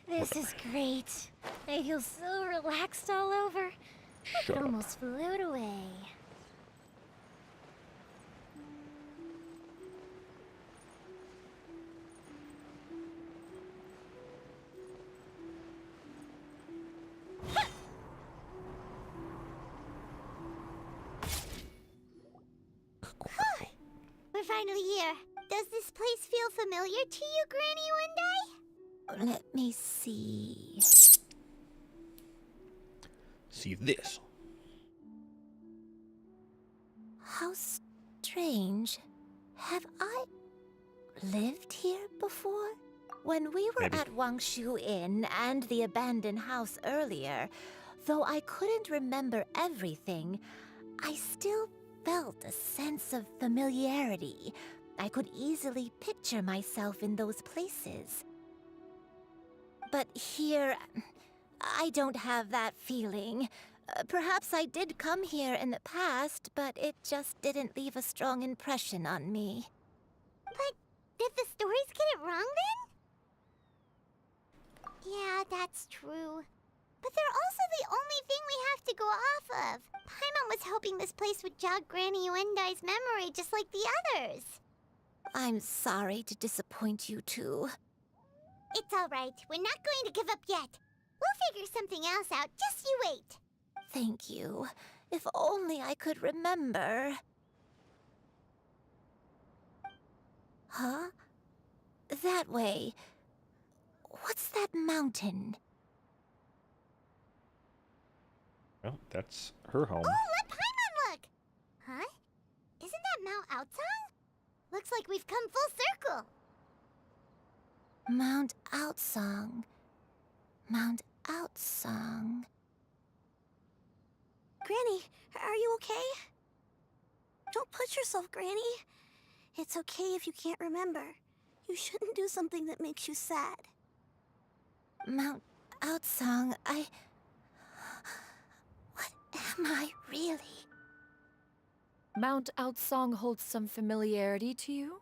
This is great. I feel so relaxed all over. I Shut could up. almost float away. We're finally here. Does this place feel familiar to you, Granny One Day? Let me see. See this. How strange. Have I lived here before? When we were Maybe. at Wangshu Inn and the abandoned house earlier, though I couldn't remember everything, I still felt a sense of familiarity. I could easily picture myself in those places. But here, I don't have that feeling. Perhaps I did come here in the past, but it just didn't leave a strong impression on me. But did the stories get it wrong then? Yeah, that's true. But they're also the only thing we have to go off of. Paimon was hoping this place would jog Granny Uendai's memory just like the others. I'm sorry to disappoint you too. It's all right. We're not going to give up yet. We'll figure something else out. Just you wait. Thank you. If only I could remember. Huh? That way. What's that mountain? Well, that's her home. Oh, let Paimon look! Huh? Isn't that Mount Outsong? Looks like we've come full circle. Mount Outsong. Mount Outsong. Granny, are you okay? Don't push yourself, Granny. It's okay if you can't remember. You shouldn't do something that makes you sad. Mount Outsong, What am I really? Mount Outsong holds some familiarity to you?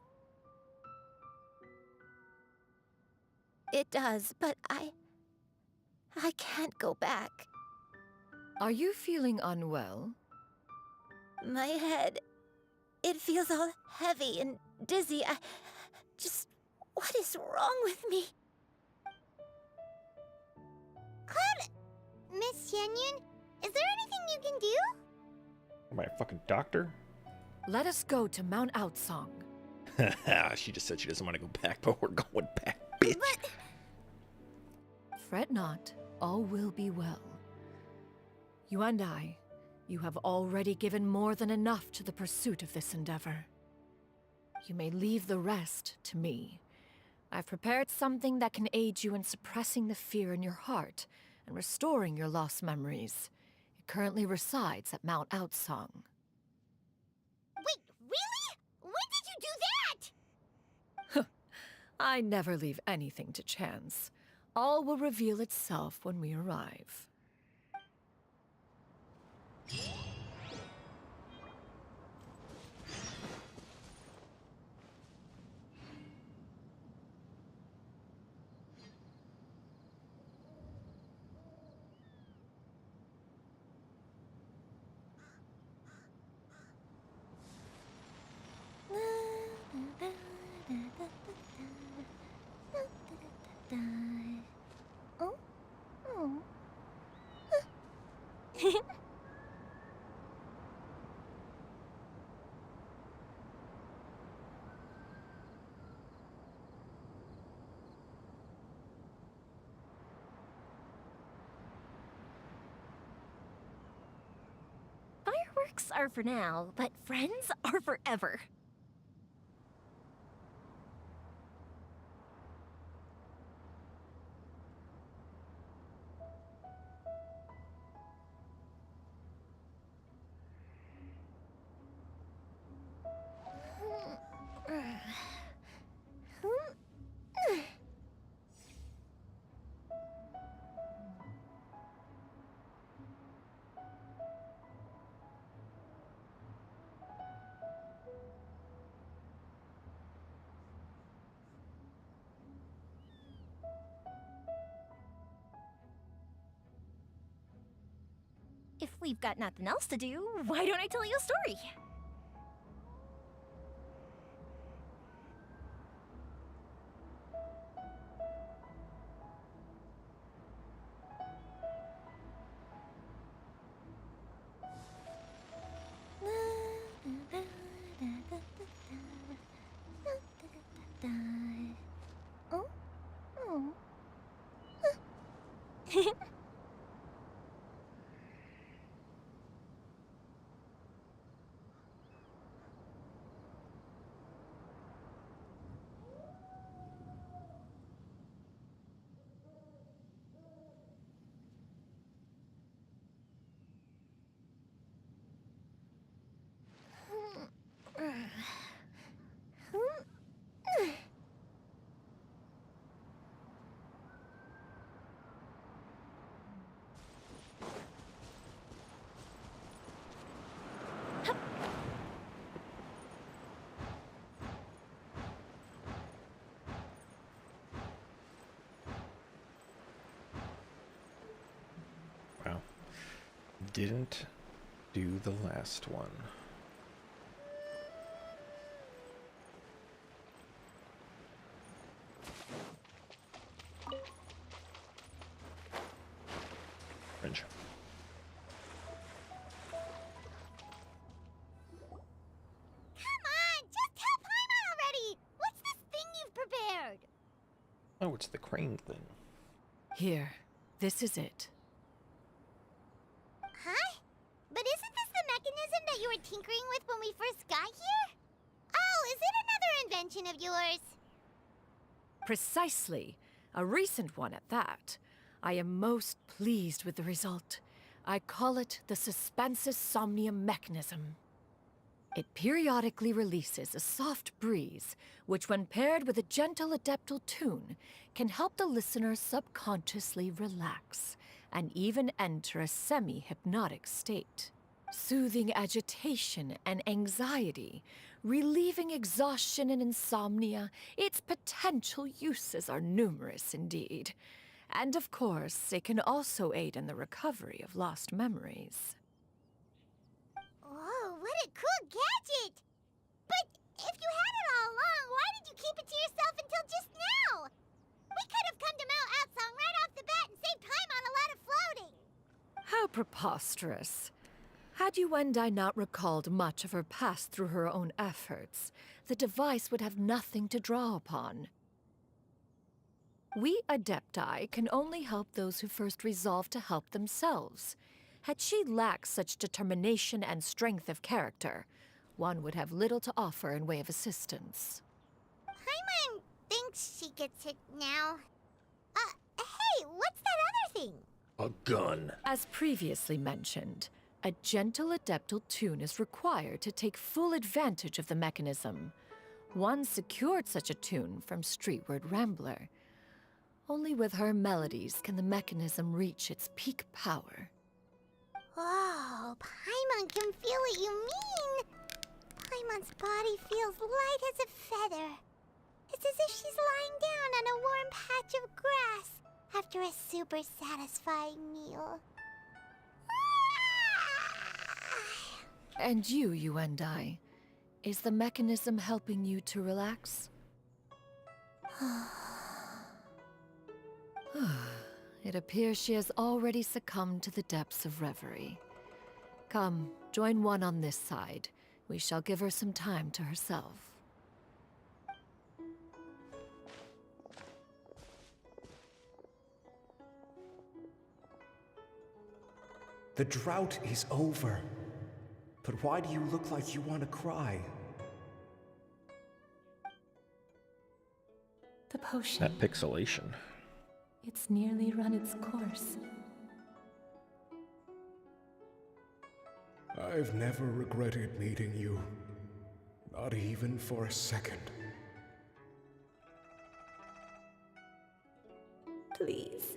It does, but I can't go back. Are you feeling unwell? My head, it feels all heavy and dizzy. What is wrong with me? Cloud, Miss Xianyun, is there anything you can do? Am I a fucking doctor? Let us go to Mount Outsong. She just said she doesn't want to go back, but we're going back, bitch. Fret not, all will be well. You and I, you have already given more than enough to the pursuit of this endeavor. You may leave the rest to me. I've prepared something that can aid you in suppressing the fear in your heart and restoring your lost memories. It currently resides at Mount Outsong. Wait, really? When did you do that? I never leave anything to chance. All will reveal itself when we arrive. Oh? Oh. Perks are for now, but friends are forever. If we've got nothing else to do, why don't I tell you a story? Oh? Oh. Wow. Didn't do the last one. Cringe. Come on, just tell Paimon already! What's this thing you've prepared? Oh, it's the crane thing. Here, this is it. Huh? But isn't this the mechanism that you were tinkering with when we first got here? Oh, is it another invention of yours? Precisely. A recent one at that. I am most pleased with the result. I call it the Suspensus Somnium mechanism. It periodically releases a soft breeze, which when paired with a gentle adeptal tune, can help the listener subconsciously relax and even enter a semi-hypnotic state, soothing agitation and anxiety, relieving exhaustion and insomnia. Its potential uses are numerous indeed. And of course, it can also aid in the recovery of lost memories. Whoa, what a cool gadget! But if you had it all along, why did you keep it to yourself until just now? We could have come to Mount Outsong right off the bat and saved Paimon a lot of floating. How preposterous. Had Yuendai not recalled much of her past through her own efforts, the device would have nothing to draw upon. We Adepti can only help those who first resolve to help themselves. Had she lacked such determination and strength of character, one would have little to offer in way of assistance. Paimon thinks she gets it now. Hey, what's that other thing? A gun. As previously mentioned, a gentle adeptal tune is required to take full advantage of the mechanism. One secured such a tune from Streetward Rambler. Only with her melodies can the mechanism reach its peak power. Whoa, Paimon can feel what you mean. Paimon's body feels light as a feather. It's as if she's lying down on a warm patch of grass after a super satisfying meal. And you, Yuendai, is the mechanism helping you to relax? It appears she has already succumbed to the depths of reverie. Come, join one on this side. We shall give her some time to herself. The drought is over. But why do you look like you want to cry? The potion. That pixelation. It's nearly run its course. I've never regretted meeting you. Not even for a second. Please.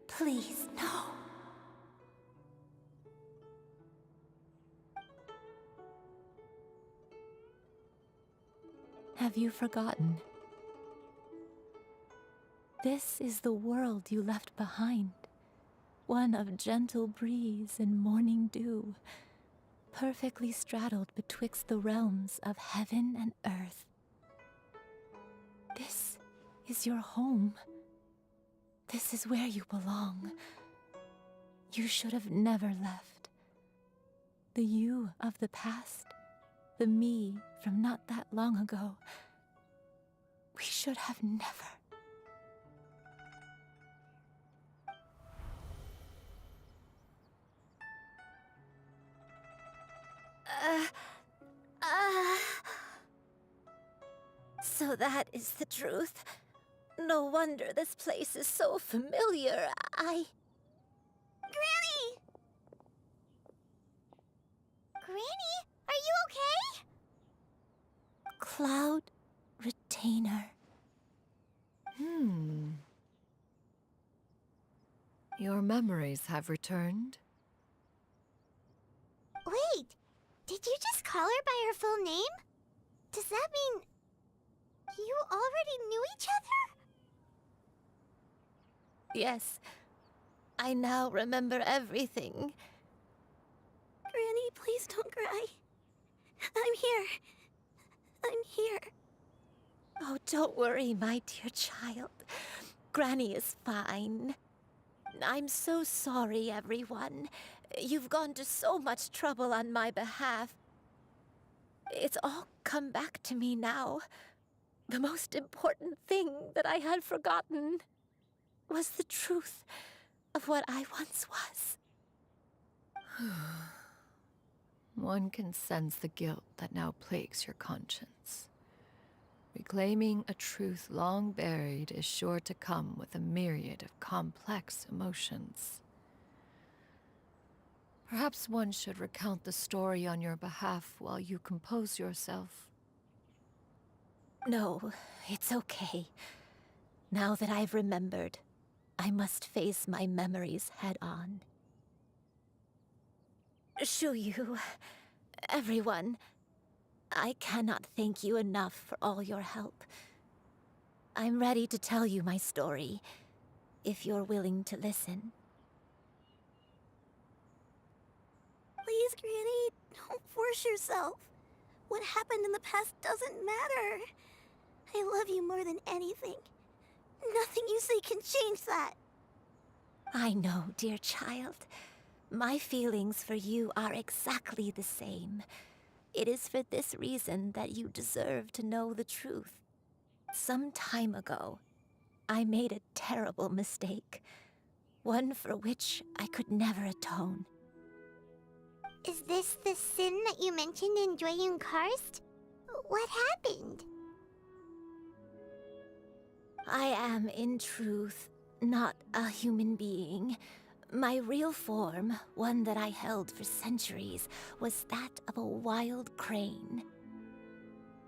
Please, no. Have you forgotten? This is the world you left behind. One of gentle breeze and morning dew, perfectly straddled betwixt the realms of heaven and earth. This is your home. This is where you belong. You should have never left. The you of the past, the me from not that long ago, we should have never. So that is the truth. No wonder this place is so familiar. Granny! Granny, are you okay? Cloud Retainer. Your memories have returned. Wait, did you just call her by her full name? Does that mean you already knew each other? Yes. I now remember everything. Granny, please don't cry. I'm here. I'm here. Oh, don't worry, my dear child. Granny is fine. I'm so sorry, everyone. You've gone to so much trouble on my behalf. It's all come back to me now. The most important thing that I had forgotten was the truth of what I once was. One can sense the guilt that now plagues your conscience. Reclaiming a truth long buried is sure to come with a myriad of complex emotions. Perhaps one should recount the story on your behalf while you compose yourself. No, it's okay. Now that I've remembered, I must face my memories head on. Shuyu, everyone, I cannot thank you enough for all your help. I'm ready to tell you my story, if you're willing to listen. Please, Granny, don't force yourself. What happened in the past doesn't matter. I love you more than anything. Nothing you say can change that. I know, dear child. My feelings for you are exactly the same. It is for this reason that you deserve to know the truth. Some time ago, I made a terrible mistake. One for which I could never atone. Is this the sin that you mentioned in Xianyun Karst? What happened? I am, in truth, not a human being. My real form, one that I held for centuries, was that of a wild crane.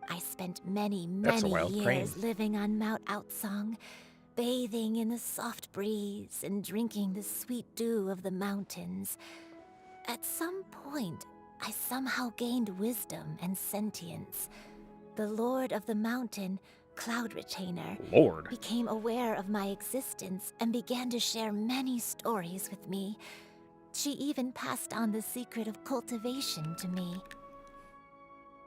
I spent many years living on Mount Outsong, bathing in the soft breeze and drinking the sweet dew of the mountains. At some point, I somehow gained wisdom and sentience. The Lord of the Mountain, Cloud Retainer, became aware of my existence and began to share many stories with me. She even passed on the secret of cultivation to me.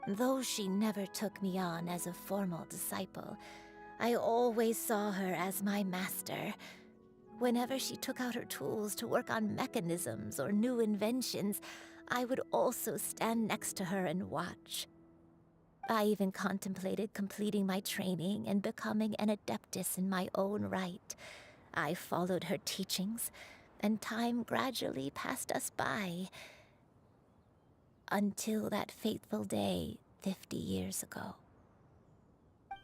Though she never took me on as a formal disciple, I always saw her as my master. Whenever she took out her tools to work on mechanisms or new inventions, I would also stand next to her and watch. I even contemplated completing my training and becoming an adeptus in my own right. I followed her teachings, and time gradually passed us by. Until that fateful day 50 years ago.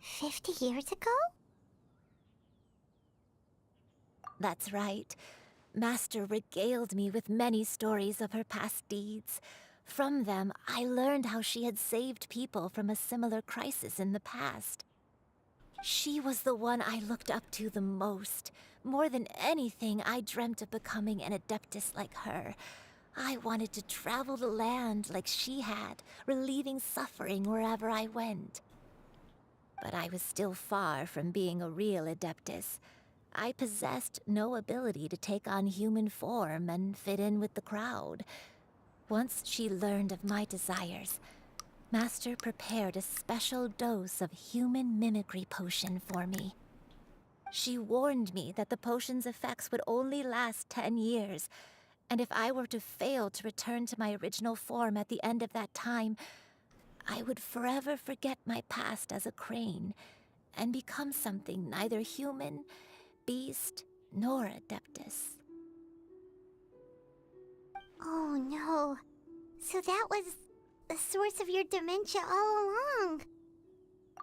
50 years ago? That's right. Master regaled me with many stories of her past deeds. From them, I learned how she had saved people from a similar crisis in the past. She was the one I looked up to the most. More than anything, I dreamt of becoming an adeptus like her. I wanted to travel the land like she had, relieving suffering wherever I went. But I was still far from being a real adeptus. I possessed no ability to take on human form and fit in with the crowd. Once she learned of my desires, Master prepared a special dose of human mimicry potion for me. She warned me that the potion's effects would only last 10 years, and if I were to fail to return to my original form at the end of that time, I would forever forget my past as a crane and become something neither human, beast, nor adeptus. Oh no. So that was the source of your dementia all along.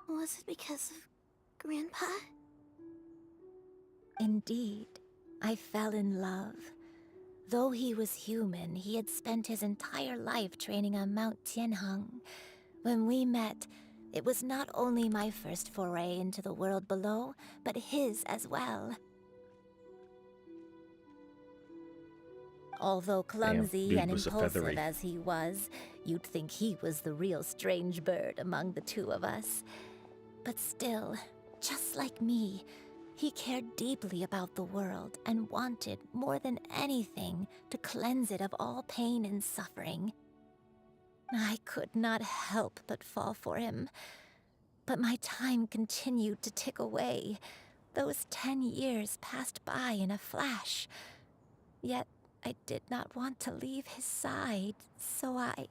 Was it because of Grandpa? Indeed, I fell in love. Though he was human, he had spent his entire life training on Mount Tianheng. When we met, it was not only my first foray into the world below, but his as well. Although clumsy dude and was a impulsive feathery. as he was, you'd think he was the real strange bird among the two of us. But still, just like me, he cared deeply about the world and wanted, more than anything, to cleanse it of all pain and suffering. I could not help but fall for him. But my time continued to tick away. Those 10 years passed by in a flash. Yet I did not want to leave his side, so I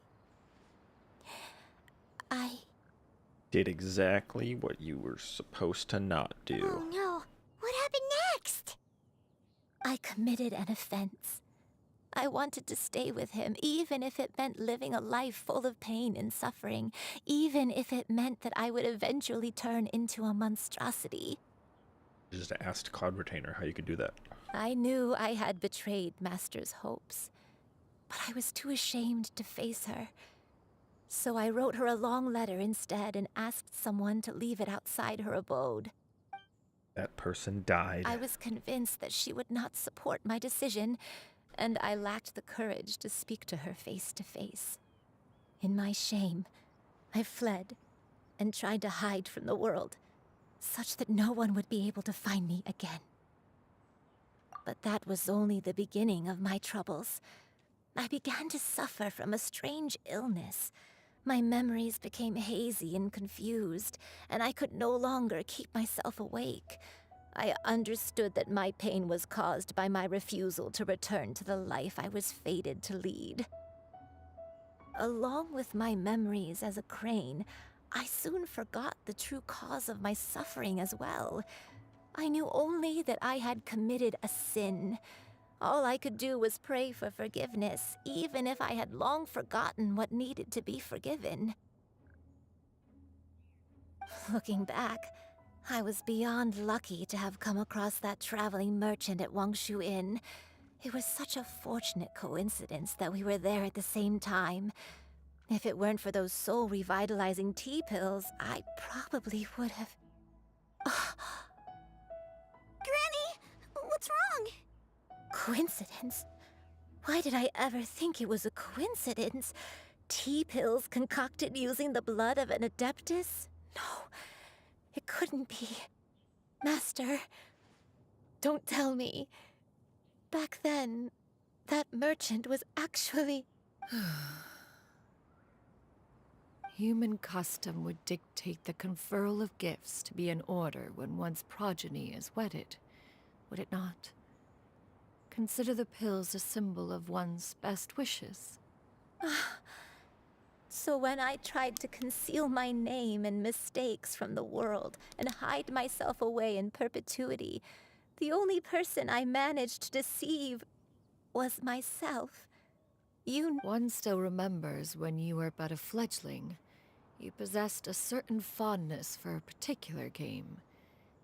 Did exactly what you were supposed to not do. Oh no. What happened next? I committed an offense. I wanted to stay with him, even if it meant living a life full of pain and suffering, even if it meant that I would eventually turn into a monstrosity. You just asked Cloud Retainer how you could do that. I knew I had betrayed Master's hopes, but I was too ashamed to face her. So I wrote her a long letter instead and asked someone to leave it outside her abode. That person died. I was convinced that she would not support my decision, and I lacked the courage to speak to her face to face. In my shame, I fled and tried to hide from the world, such that no one would be able to find me again. But that was only the beginning of my troubles. I began to suffer from a strange illness. My memories became hazy and confused, and I could no longer keep myself awake. I understood that my pain was caused by my refusal to return to the life I was fated to lead. Along with my memories as a crane, I soon forgot the true cause of my suffering as well. I knew only that I had committed a sin. All I could do was pray for forgiveness, even if I had long forgotten what needed to be forgiven. Looking back, I was beyond lucky to have come across that traveling merchant at Wangshu Inn. It was such a fortunate coincidence that we were there at the same time. If it weren't for those soul-revitalizing tea pills, I probably would have... Granny, what's wrong? Coincidence? Why did I ever think it was a coincidence? Tea pills concocted using the blood of an adeptus? No, it couldn't be. Master, don't tell me. Back then, that merchant was actually... Human custom would dictate the conferral of gifts to be in order when one's progeny is wedded, would it not? Consider the pills a symbol of one's best wishes. So when I tried to conceal my name and mistakes from the world and hide myself away in perpetuity, the only person I managed to deceive was myself. One still remembers when you were but a fledgling. You possessed a certain fondness for a particular game.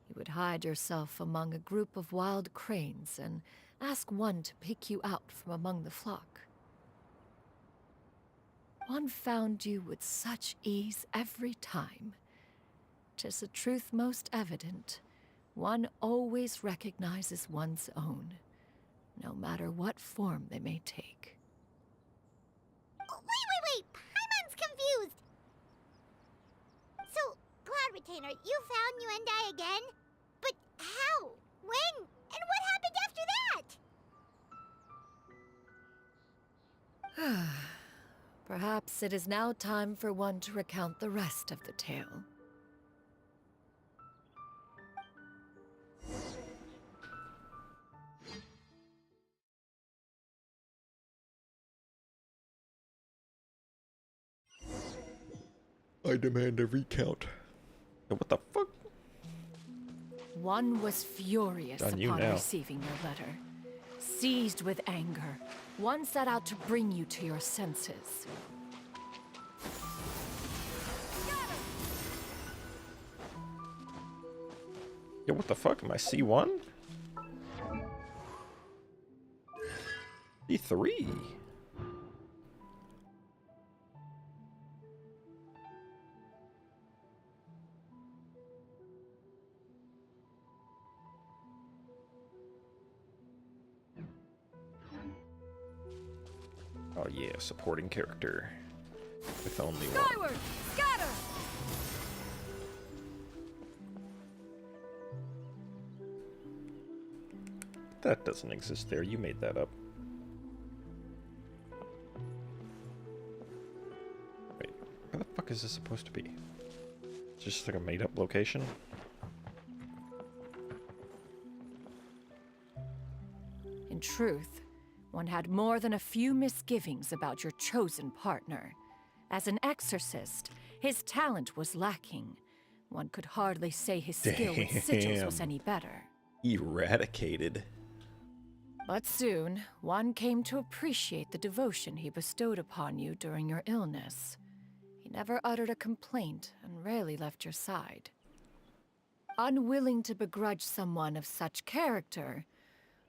You would hide yourself among a group of wild cranes and ask one to pick you out from among the flock. One found you with such ease every time. 'Tis a truth most evident. One always recognizes one's own, no matter what form they may take. Wait! Paimon's confused! So, Cloud Retainer, you found Yuendai again? But how? When? And what happened after that? Perhaps it is now time for one to recount the rest of the tale. I demand a recount. What the fuck? One was furious On you upon now. receiving your letter. Seized with anger, one set out to bring you to your senses. Yeah, what the fuck? Am I C1? C3? Oh yeah, supporting character. With only one. Skyward! Scatter! That doesn't exist there. You made that up. Wait, where the fuck is this supposed to be? It's just like a made-up location? In truth, one had more than a few misgivings about your chosen partner. As an exorcist, his talent was lacking. One could hardly say his skill with sigils was any better. Eradicated. But soon, one came to appreciate the devotion he bestowed upon you during your illness. He never uttered a complaint and rarely left your side. Unwilling to begrudge someone of such character,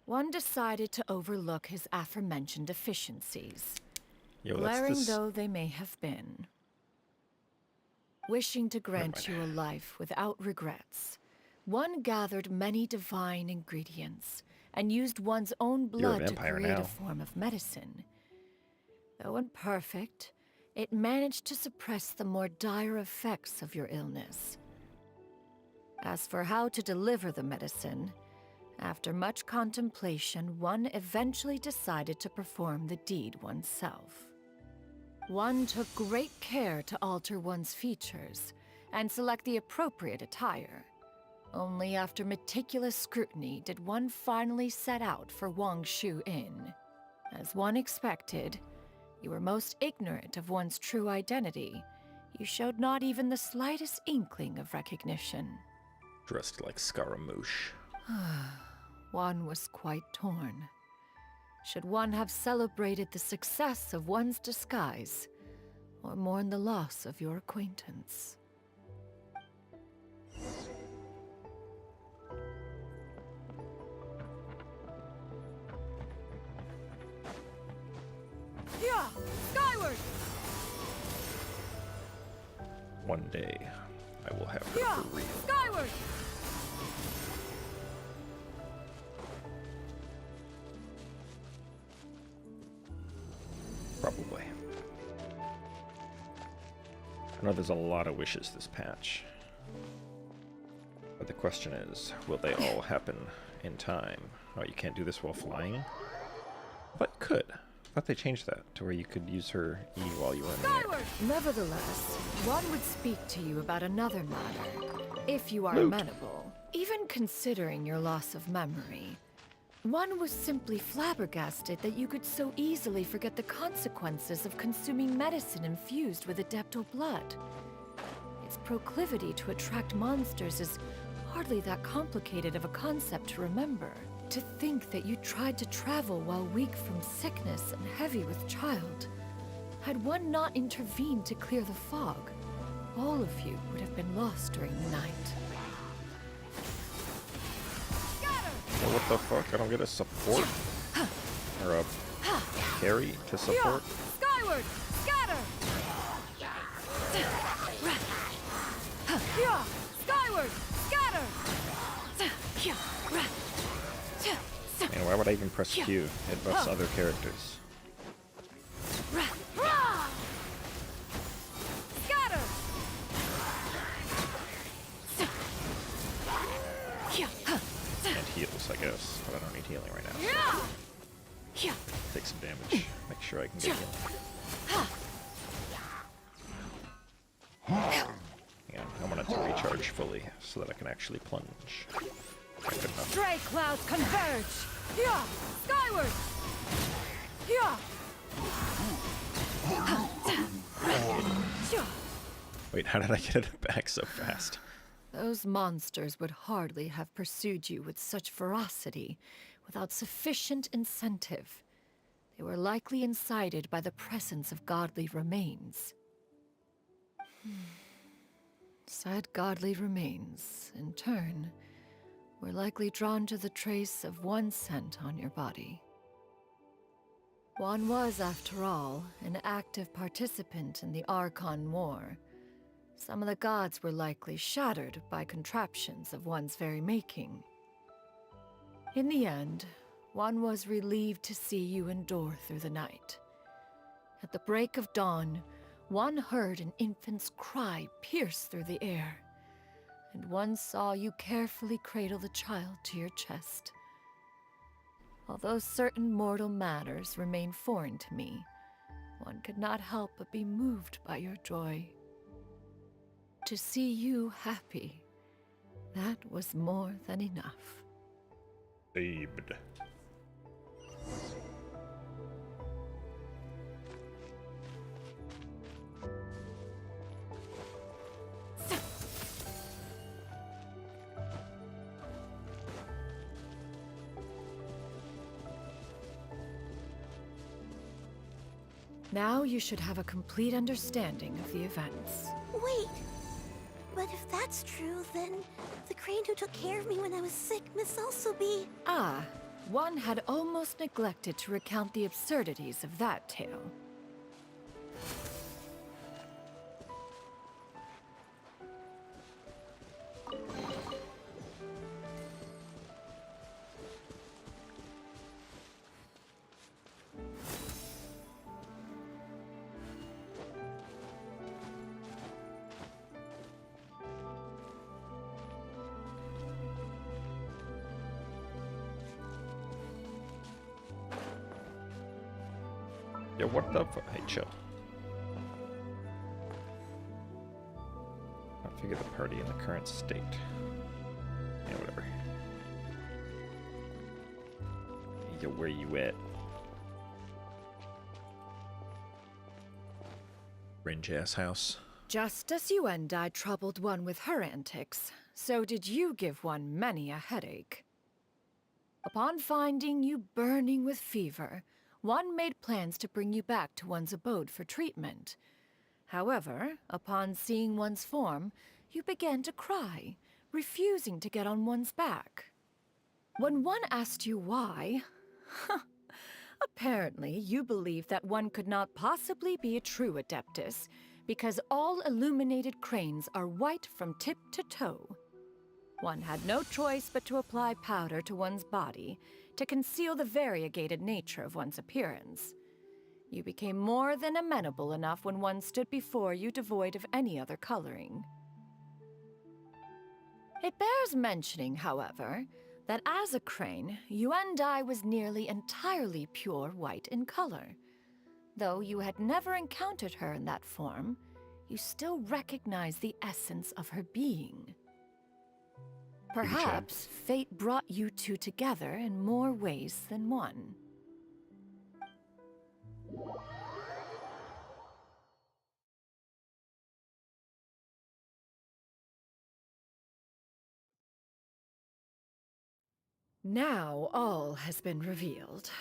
one decided to overlook his aforementioned deficiencies, glaring though they may have been. Wishing to grant you a life without regrets, one gathered many divine ingredients and used one's own blood to create a form of medicine. Though imperfect, it managed to suppress the more dire effects of your illness. As for how to deliver the medicine, after much contemplation, one eventually decided to perform the deed oneself. One took great care to alter one's features and select the appropriate attire. Only after meticulous scrutiny did one finally set out for Wangshu Inn. As one expected, you were most ignorant of one's true identity. You showed not even the slightest inkling of recognition. Dressed like Scaramouche. One was quite torn. Should one have celebrated the success of one's disguise, or mourn the loss of your acquaintance? Yeah! Skyward! One day, I will have her Yeah! for real. Skyward! Probably. I know there's a lot of wishes this patch. But the question is, will they all happen in time? Oh, you can't do this while flying? But could. I thought they changed that to where you could use her E while you were in the air. Nevertheless, one would speak to you about another matter, if you are amenable. Even considering your loss of memory, one was simply flabbergasted that you could so easily forget the consequences of consuming medicine infused with adeptal blood. Its proclivity to attract monsters is hardly that complicated of a concept to remember. To think that you tried to travel while weak from sickness and heavy with child. Had one not intervened to clear the fog, all of you would have been lost during the night. Well, what the fuck? I don't get a support? Or a carry to support? Skyward! Scatter! Skyward! Scatter! Man, why would I even press Q? It buffs other characters. Scatter! And heals, I guess, but I don't need healing right now. So take some damage. Make sure I can get healing. Yeah, I want it to recharge fully so that I can actually plunge. Good enough. Stray clouds converge! Yeah! Skyward! Yeah! Wait, how did I get it back so fast? Those monsters would hardly have pursued you with such ferocity without sufficient incentive. They were likely incited by the presence of godly remains. Said godly remains, in turn, were likely drawn to the trace of one scent on your body. One was, after all, an active participant in the Archon War. Some of the gods were likely shattered by contraptions of one's very making. In the end, one was relieved to see you endure through the night. At the break of dawn, one heard an infant's cry pierce through the air, and one saw you carefully cradle the child to your chest. Although certain mortal matters remain foreign to me, one could not help but be moved by your joy. To see you happy, that was more than enough. Saved. Now you should have a complete understanding of the events. Wait! But if that's true, then the crane who took care of me when I was sick must also be... Ah, one had almost neglected to recount the absurdities of that tale. Yeah, what the fuck? Hey, chill. Configure the party in the current state. Yeah, whatever. Yo, where you at? Cringe ass house. Just as you and I troubled one with her antics, so did you give one many a headache. Upon finding you burning with fever, one made plans to bring you back to one's abode for treatment. However, upon seeing one's form, you began to cry, refusing to get on one's back. When one asked you why, apparently you believed that one could not possibly be a true Adeptus, because all illuminated cranes are white from tip to toe. One had no choice but to apply powder to one's body to conceal the variegated nature of one's appearance. You became more than amenable enough when one stood before you devoid of any other coloring. It bears mentioning, however, that as a crane, Yuendai was nearly entirely pure white in color. Though you had never encountered her in that form, you still recognized the essence of her being. Perhaps fate brought you two together in more ways than one. Now all has been revealed.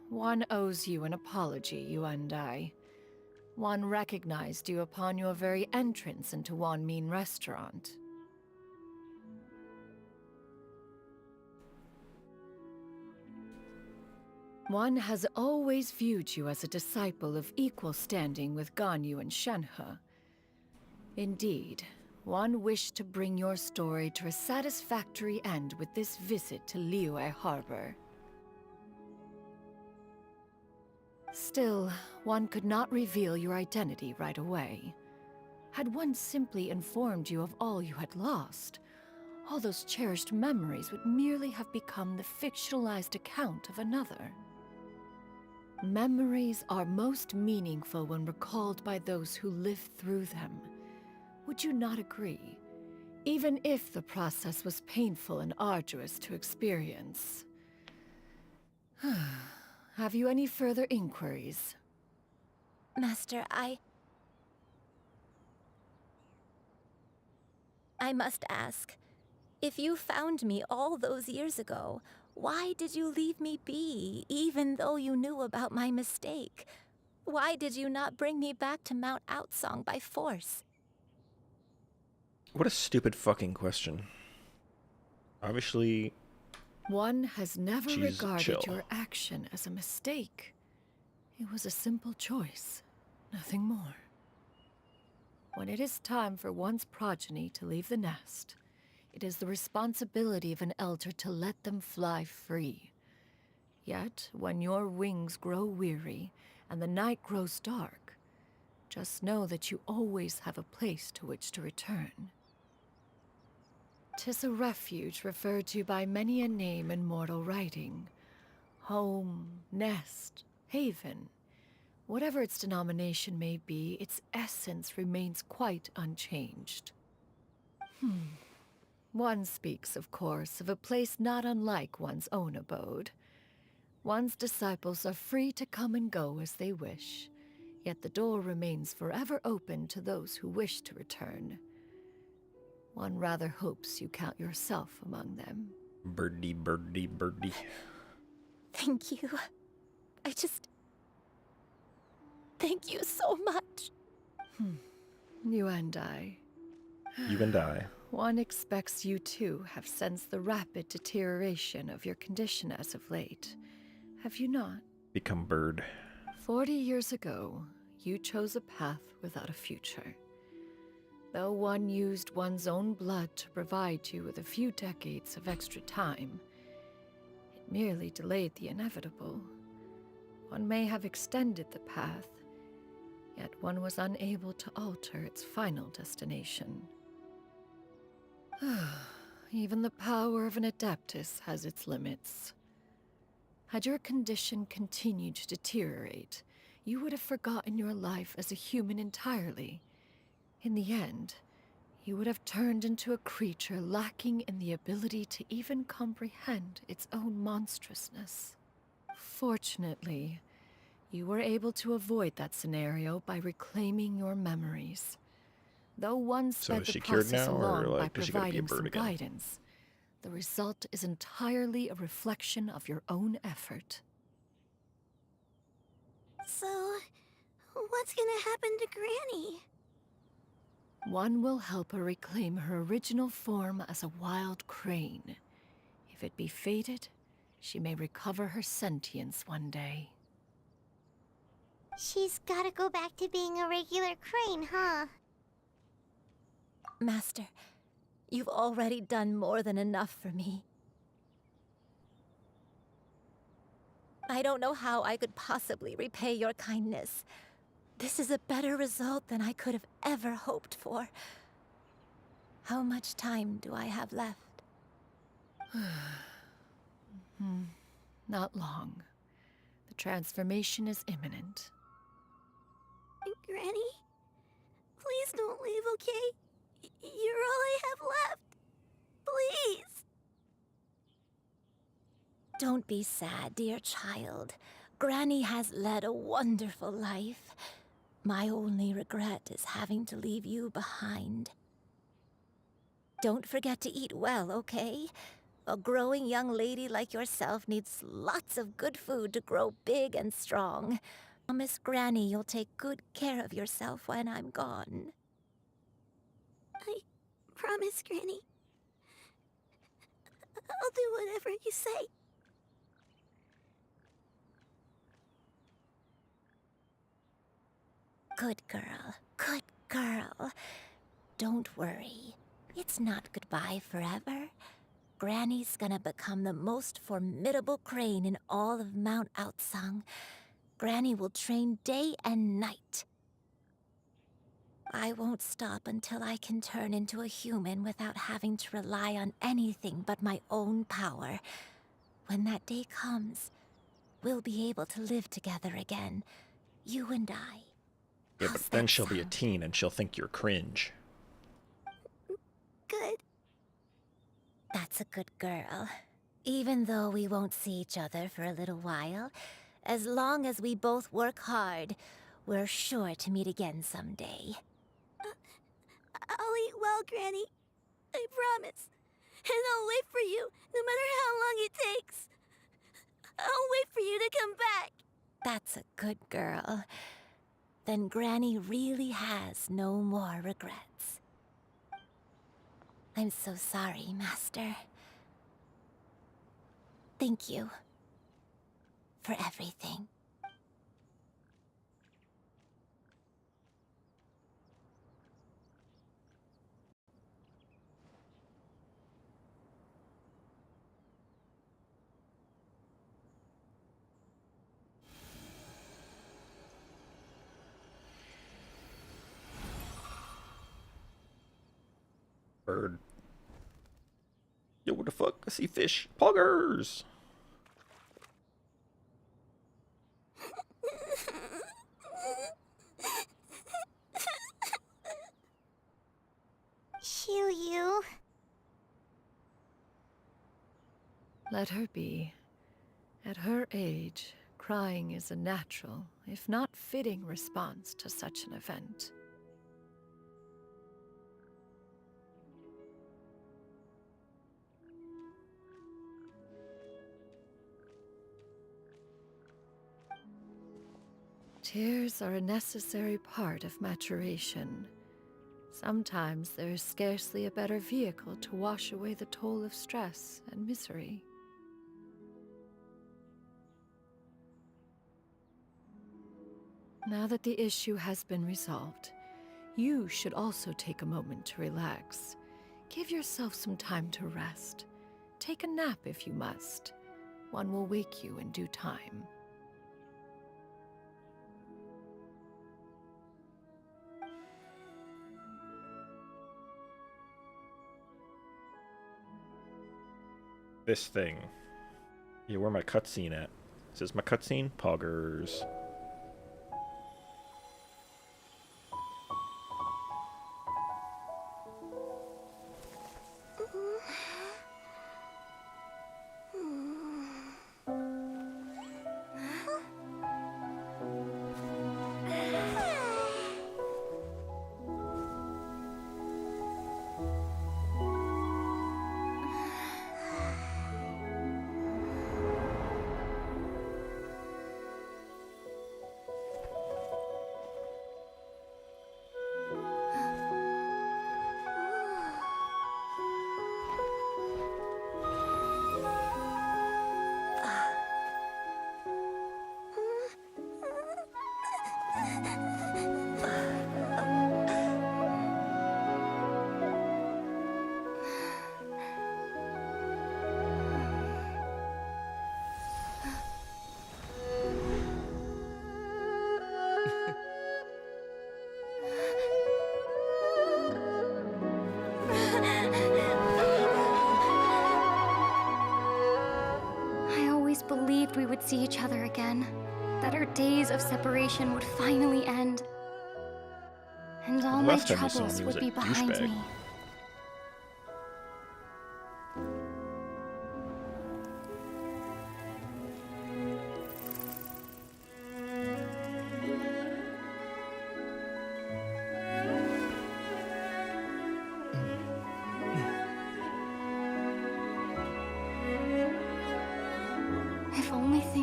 One owes you an apology, Yuan Dai. One recognized you upon your very entrance into Wanmin Restaurant. One has always viewed you as a disciple of equal standing with Ganyu and Shenhe. Indeed, one wished to bring your story to a satisfactory end with this visit to Liyue Harbor. Still, one could not reveal your identity right away. Had one simply informed you of all you had lost, all those cherished memories would merely have become the fictionalized account of another. Memories are most meaningful when recalled by those who lived through them. Would you not agree? Even if the process was painful and arduous to experience. Have you any further inquiries? Master, I must ask. If you found me all those years ago, why did you leave me be, even though you knew about my mistake? Why did you not bring me back to Mount Outsong by force? What a stupid fucking question. Obviously, one has never she's regarded chill. Your action as a mistake. It was a simple choice, nothing more. When it is time for one's progeny to leave the nest, it is the responsibility of an elder to let them fly free. Yet, when your wings grow weary and the night grows dark, just know that you always have a place to which to return. 'Tis a refuge referred to by many a name in mortal writing. Home, nest, haven. Whatever its denomination may be, its essence remains quite unchanged. One speaks, of course, of a place not unlike one's own abode. One's disciples are free to come and go as they wish, yet the door remains forever open to those who wish to return. One rather hopes you count yourself among them. Birdie, birdie, birdie. Thank you. Thank you so much. You and I. You and I. One expects you too have sensed the rapid deterioration of your condition as of late. Have you not? Become bird. 40 years ago, you chose a path without a future. Though one used one's own blood to provide you with a few decades of extra time, it merely delayed the inevitable. One may have extended the path, yet one was unable to alter its final destination. Even the power of an Adeptus has its limits. Had your condition continued to deteriorate, you would have forgotten your life as a human entirely. In the end, you would have turned into a creature lacking in the ability to even comprehend its own monstrousness. Fortunately, you were able to avoid that scenario by reclaiming your memories. Though one sped the process along by providing some guidance, the result is entirely a reflection of your own effort. So, what's gonna happen to Granny? One will help her reclaim her original form as a wild crane. If it be fated, she may recover her sentience one day. She's gotta go back to being a regular crane, huh? Master, you've already done more than enough for me. I don't know how I could possibly repay your kindness. This is a better result than I could have ever hoped for. How much time do I have left? Not long. The transformation is imminent. Granny? Please don't leave, okay? You're all I have left. Please! Don't be sad, dear child. Granny has led a wonderful life. My only regret is having to leave you behind. Don't forget to eat well, okay? A growing young lady like yourself needs lots of good food to grow big and strong. Promise Granny you'll take good care of yourself when I'm gone. I promise, Granny. I'll do whatever you say. Good girl. Good girl. Don't worry. It's not goodbye forever. Granny's gonna become the most formidable crane in all of Mount Outsung. Granny will train day and night. I won't stop until I can turn into a human without having to rely on anything but my own power. When that day comes, we'll be able to live together again. You and I. Yeah, but then she'll be a teen and she'll think you're cringe. Good. That's a good girl. Even though we won't see each other for a little while, as long as we both work hard, we're sure to meet again someday. I'll eat well, Granny. I promise. And I'll wait for you, no matter how long it takes. I'll wait for you to come back. That's a good girl. Then Granny really has no more regrets. I'm so sorry, Master. Thank you for everything. Bird. Yo, what the fuck? I see fish. Poggers! Xianyun. Let her be. At her age, crying is a natural, if not fitting, response to such an event. Tears are a necessary part of maturation. Sometimes there is scarcely a better vehicle to wash away the toll of stress and misery. Now that the issue has been resolved, you should also take a moment to relax. Give yourself some time to rest. Take a nap if you must. One will wake you in due time. This thing. Yeah, where my cutscene at? Is this my cutscene? Poggers. I always believed we would see each other again, that our days of separation would finally end, and all my Last time we saw him, troubles he was would a be behind douchebag. me.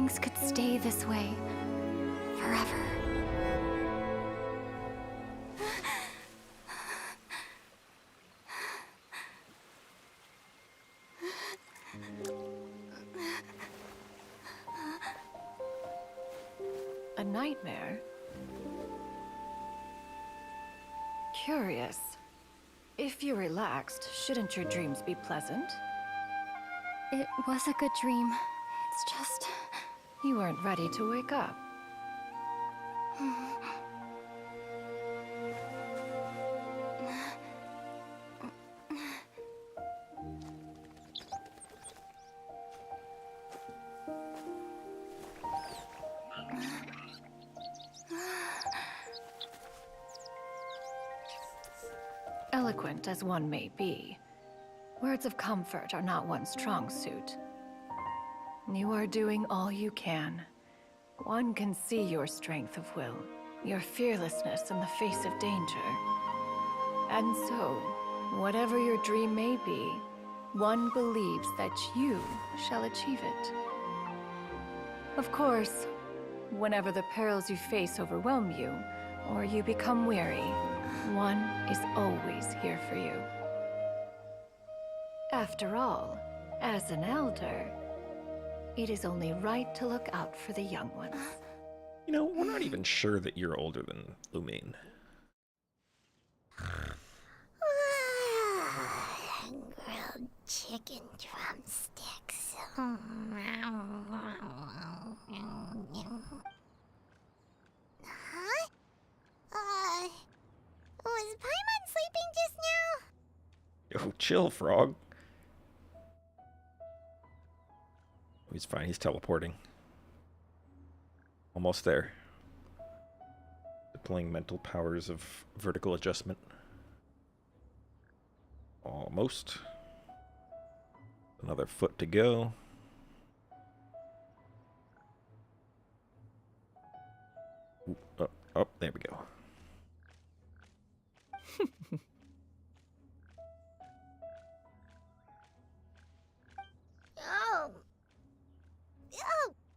things could stay this way forever. A nightmare? Curious. If you're relaxed, shouldn't your dreams be pleasant? It was a good dream. It's just... You weren't ready to wake up. Eloquent as one may be, words of comfort are not one's strong suit. You are doing all you can. One can see your strength of will, your fearlessness in the face of danger. And so, whatever your dream may be, one believes that you shall achieve it. Of course, whenever the perils you face overwhelm you, or you become weary, one is always here for you. After all, as an elder, it is only right to look out for the young ones. You know, we're not even sure that you're older than Lumine. Grilled chicken drumsticks. Huh? Was Paimon sleeping just now? Yo, chill, frog. He's fine, he's teleporting. Almost there. Deploying mental powers of vertical adjustment. Almost. Another foot to go. Ooh, oh, there we go.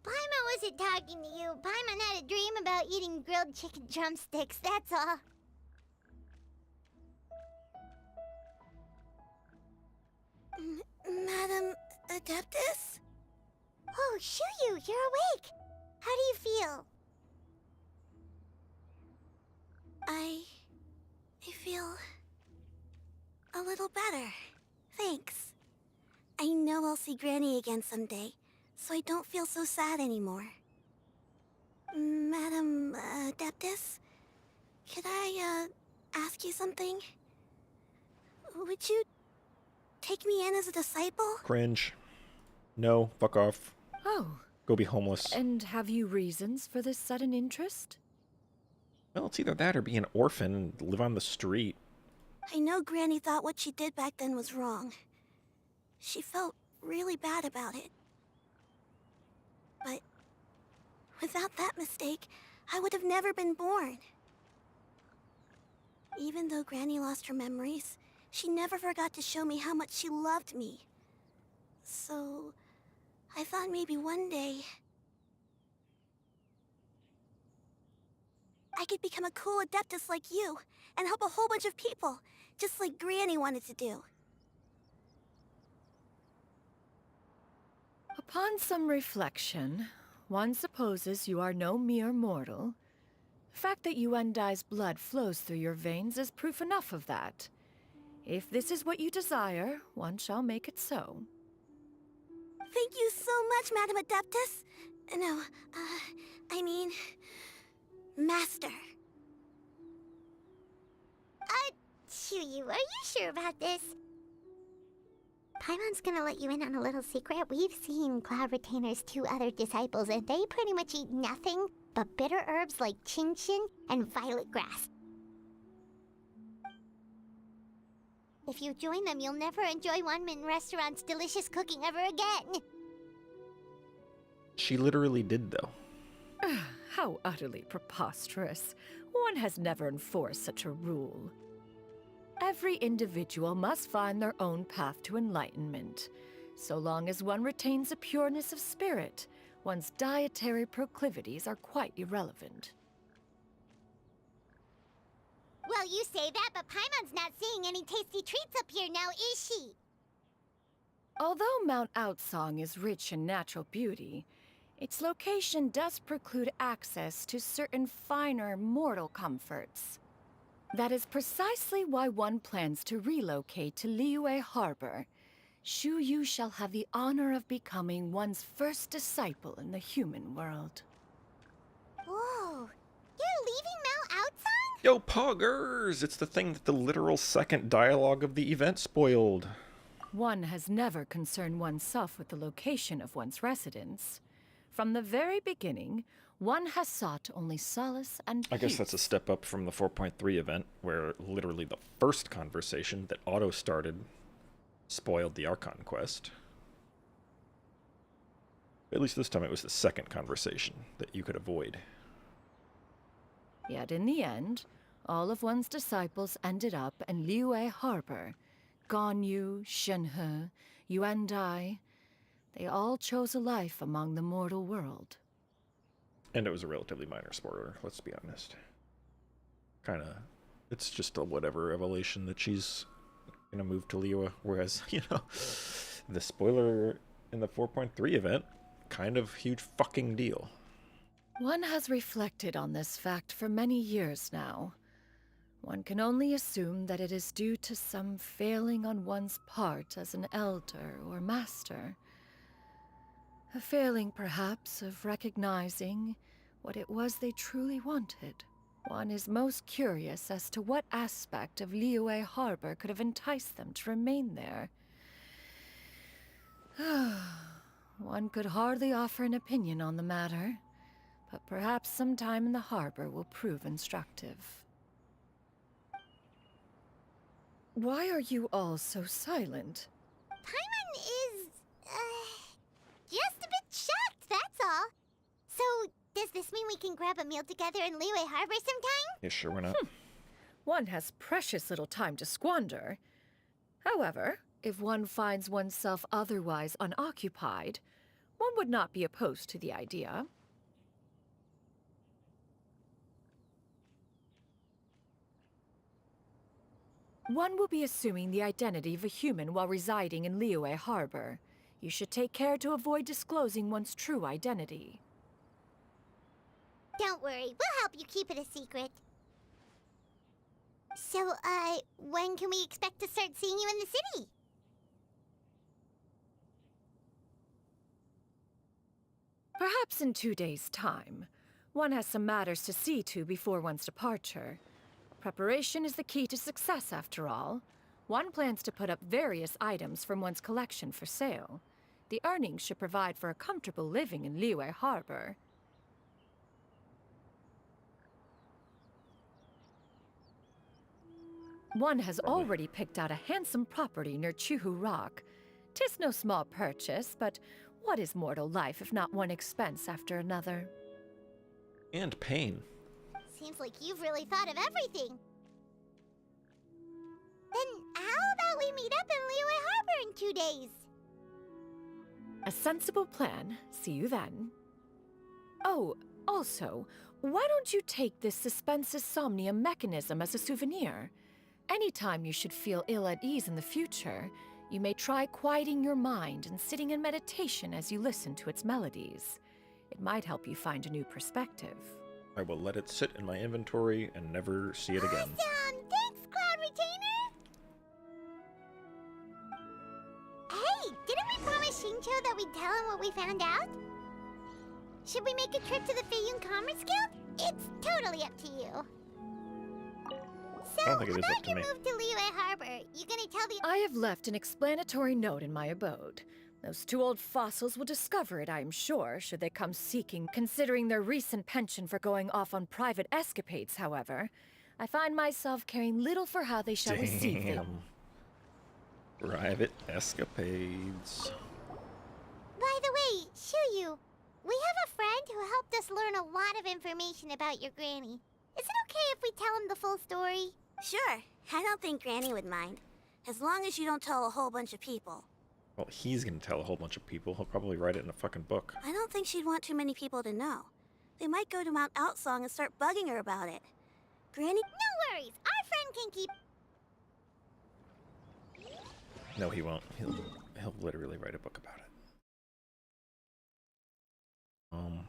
Paimon wasn't talking to you. Paimon had a dream about eating grilled chicken drumsticks, that's all. Madam Adeptus? Oh, Xianyun, you're awake. How do you feel? I feel a little better. Thanks. I know I'll see Granny again someday, so I don't feel so sad anymore. Madam Adeptus, could I ask you something? Would you take me in as a disciple? Cringe. No, fuck off. Oh. Go be homeless. And have you reasons for this sudden interest? Well, it's either that or be an orphan and live on the street. I know Granny thought what she did back then was wrong. She felt really bad about it. But without that mistake, I would have never been born. Even though Granny lost her memories, she never forgot to show me how much she loved me. So, I thought maybe one day I could become a cool Adeptus like you and help a whole bunch of people, just like Granny wanted to do. Upon some reflection, one supposes you are no mere mortal. The fact that Yuendai's blood flows through your veins is proof enough of that. If this is what you desire, one shall make it so. Thank you so much, Madam Adeptus. No, I mean... Master. Xianyun, are you sure about this? Paimon's gonna let you in on a little secret. We've seen Cloud Retainer's 2 other disciples, and they pretty much eat nothing but bitter herbs like Xianyun and violet grass. If you join them, you'll never enjoy Wanmin Restaurant's delicious cooking ever again. She literally did, though. How utterly preposterous. One has never enforced such a rule. Every individual must find their own path to enlightenment. So long as one retains a pureness of spirit, One's dietary proclivities are quite irrelevant. Well, you say that, but Paimon's not seeing any tasty treats up here now, is she? Although Mount Outsong is rich in natural beauty, its location does preclude access to certain finer mortal comforts. That is precisely why one plans to relocate to Liyue Harbor. Shu Yu shall have the honor of becoming one's first disciple in the human world. Whoa, you're leaving Mount Outsong? Yo, poggers! It's the thing that the literal second dialogue of the event spoiled. One has never concerned oneself with the location of one's residence. From the very beginning, one has sought only solace and peace. I guess that's a step up from the 4.3 event, where literally the first conversation that Otto started spoiled the Archon quest. At least this time it was the second conversation that you could avoid. Yet in the end, all of one's disciples ended up in Liyue Harbor. Ganyu, Shenhe, Yuandai, they all chose a life among the mortal world. And it was a relatively minor spoiler, let's be honest. Kinda, it's just a whatever revelation that she's gonna move to Liyue, whereas, you know, the spoiler in the 4.3 event, kind of huge fucking deal. One has reflected on this fact for many years now. One can only assume that it is due to some failing on one's part as an elder or master. A failing, perhaps, of recognizing what it was they truly wanted. One is most curious as to what aspect of Liyue Harbor could have enticed them to remain there. One could hardly offer an opinion on the matter, but perhaps some time in the harbor will prove instructive. Why are you all so silent? Paimon is, just a bit shocked, that's all. So, does this mean we can grab a meal together in Liyue Harbor sometime? Yeah, sure, why not? One has precious little time to squander. However, if one finds oneself otherwise unoccupied, one would not be opposed to the idea. One will be assuming the identity of a human while residing in Liyue Harbor. You should take care to avoid disclosing one's true identity. Don't worry, we'll help you keep it a secret. So, when can we expect to start seeing you in the city? Perhaps in 2 days' time. One has some matters to see to before one's departure. Preparation is the key to success, after all. One plans to put up various items from one's collection for sale. The earnings should provide for a comfortable living in Liyue Harbor. One has already picked out a handsome property near Chuhu Rock. 'Tis no small purchase, but what is mortal life if not one expense after another? And pain. Seems like you've really thought of everything. Then how about we meet up in Liyue Harbor in 2 days? A sensible plan. See you then. Oh, also, why don't you take this suspensus somnium mechanism as a souvenir? Anytime you should feel ill at ease in the future, you may try quieting your mind and sitting in meditation as you listen to its melodies. It might help you find a new perspective. I will let it sit in my inventory and never see it again. Awesome! Thanks, Cloud Retainer! Hey, didn't we promise Shincho that we'd tell him what we found out? Should we make a trip to the Feiyun Commerce Guild? It's totally up to you. So, I don't think it is about up to your me. move to Liyue Harbor, you gonna tell the... I have left an explanatory note in my abode. Those two old fossils will discover it, I am sure, should they come seeking. Considering their recent penchant for going off on private escapades, however, I find myself caring little for how they shall receive them. Private escapades. By the way, Shuyu, we have a friend who helped us learn a lot of information about your granny. Is it okay if we tell him the full story? Sure, I don't think Granny would mind. As long as you don't tell a whole bunch of people. Well, he's gonna tell a whole bunch of people. He'll probably write it in a fucking book. I don't think she'd want too many people to know. They might go to Mount Outsong and start bugging her about it. Granny... No worries, our friend can keep... No, he won't. He'll literally write a book about it.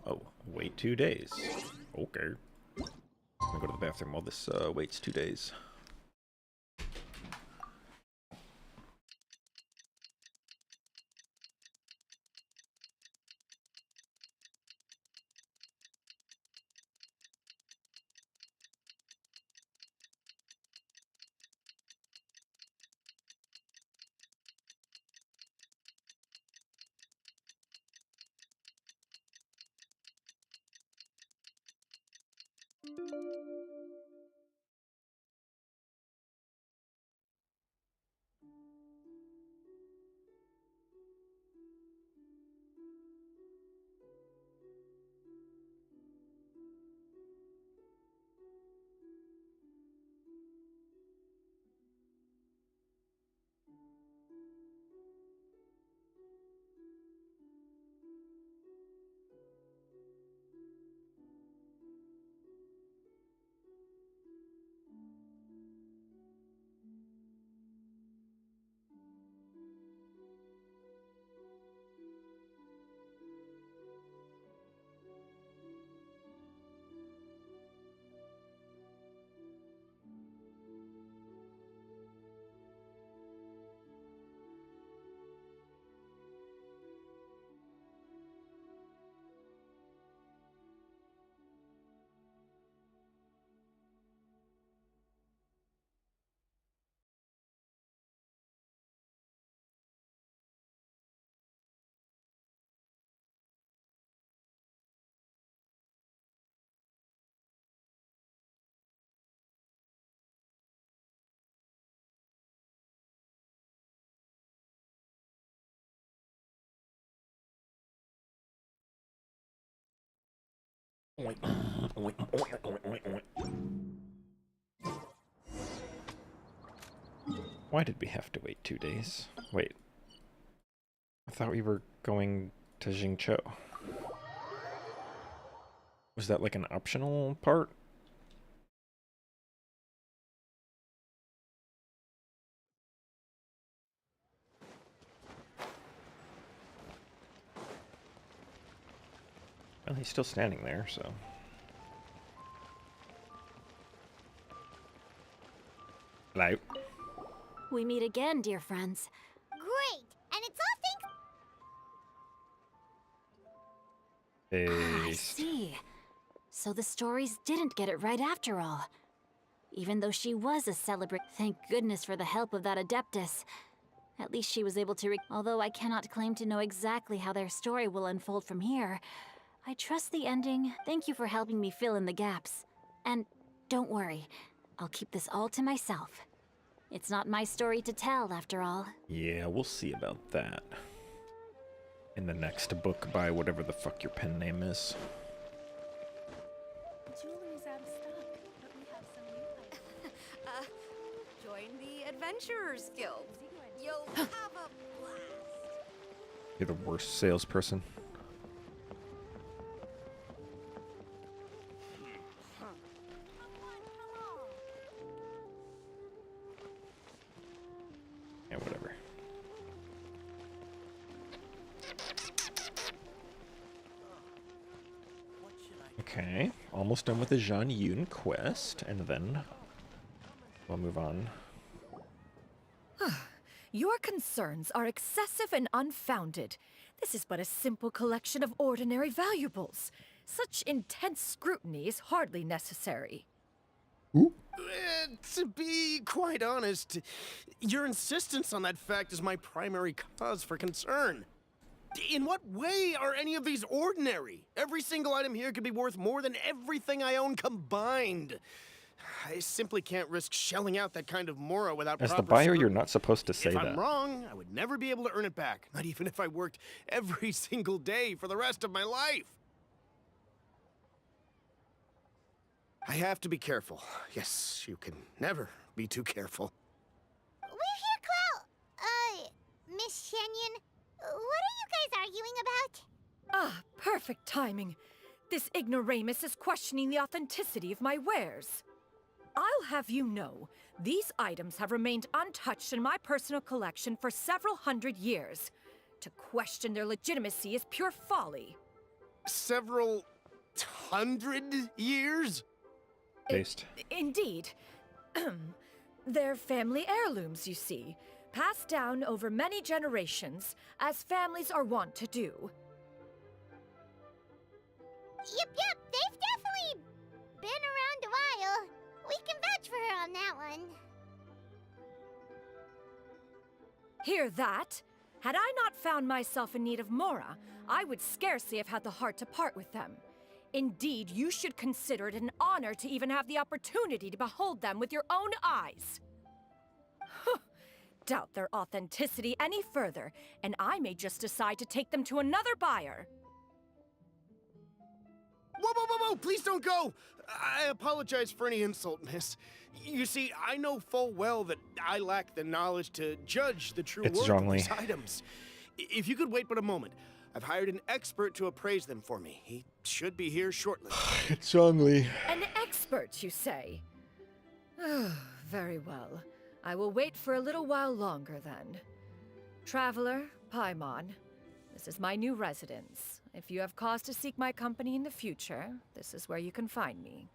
Oh, wait 2 days. Okay. I'm gonna go to the bathroom while this waits 2 days. Why did we have to wait 2 days? Wait. I thought we were going to Jingzhou. Was that like an optional part? Well, he's still standing there, so... Hello. We meet again, dear friends. Great! And it's all thanks... I see. So the stories didn't get it right after all. Even though she was a celebrant, thank goodness for the help of that Adeptus. At least she was able to although I cannot claim to know exactly how their story will unfold from here, I trust the ending. Thank you for helping me fill in the gaps. And don't worry, I'll keep this all to myself. It's not my story to tell, after all. Yeah, we'll see about that. In the next book by whatever the fuck your pen name is. Jewelry's out of stock, but we have some new items. Join the Adventurers Guild. You'll have a blast. You're the worst salesperson. Yeah, whatever. Okay, almost done with the Xianyun quest, and then we'll move on. Your concerns are excessive and unfounded. This is but a simple collection of ordinary valuables. Such intense scrutiny is hardly necessary. To be quite honest, your insistence on that fact is my primary cause for concern. In what way are any of these ordinary? Every single item here could be worth more than everything I own combined. I simply can't risk shelling out that kind of mora without As the proper buyer, scrutiny. you're not supposed to say If that. I'm wrong, I would never be able to earn it back, not even if I worked every single day for the rest of my life. I have to be careful. Yes, you can never be too careful. We're here, Clow! Miss Xianyun, perfect timing. This ignoramus is questioning the authenticity of my wares. I'll have you know, these items have remained untouched in my personal collection for several hundred years. To question their legitimacy is pure folly. Several hundred years? Based. Indeed. They're family heirlooms, you see, passed down over many generations, as families are wont to do. Yep, they've definitely been around a while. We can vouch for her on that one. Hear that? Had I not found myself in need of Mora, I would scarcely have had the heart to part with them. Indeed, you should consider it an honor to even have the opportunity to behold them with your own eyes. Doubt their authenticity any further, and I may just decide to take them to another buyer. Whoa, please don't go! I apologize for any insult, miss. You see, I know full well that I lack the knowledge to judge the true worth of these items. If you could wait but a moment, I've hired an expert to appraise them for me. He should be here shortly. It's Zhongli. An expert, you say? Very well. I will wait for a little while longer, then. Traveler, Paimon, this is my new residence. If you have cause to seek my company in the future, this is where you can find me.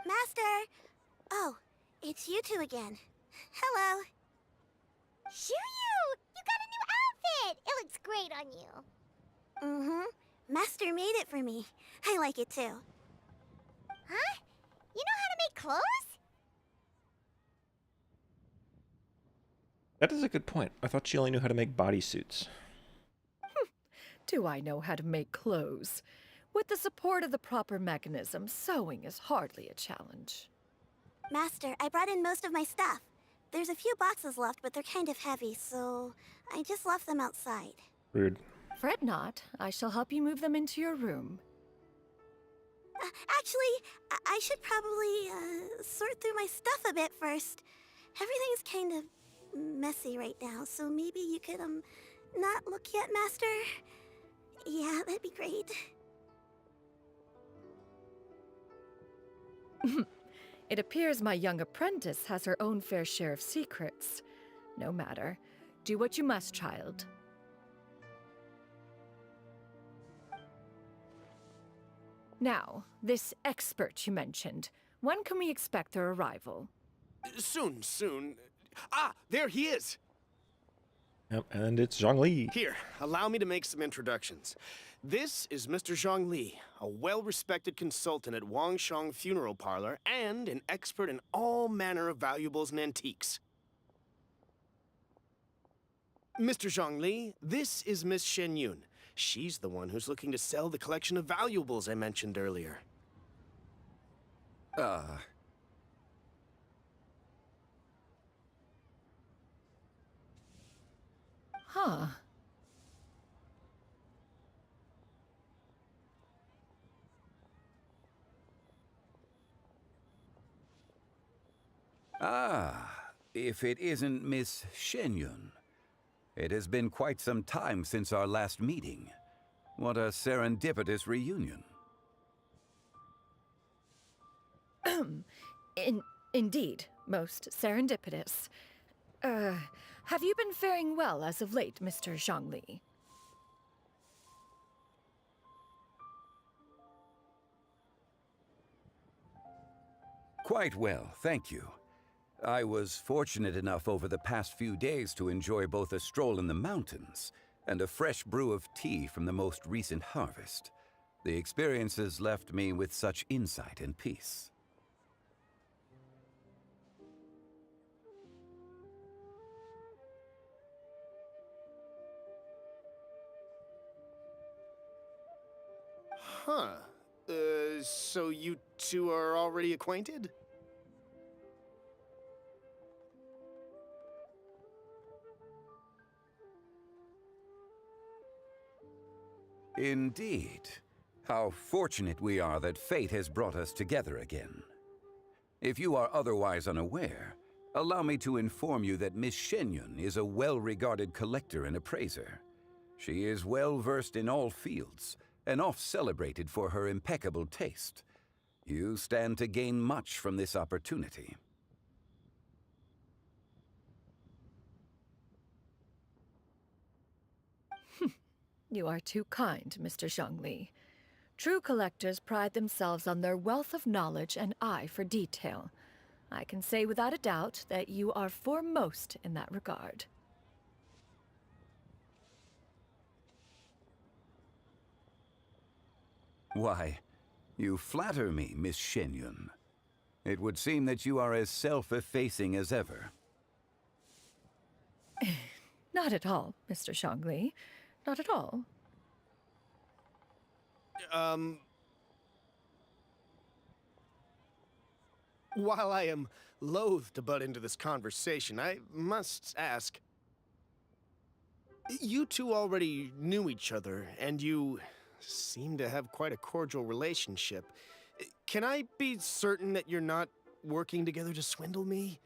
Master! Oh, it's you two again. Hello. Xianyun! You got a new outfit! It looks great on you. Mm-hmm. Master made it for me. I like it too. Huh? You know how to make clothes? That is a good point. I thought she only knew how to make bodysuits. Do I know how to make clothes? With the support of the proper mechanism, sewing is hardly a challenge. Master, I brought in most of my stuff. There's a few boxes left, but they're kind of heavy, so I just left them outside. Rude. Fret not. I shall help you move them into your room. Actually, I should probably sort through my stuff a bit first. Everything's kind of messy right now, so maybe you could, not look yet, Master? Yeah, that'd be great. It appears my young apprentice has her own fair share of secrets. No matter. Do what you must, child. Now, this expert you mentioned. When can we expect their arrival? Soon. Ah, there he is! Yep, and it's Zhongli. Here, allow me to make some introductions. This is Mr. Zhongli, a well-respected consultant at Wangshang Funeral Parlor and an expert in all manner of valuables and antiques. Mr. Zhongli, this is Miss Xianyun. She's the one who's looking to sell the collection of valuables I mentioned earlier. Huh. If it isn't Miss Xianyun. It has been quite some time since our last meeting. What a serendipitous reunion. Indeed, most serendipitous. Have you been faring well as of late, Mr. Zhongli? Quite well, thank you. I was fortunate enough over the past few days to enjoy both a stroll in the mountains and a fresh brew of tea from the most recent harvest. The experiences left me with such insight and peace. Huh. So you two are already acquainted? Indeed. How fortunate we are that fate has brought us together again. If you are otherwise unaware, allow me to inform you that Miss Xianyun is a well-regarded collector and appraiser. She is well versed in all fields, and oft celebrated for her impeccable taste. You stand to gain much from this opportunity. You are too kind, Mr. Zhongli. True collectors pride themselves on their wealth of knowledge and eye for detail. I can say without a doubt that you are foremost in that regard. Why, you flatter me, Miss Xianyun. It would seem that you are as self-effacing as ever. Not at all, Mr. Zhongli. Not at all. While I am loath to butt into this conversation, I must ask. You two already knew each other, and you seem to have quite a cordial relationship. Can I be certain that you're not working together to swindle me?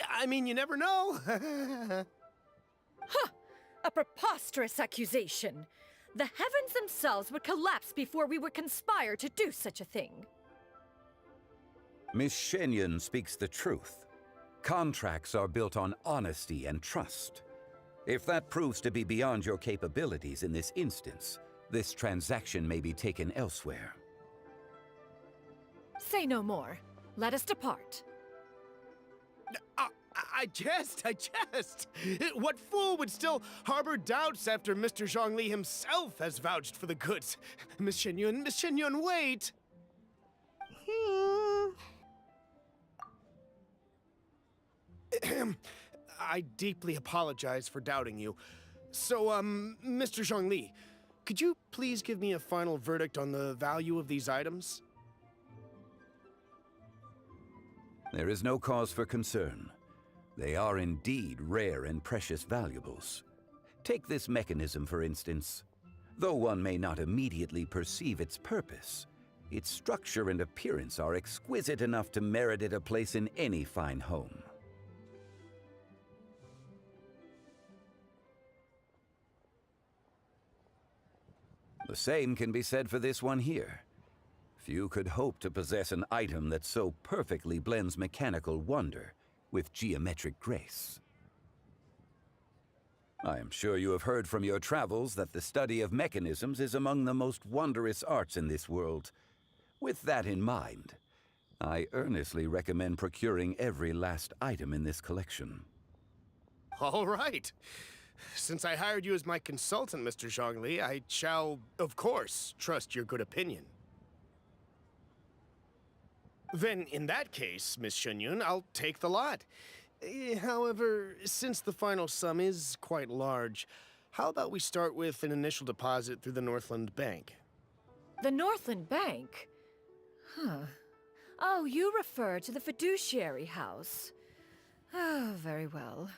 I mean, you never know. Huh! A preposterous accusation! The heavens themselves would collapse before we would conspire to do such a thing. Miss Xianyun speaks the truth. Contracts are built on honesty and trust. If that proves to be beyond your capabilities in this instance, this transaction may be taken elsewhere. Say no more. Let us depart. I jest. What fool would still harbor doubts after Mr. Zhongli himself has vouched for the goods? Miss Xianyun, wait! I deeply apologize for doubting you. So, Mr. Zhongli, could you please give me a final verdict on the value of these items? There is no cause for concern. They are indeed rare and precious valuables. Take this mechanism, for instance. Though one may not immediately perceive its purpose, its structure and appearance are exquisite enough to merit it a place in any fine home. The same can be said for this one here. Few could hope to possess an item that so perfectly blends mechanical wonder with geometric grace. I am sure you have heard from your travels that the study of mechanisms is among the most wondrous arts in this world. With that in mind, I earnestly recommend procuring every last item in this collection. All right. Since I hired you as my consultant, Mr. Zhongli, I shall, of course, trust your good opinion. Then, in that case, Miss Xianyun, I'll take the lot. However, since the final sum is quite large, how about we start with an initial deposit through the Northland Bank? The Northland Bank? Huh. Oh, you refer to the fiduciary house. Oh, very well.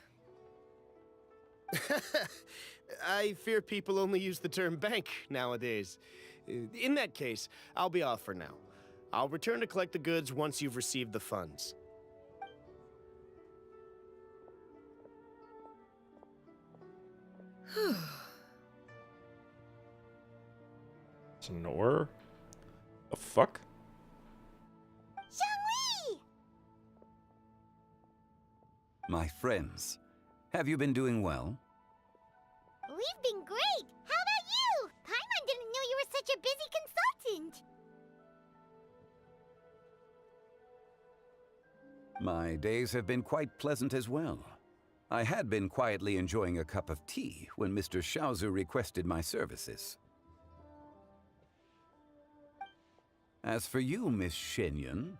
I fear people only use the term bank nowadays. In that case, I'll be off for now. I'll return to collect the goods once you've received the funds. Snore? The fuck? Zhongli! My friends, have you been doing well? We've been great! How about you? Paimon didn't know you were such a busy consultant! My days have been quite pleasant as well. I had been quietly enjoying a cup of tea when Mr. Xiaozu requested my services. As for you, Miss Xianyun,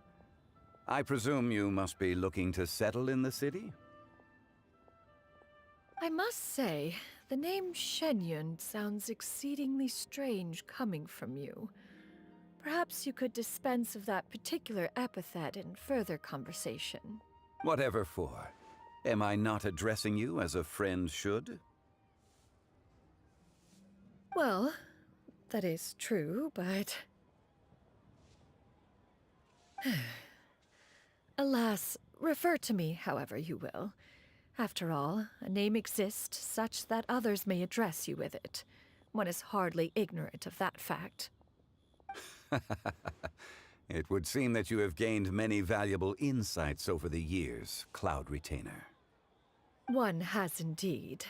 I presume you must be looking to settle in the city? I must say, the name Xianyun sounds exceedingly strange coming from you. Perhaps you could dispense of that particular epithet in further conversation. Whatever for. Am I not addressing you as a friend should? Well, that is true, but... Alas, refer to me however you will. After all, a name exists such that others may address you with it. One is hardly ignorant of that fact. It would seem that you have gained many valuable insights over the years, Cloud Retainer. One has indeed.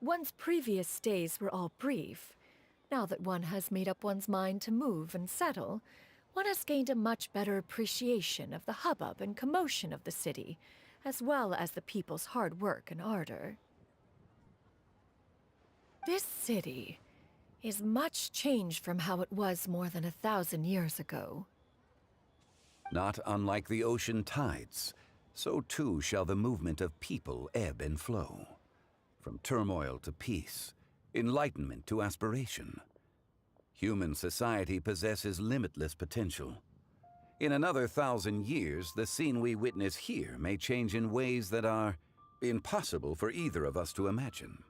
One's previous stays were all brief. Now that one has made up one's mind to move and settle, one has gained a much better appreciation of the hubbub and commotion of the city, as well as the people's hard work and ardor. This city is much changed from how it was more than 1,000 years ago. Not unlike the ocean tides, so too shall the movement of people ebb and flow. From turmoil to peace, enlightenment to aspiration. Human society possesses limitless potential. In another 1,000 years, the scene we witness here may change in ways that are impossible for either of us to imagine.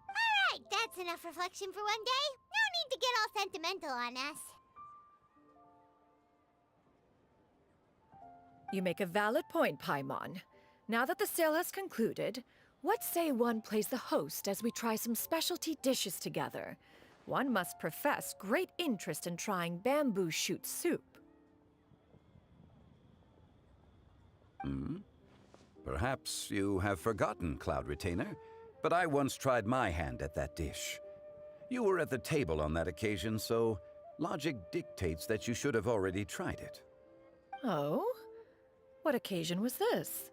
Alright, that's enough reflection for one day. No need to get all sentimental on us. You make a valid point, Paimon. Now that the sale has concluded, what say one plays the host as we try some specialty dishes together? One must profess great interest in trying bamboo shoot soup. Perhaps you have forgotten, Cloud Retainer, but I once tried my hand at that dish. You were at the table on that occasion, so logic dictates that you should have already tried it. Oh? What occasion was this?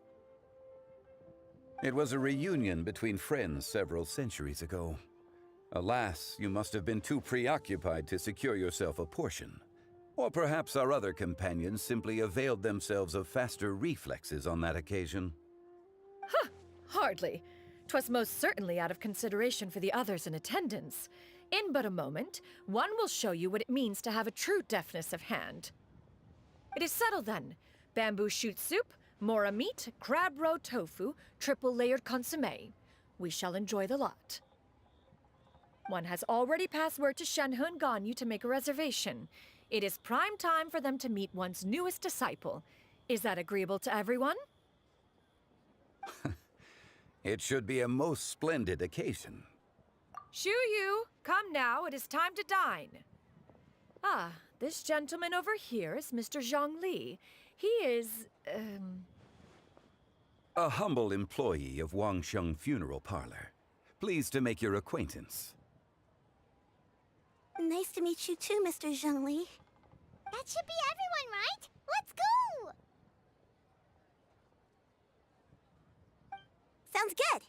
It was a reunion between friends several centuries ago. Alas, you must have been too preoccupied to secure yourself a portion. Or perhaps our other companions simply availed themselves of faster reflexes on that occasion. Huh! Hardly. 'Twas most certainly out of consideration for the others in attendance. In but a moment, one will show you what it means to have a true deftness of hand. It is settled then. Bamboo shoot soup, mora meat, crab roe tofu, triple-layered consommé. We shall enjoy the lot. One has already passed word to Xianyun and Ganyu to make a reservation. It is prime time for them to meet one's newest disciple. Is that agreeable to everyone? It should be a most splendid occasion. Xianyun, come now, it is time to dine. Ah, this gentleman over here is Mr. Zhang Li. He is, A humble employee of Wangsheng Funeral Parlor. Pleased to make your acquaintance. Nice to meet you too, Mr. Zhengli. That should be everyone, right? Let's go! Sounds good.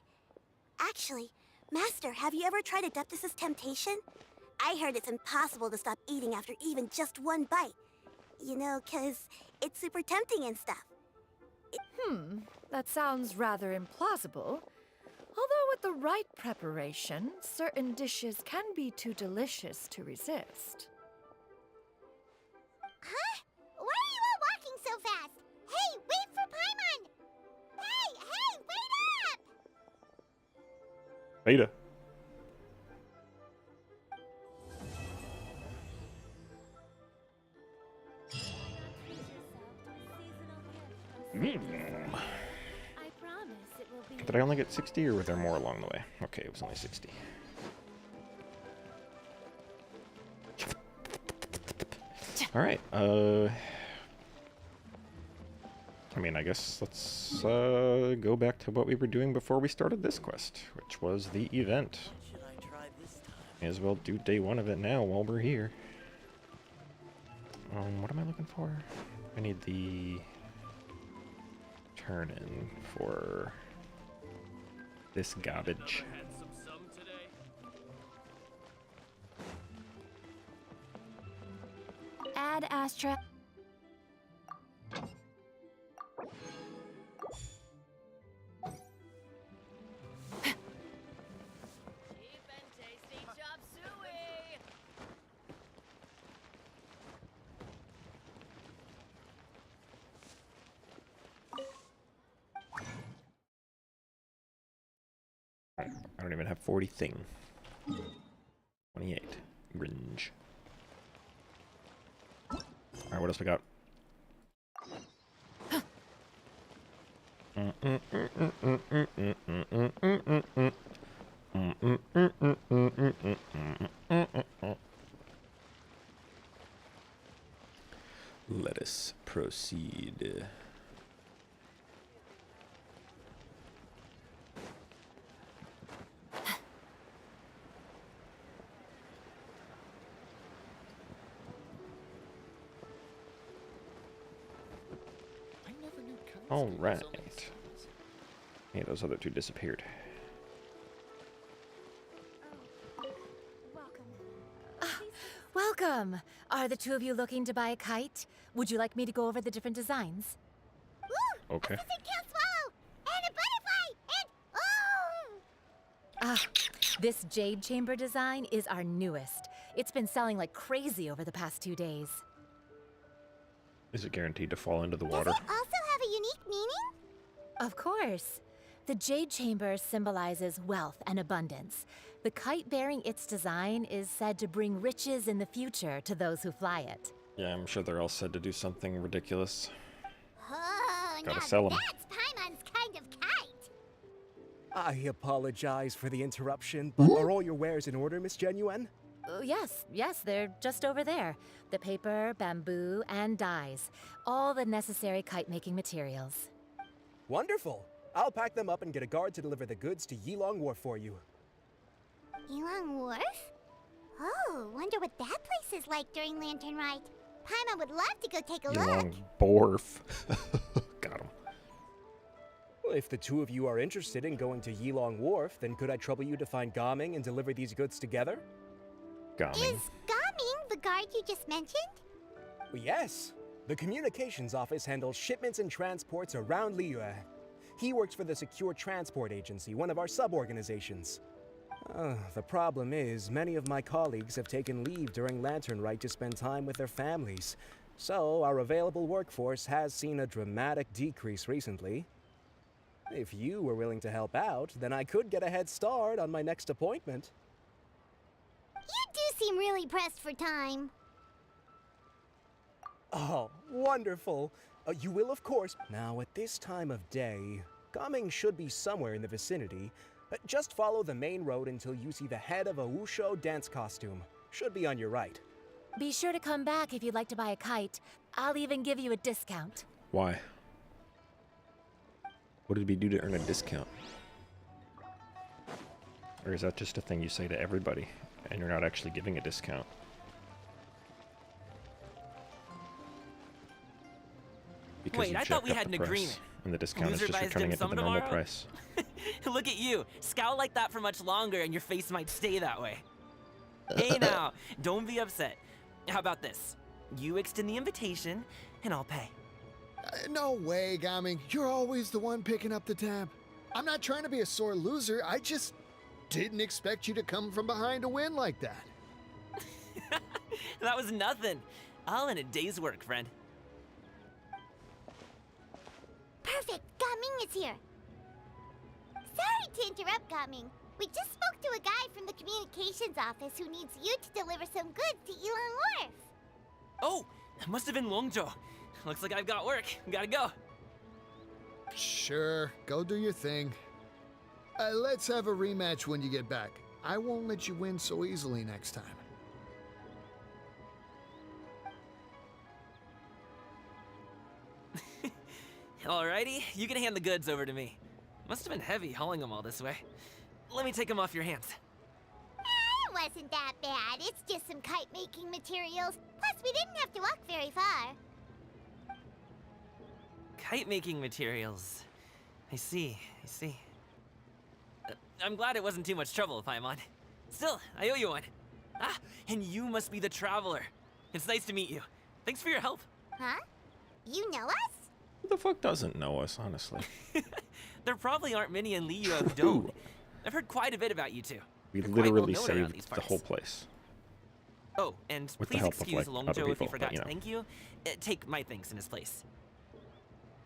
Actually, Master, have you ever tried Adeptus' temptation? I heard it's impossible to stop eating after even just one bite. You know, 'cause it's super tempting and stuff. That sounds rather implausible. Although with the right preparation, certain dishes can be too delicious to resist. Huh? Why are you all walking so fast? Hey, wait for Paimon! Hey, wait up! Beta. Did I only get 60 or were there more along the way? Okay, it was only 60. Alright, I mean, I guess let's go back to what we were doing before we started this quest, which was the event. May as well do day one of it now while we're here. What am I looking for? I need the turn-in for this garbage. Add Astra. I don't even have 40 thing. 28. Gringe. Alright, what else we got? Let us proceed. All right. Yeah, those other two disappeared. Welcome! Are the two of you looking to buy a kite? Would you like me to go over the different designs? Okay. And a butterfly! And This jade chamber design is our newest. It's been selling like crazy over the past 2 days. Is it guaranteed to fall into the water? also have a unique meaning? Of course. The jade chamber symbolizes wealth and abundance. The kite bearing its design is said to bring riches in the future to those who fly it. Yeah, I'm sure they're all said to do something ridiculous. Oh, Gotta now sell 'em. that's Paimon's kind of kite. I apologize for the interruption, but are all your wares in order, Miss Xianyun? Yes, they're just over there. The paper, bamboo, and dyes. All the necessary kite-making materials. Wonderful. I'll pack them up and get a guard to deliver the goods to Yilong Wharf for you. Yilong Wharf? Oh, wonder what that place is like during Lantern Rite. Paimon would love to go take a look. Yilong Wharf. Got him. Well, if the two of you are interested in going to Yilong Wharf, then could I trouble you to find Gaming and deliver these goods together? Gaming. Is Gaming the guard you just mentioned? Well, yes. The communications office handles shipments and transports around Liyue. He works for the Secure Transport Agency, one of our sub-organizations. The problem is, many of my colleagues have taken leave during Lantern Rite to spend time with their families. So, our available workforce has seen a dramatic decrease recently. If you were willing to help out, then I could get a head start on my next appointment. You do seem really pressed for time. Oh, wonderful. You will, of course. Now, at this time of day, Gaming should be somewhere in the vicinity. Just follow the main road until you see the head of a Wushu dance costume. Should be on your right. Be sure to come back if you'd like to buy a kite. I'll even give you a discount. Why? What did we do to earn a discount? Or is that just a thing you say to everybody, and you're not actually giving a discount? Because Wait, you I thought we jacked had up an the price, agreement. and the discount is Loser just buys returning dim it to sum the normal tomorrow? price. Look at you. Scowl like that for much longer and your face might stay that way. Hey now, don't be upset. How about this? You extend the invitation, and I'll pay. No way, Gaming. You're always the one picking up the tab. I'm not trying to be a sore loser. I just didn't expect you to come from behind to win like that. That was nothing. All in a day's work, friend. Perfect, Gaming is here. Sorry to interrupt, Gaming. We just spoke to a guy from the communications office who needs you to deliver some goods to Yilong Wharf. Oh, that must have been Longzhou. Looks like I've got work. Gotta go. Sure, go do your thing. Let's have a rematch when you get back. I won't let you win so easily next time. Alrighty, you can hand the goods over to me. Must have been heavy hauling them all this way. Let me take them off your hands. It wasn't that bad. It's just some kite-making materials. Plus, we didn't have to walk very far. Kite-making materials. I see. I'm glad it wasn't too much trouble, Paimon. Still, I owe you one. Ah, and you must be the traveler. It's nice to meet you. Thanks for your help. Huh? You know us? Who the fuck doesn't know us, honestly? There probably aren't many in Liyue who don't. I've heard quite a bit about you two. We You're quite literally well known around these saved the parts. whole place. Oh, and With the please help of, excuse like, other Longzhou if people, you forgot but, you to know. thank you. Take my things in his place.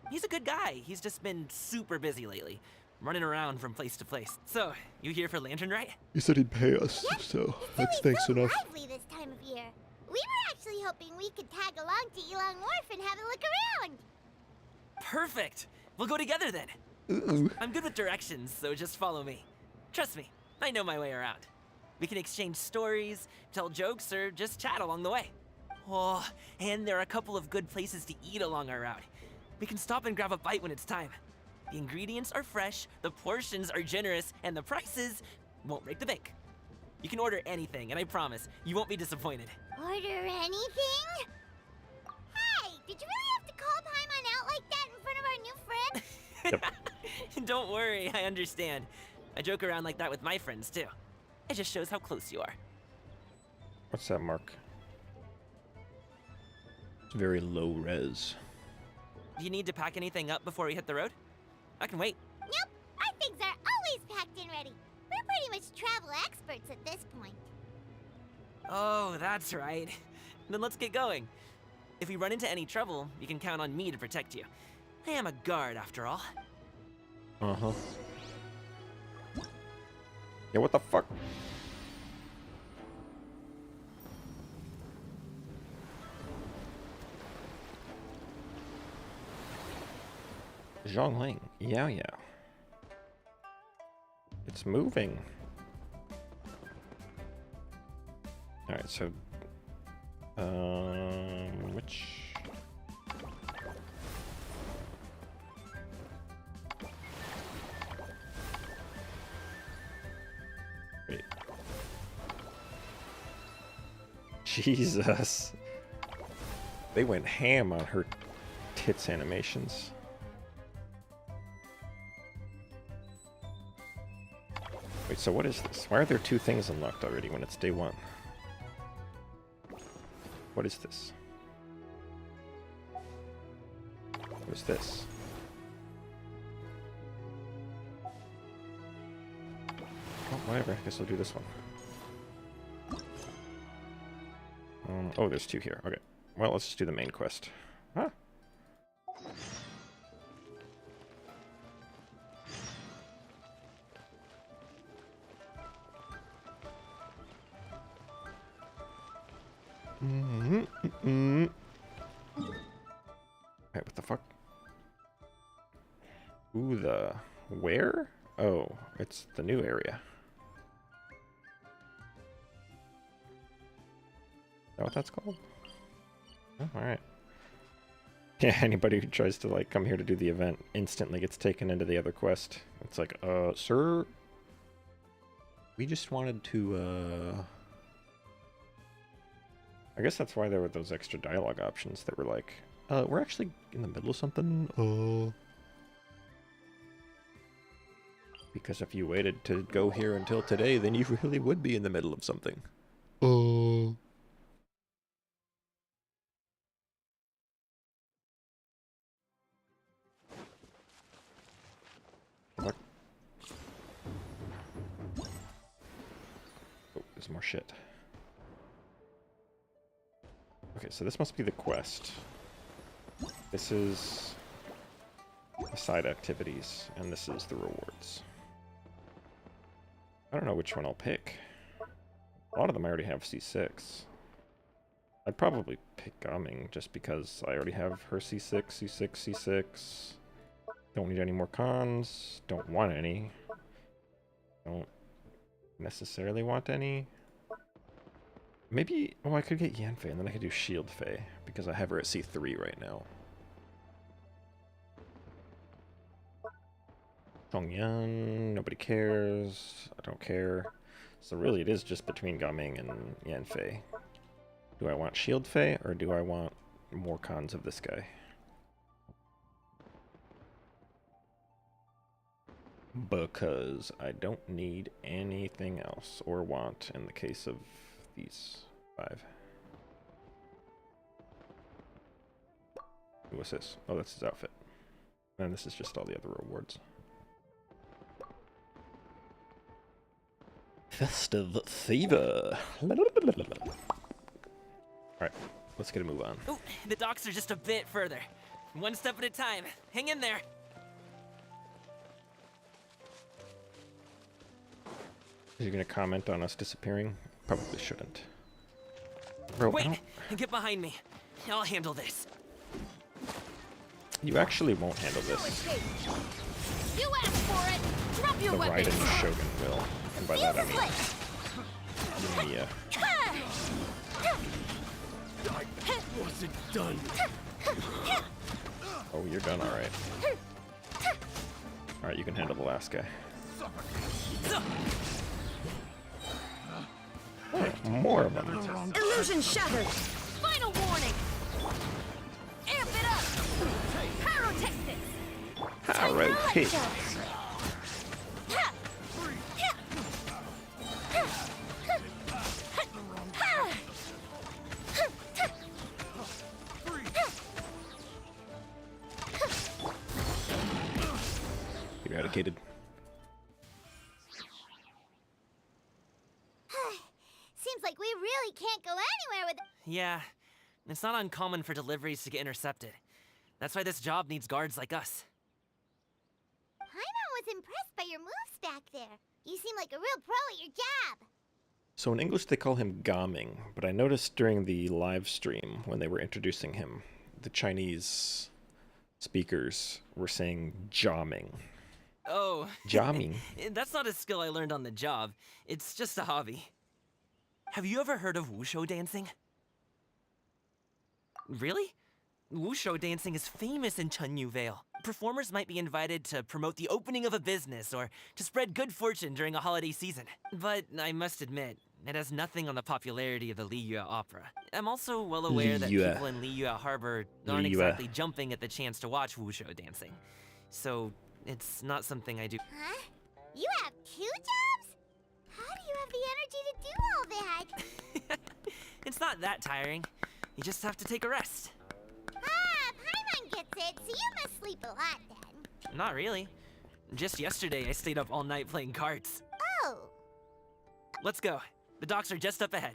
He's a good guy. He's just been super busy lately, running around from place to place. So, you here for Lantern Rite? He said he'd pay us, so that's thanks enough. Lively this time of year. We were actually hoping we could tag along to Yilong Wharf and have a look around. Perfect. We'll go together then. Ooh. I'm good with directions, so just follow me. Trust me, I know my way around. We can exchange stories, tell jokes, or just chat along the way. Oh, and there are a couple of good places to eat along our route. We can stop and grab a bite when it's time. The ingredients are fresh, the portions are generous, and the prices won't break the bank. You can order anything, and I promise, you won't be disappointed. Order anything? Hey, did you really have to call Paimon out like that in front of our new friend? Don't worry, I understand. I joke around like that with my friends, too. It just shows how close you are. What's that mark? It's very low res. Do you need to pack anything up before we hit the road? I can wait. Nope, our things are always packed and ready. We're pretty much travel experts at this point. Oh, that's right. Then let's get going. If we run into any trouble, you can count on me to protect you. I am a guard, after all. Uh-huh. Yeah, what the fuck? Zhongling. Yeah, yeah. It's moving. Alright, so... which... Wait. Jesus. They went ham on her tits animations. Wait, so what is this? Why are there 2 things unlocked already when it's day 1? What is this? What is this? Oh, whatever. I guess I'll do this one. Oh, there's 2 here. Okay. Well, let's just do the main quest. Huh? Alright, what the fuck? Ooh, the... Where? Oh, it's the new area. Is that what that's called? Oh, alright. Yeah, anybody who tries to, like, come here to do the event instantly gets taken into the other quest. It's like, sir? We just wanted to, I guess that's why there were those extra dialogue options that were like, we're actually in the middle of something, Because if you waited to go here until today, then you really would be in the middle of something. What? Oh, there's more shit. Okay, so this must be the quest. This is the side activities, and this is the rewards. I don't know which one I'll pick. A lot of them I already have C6. I'd probably pick Gumming just because I already have her C6, C6, C6. Don't need any more cons. Don't want any. Don't necessarily want any. Maybe, oh, I could get Yanfei and then I could do Shield Fei because I have her at C3 right now. Xianyun, nobody cares. I don't care. So really it is just between Gumming and Yanfei. Do I want Shield Fei or do I want more cons of this guy? Because I don't need anything else or want in the case of these 5. What's this? Oh, that's his outfit. And this is just all the other rewards. Festive fever. Alright, let's get a move on. Ooh, the docks are just a bit further. One step at a time. Hang in there. Is you gonna comment on us disappearing? Probably shouldn't. Bro, wait! Get behind me. I'll handle this. You actually won't handle this. You asked for it. Drop your The weapons. Rite and Shogun will. And by that I mean Mia. I wasn't done. Oh, you're done, alright. Alright, you can handle the last guy. Oh, more of them. Illusion shattered. Final warning. Amp it up. Pyrotechnics. Pyrotechnics. Eradicated. Seems like we really can't go anywhere with. Yeah, it's not uncommon for deliveries to get intercepted. That's why this job needs guards like us. Paimon was impressed by your moves back there. You seem like a real pro at your job. So in English they call him Gaming, but I noticed during the live stream when they were introducing him, the Chinese speakers were saying jamming. Oh. Jamming? That's not a skill I learned on the job. It's just a hobby. Have you ever heard of wushu dancing? Really? Wushu dancing is famous in Xianyun Vale. Performers might be invited to promote the opening of a business or to spread good fortune during a holiday season. But I must admit, it has nothing on the popularity of the Liyue opera. I'm also well aware that people in Liyue Harbor aren't exactly jumping at the chance to watch wushu dancing. So it's not something I do. Huh? You have 2 jobs? How do you have the energy to do all that? It's not that tiring. You just have to take a rest. Paimon gets it, so you must sleep a lot then. Not really. Just yesterday, I stayed up all night playing cards. Oh. Let's go. The docks are just up ahead.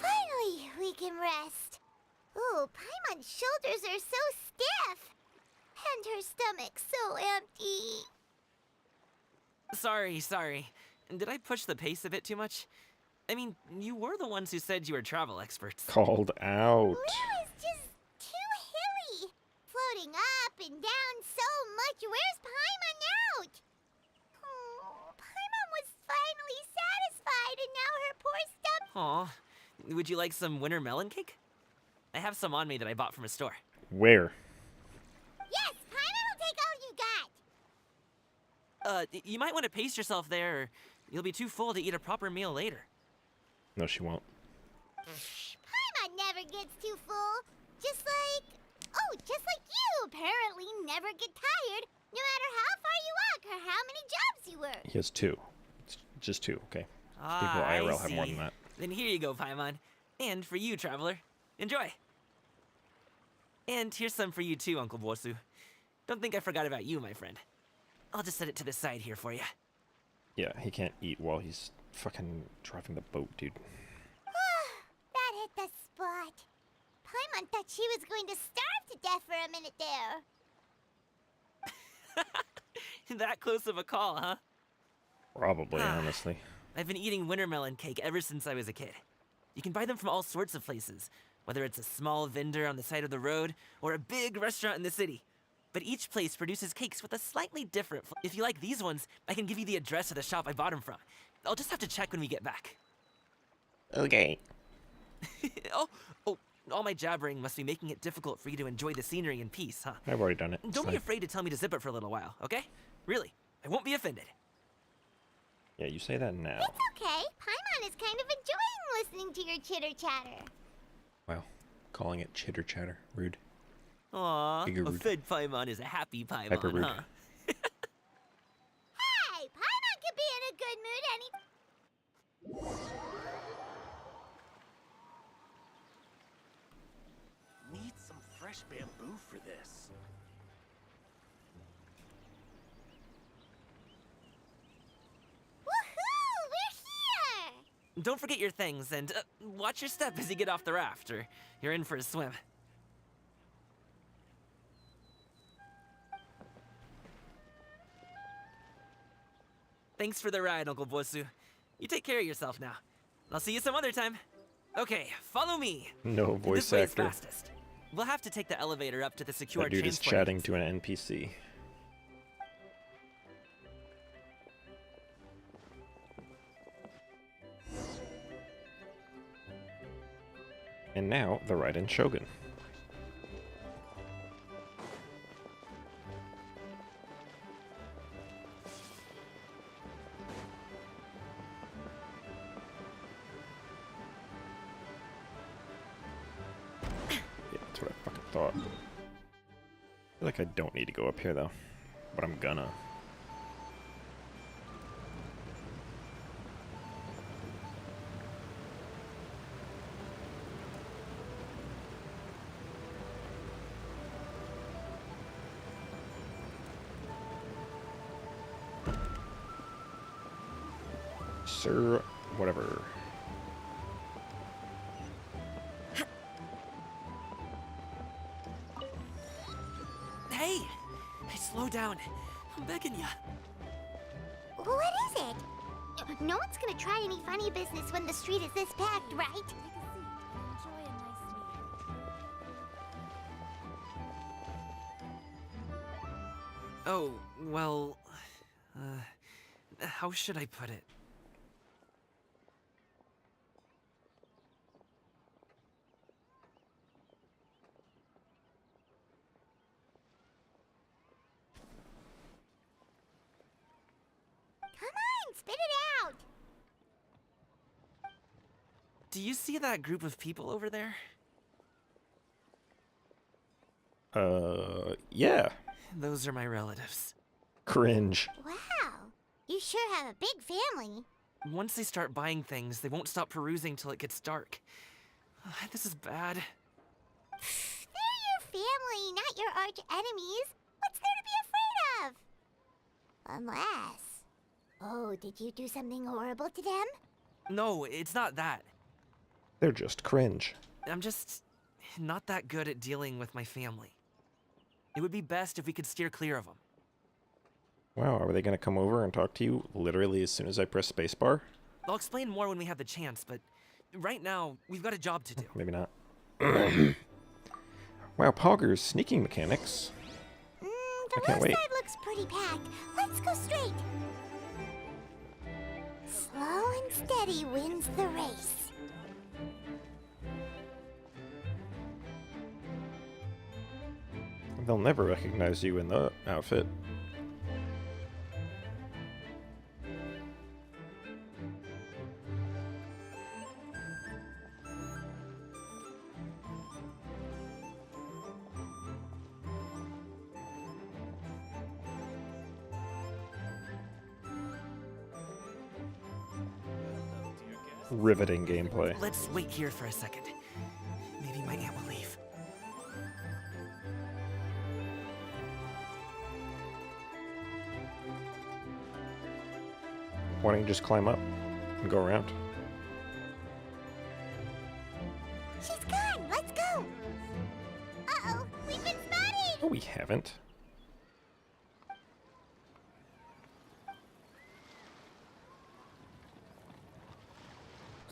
Finally, we can rest. Ooh, Paimon's shoulders are so stiff. And her stomach so empty. Sorry. Did I push the pace a bit too much? I mean, you were the ones who said you were travel experts. Called out. Liyue is just too hilly. Floating up and down so much. Where's Paimon out? Oh, Paimon was finally satisfied and now her poor stomach. Aw, would you like some winter melon cake? I have some on me that I bought from a store. Where? Yes, Paimon will take all you got. You might want to pace yourself there, or you'll be too full to eat a proper meal later. No, she won't. Paimon never gets too full. Just like you apparently never get tired, no matter how far you walk or how many jobs you work. He has 2. It's just 2, okay? Ah, People IRL I have more see. than that. Then here you go, Paimon. And for you, traveler. Enjoy. And here's some for you too, Uncle Bosu. Don't think I forgot about you, my friend. I'll just set it to the side here for you. Yeah, he can't eat while he's fucking driving the boat, dude. That hit the spot. Paimon thought she was going to starve to death for a minute there. That close of a call, huh? Probably, honestly. I've been eating winter melon cake ever since I was a kid. You can buy them from all sorts of places, whether it's a small vendor on the side of the road or a big restaurant in the city. But each place produces cakes with a slightly different If you like these ones, I can give you the address of the shop I bought them from. I'll just have to check when we get back. Okay. Oh, all my jabbering must be making it difficult for you to enjoy the scenery in peace, huh? I've already done it. Don't be afraid to tell me to zip it for a little while, okay? Really, I won't be offended. Yeah, you say that now. It's okay. Paimon is kind of enjoying listening to your chitter-chatter. Wow. Calling it chitter-chatter. Rude. Aw, Bigger a rude. fed Paimon is a happy Paimon, Hyper rude. huh? Hey, Paimon could be in a good mood any... Need some fresh bamboo for this. Woohoo! We're here! Don't forget your things, and watch your step as you get off the raft, or you're in for a swim. Thanks for the ride, Uncle Bosu. You take care of yourself now. I'll see you some other time. Okay, follow me. No voice This way is actor. fastest. We'll have to take the elevator up to the secure That dude is transport chatting agency. to an NPC. And now, the Raiden Shogun. Yeah, that's what I fucking thought. I feel like I don't need to go up here, though. But I'm gonna. Sir, whatever. Hey! Hey, slow down. I'm begging ya. What is it? No one's gonna try any funny business when the street is this packed, right? Oh, well... how should I put it? Come on, spit it out! Do you see that group of people over there? Yeah. Those are my relatives. Cringe. Wow, you sure have a big family. Once they start buying things, they won't stop perusing till it gets dark. This is bad. They're your family, not your arch enemies. What's there to be afraid of? Unless... Oh, did you do something horrible to them? No, it's not that. They're just cringe. I'm just not that good at dealing with my family. It would be best if we could steer clear of them. Wow, are they gonna come over and talk to you literally as soon as I press spacebar? I'll explain more when we have the chance, but right now, we've got a job to do. Maybe not. Wow, Pogger's sneaking mechanics. The I can't wait. left side looks pretty packed. Let's go straight. Slow and steady wins the race. They'll never recognize you in the outfit. Riveting gameplay. Let's wait here for a second. Maybe my aunt will leave. Why don't you just climb up and go around? She's gone. Let's go. Uh-oh, we've been spotted. Oh, we haven't.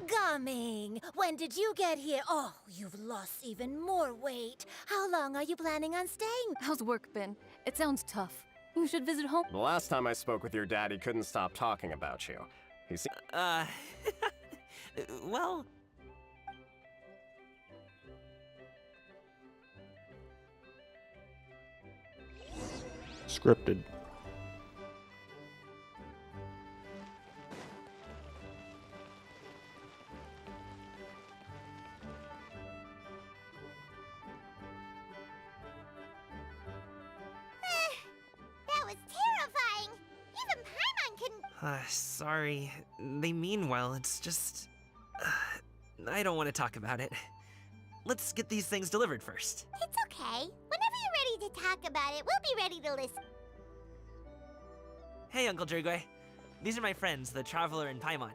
Coming! When did you get here? Oh, you've lost even more weight. How long are you planning on staying? How's work been? It sounds tough. You should visit home. The last time I spoke with your dad, he couldn't stop talking about you. He se- well... Scripted. That was terrifying. Even Paimon couldn't... Sorry. They mean well, it's just... I don't want to talk about it. Let's get these things delivered first. It's okay. Okay, whenever you're ready to talk about it, we'll be ready to listen. Hey, Uncle Jirgwe. These are my friends, the Traveler and Paimon.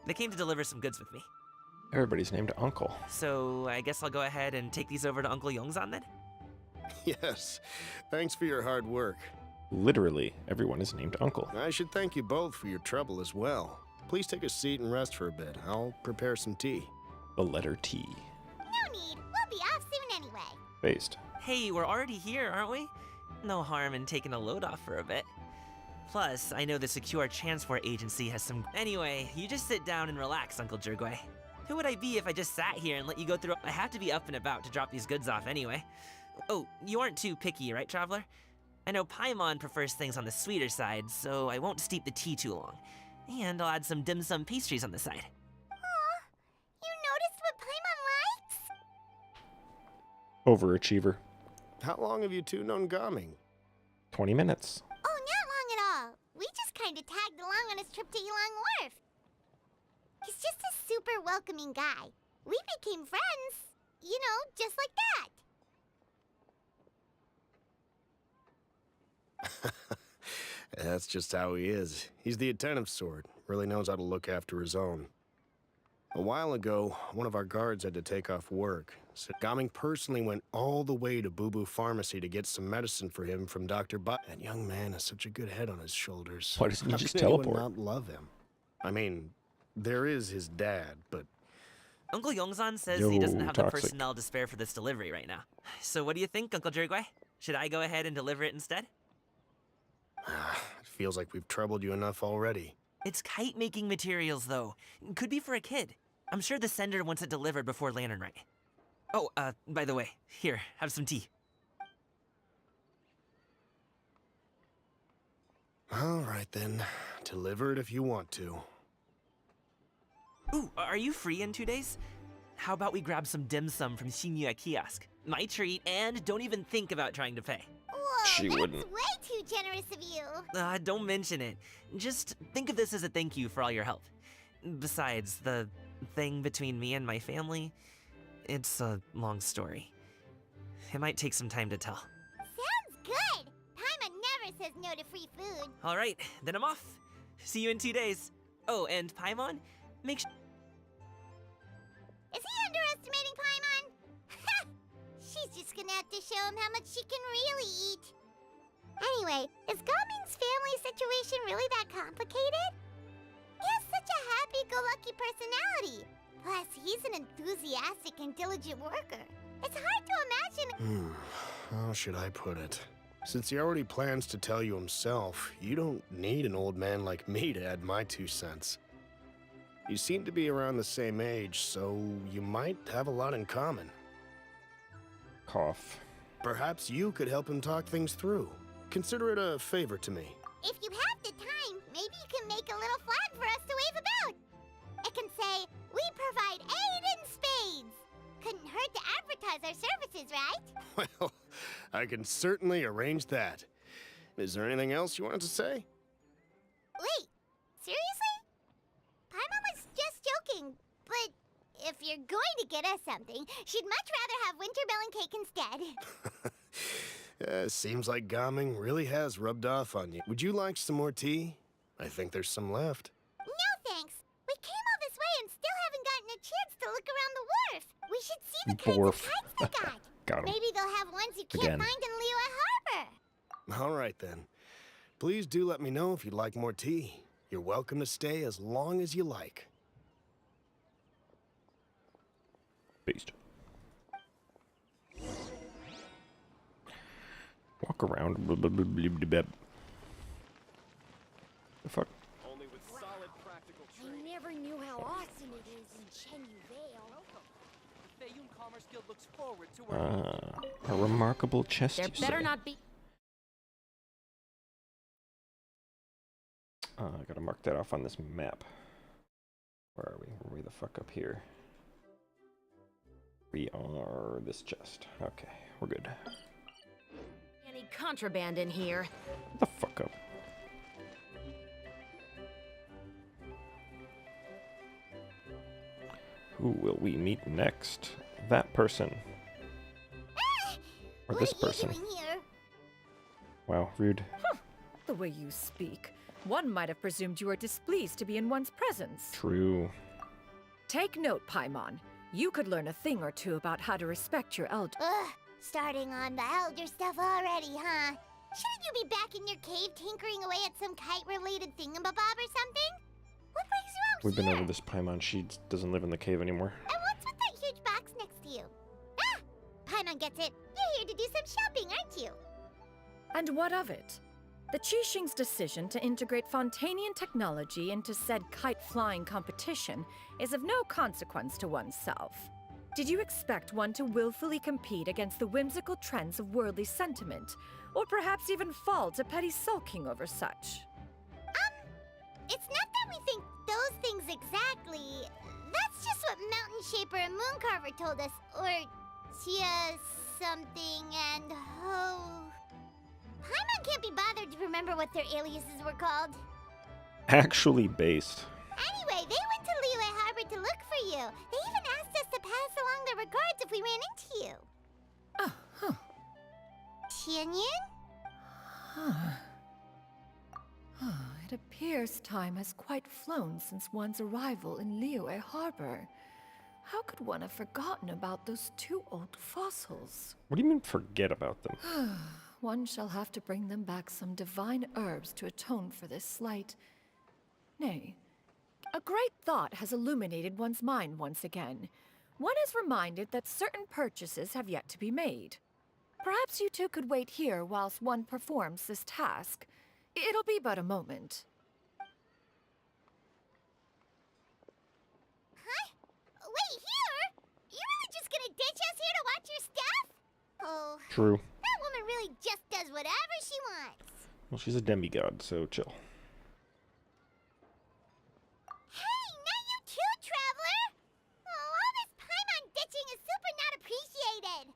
They came to deliver some goods with me. Everybody's named Uncle. So I guess I'll go ahead and take these over to Uncle Yongzan then? Yes, thanks for your hard work. Literally, everyone is named Uncle. I should thank you both for your trouble as well. Please take a seat and rest for a bit. I'll prepare some tea. The letter T. No need. We'll be off soon anyway. Based. Hey, we're already here, aren't we? No harm in taking a load off for a bit. Plus, I know the Secure Transport Agency has some... Anyway, you just sit down and relax, Uncle Jirgwe. Who would I be if I just sat here and let you go through... I have to be up and about to drop these goods off anyway. Oh, you aren't too picky, right, Traveler? I know Paimon prefers things on the sweeter side, so I won't steep the tea too long. And I'll add some dim sum pastries on the side. Aw, you noticed what Paimon likes? Overachiever. How long have you two known Gaming? 20 minutes. Oh, not long at all. We just kind of tagged along on his trip to Yulong Wharf. He's just a super welcoming guy. We became friends, you know, just like that. That's just how he is. He's the attentive sort. Really knows how to look after his own. A while ago, one of our guards had to take off work. So Gaming personally went all the way to Boo Boo Pharmacy to get some medicine for him from Dr. Butt. That young man has such a good head on his shoulders. Why doesn't he just How can anyone teleport? not love him? I mean, there is his dad, but... Uncle Yongzan says Yo, he doesn't have the toxic. personnel to spare for this delivery right now. So what do you think, Uncle Jirgwe? Should I go ahead and deliver it instead? It feels like we've troubled you enough already. It's kite-making materials, though. Could be for a kid. I'm sure the sender wants it delivered before Lantern Rite. Oh, by the way, here, have some tea. All right, then. Deliver it if you want to. Ooh, are you free in 2 days? How about we grab some dim sum from Xianyun kiosk? My treat, and don't even think about trying to pay. Whoa, She that's wouldn't. way too generous of you. Don't mention it. Just think of this as a thank you for all your help. Besides, the thing between me and my family, it's a long story. It might take some time to tell. Sounds good. Paimon never says no to free food. All right, then I'm off. See you in 2 days. Oh, and Paimon, make sure... Is he underestimating Paimon? She's just gonna have to show him how much she can really eat. Anyway, is Gaming's family situation really that complicated? He has such a happy-go-lucky personality. Plus, he's an enthusiastic and diligent worker. It's hard to imagine... How should I put it? Since he already plans to tell you himself, you don't need an old man like me to add my 2 cents. You seem to be around the same age, so you might have a lot in common. Cough. Perhaps you could help him talk things through. Consider it a favor to me. If you have the time, maybe you can make a little flag for us to wave about. It can say, "We provide aid in spades." Couldn't hurt to advertise our services, right? Well, I can certainly arrange that. Is there anything else you wanted to say? Wait, seriously? Paimon was just joking, but if you're going to get us something, she'd much rather have wintermelon cake instead. Seems like Gaming really has rubbed off on you. Would you like some more tea? I think there's some left. No thanks. We came all this way and still haven't gotten a chance to look around the wharf. We should see the kinds of kites they got. Got him. Maybe they'll have ones you can't Again. find in Liyue Harbor. All right, then. Please do let me know if you'd like more tea. You're welcome to stay as long as you like. Based. Walk around. The fuck? I never knew how awesome it is in Xianyun Vale. The Xianyun Commerce Guild looks forward to A remarkable chest, There you better say? not be. I gotta mark that off on this map. Where are we? Are we the fuck up here? We are this chest. Okay, we're good. Any contraband in here? The fuck up. Who will we meet next? That person. Or this person. Wow, rude. The way you speak, one might have presumed you were displeased to be in one's presence. True. Take note, Paimon. You could learn a thing or two about how to respect your elder. Ugh, starting on the elder stuff already, huh? Shouldn't you be back in your cave tinkering away at some kite-related thingamabob or something? What brings you out We've here? been over this, Paimon. She doesn't live in the cave anymore. And what's with that huge box next to you? Ah! Paimon gets it. You're here to do some shopping, aren't you? And what of it? The Qixing's decision to integrate Fontanian technology into said kite-flying competition is of no consequence to oneself. Did you expect one to willfully compete against the whimsical trends of worldly sentiment, or perhaps even fall to petty sulking over such? It's not that we think those things exactly. That's just what Mountain Shaper and Mooncarver told us, or Tia something and Ho. Paimon can't be bothered to remember what their aliases were called. Actually based. Anyway, they went to Liyue Harbor to look for you. They even asked us to pass along their regards if we ran into you. Oh, huh. Xianyun? It appears time has quite flown since one's arrival in Liyue Harbor. How could one have forgotten about those two old fossils? What do you mean forget about them? One shall have to bring them back some divine herbs to atone for this slight. Nay, a great thought has illuminated one's mind once again. One is reminded that certain purchases have yet to be made. Perhaps you two could wait here whilst one performs this task. It'll be but a moment. Huh? Wait, here? You're really just gonna ditch us here to watch your stuff? Oh. True. That woman really just does whatever she wants. Well, she's a demigod, so chill. Hey, not you too, Traveler! Oh, all this Paimon ditching is super not appreciated.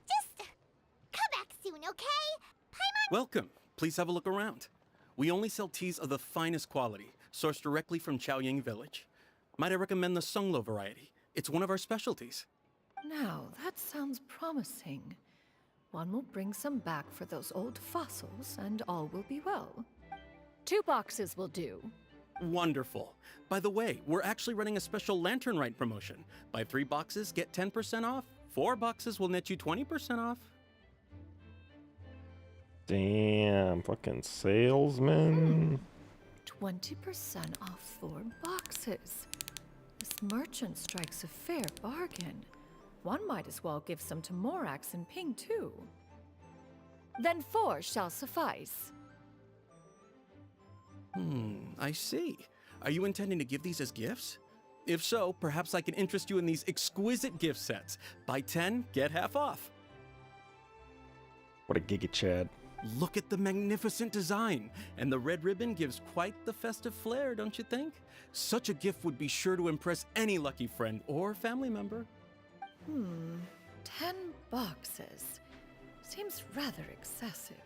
Just come back soon, okay? Paimon. Welcome. Please have a look around. We only sell teas of the finest quality, sourced directly from Xianyun village. Might I recommend the Sunglo variety? It's one of our specialties. Now, that sounds promising. One will bring some back for those old fossils, and all will be well. 2 boxes will do. Wonderful. By the way, we're actually running a special Lantern Rite promotion. Buy 3 boxes, get 10% off. 4 boxes will net you 20% off. Damn, fucking salesman. 20% off 4 boxes. This merchant strikes a fair bargain. One might as well give some to Morax and Ping too. Then 4 shall suffice. I see. Are you intending to give these as gifts? If so, perhaps I can interest you in these exquisite gift sets. Buy 10, get half off. What a giga Chad. Look at the magnificent design, and the red ribbon gives quite the festive flair, don't you think? Such a gift would be sure to impress any lucky friend or family member. 10 boxes. Seems rather excessive.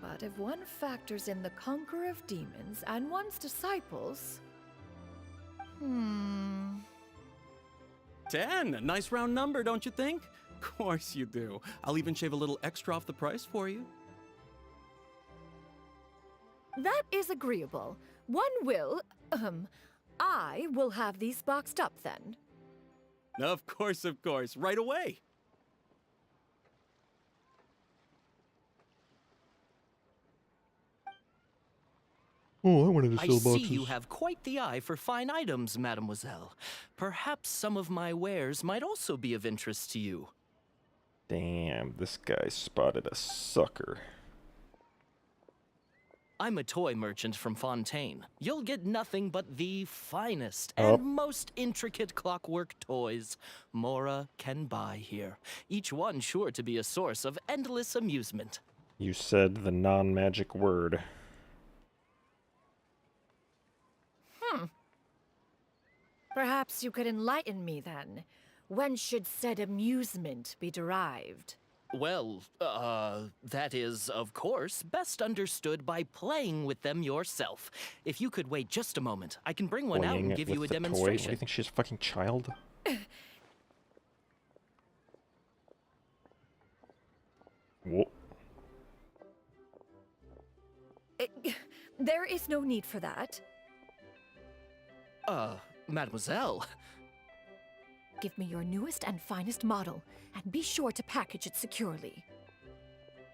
But if one factors in the conqueror of demons and one's disciples... 10! A nice round number, don't you think? Of course you do. I'll even shave a little extra off the price for you. That is agreeable. One will, I will have these boxed up then. Of course, right away. Oh, I wanted to I sell see boxes. you have quite the eye for fine items, mademoiselle. Perhaps some of my wares might also be of interest to you. Damn, this guy spotted a sucker. I'm a toy merchant from Fontaine. You'll get nothing but the finest Oh. and most intricate clockwork toys Mora can buy here. Each one sure to be a source of endless amusement. You said the non-magic word. Perhaps you could enlighten me then. When should said amusement be derived? Well, that is, of course, best understood by playing with them yourself. If you could wait just a moment, I can bring one out Playing and it give with you a the toy? What do demonstration. you think, she's a fucking child? Whoa. There is no need for that. Mademoiselle. Give me your newest and finest model, and be sure to package it securely.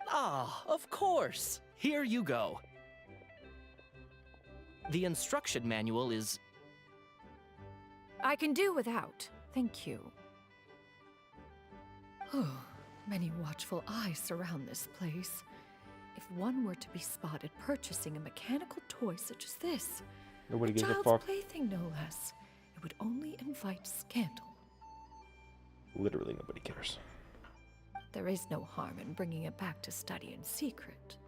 Ah, of course. Here you go. The instruction manual is... I can do without, thank you. Oh, many watchful eyes surround this place. If one were to be spotted purchasing a mechanical toy such as this, Nobody gives a child's fuck. plaything no less, it would only invite scandal. Literally nobody cares. There is no harm in bringing it back to study in secret.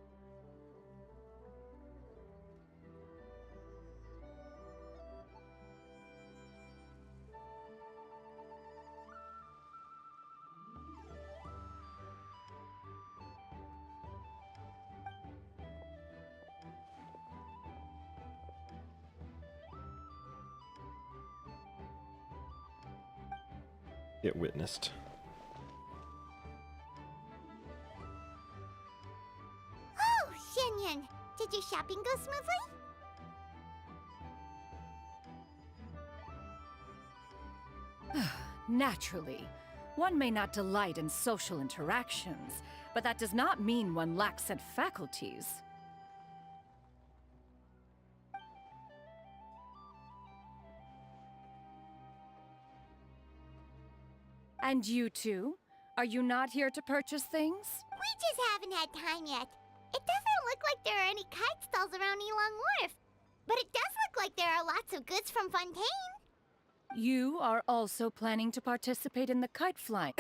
Get witnessed. Oh, Xianyun, did your shopping go smoothly? Naturally, one may not delight in social interactions, but that does not mean one lacks said faculties. And you two? Are you not here to purchase things? We just haven't had time yet. It doesn't look like there are any kite stalls around Elong Wharf, but it does look like there are lots of goods from Fontaine. You are also planning to participate in the kite flying.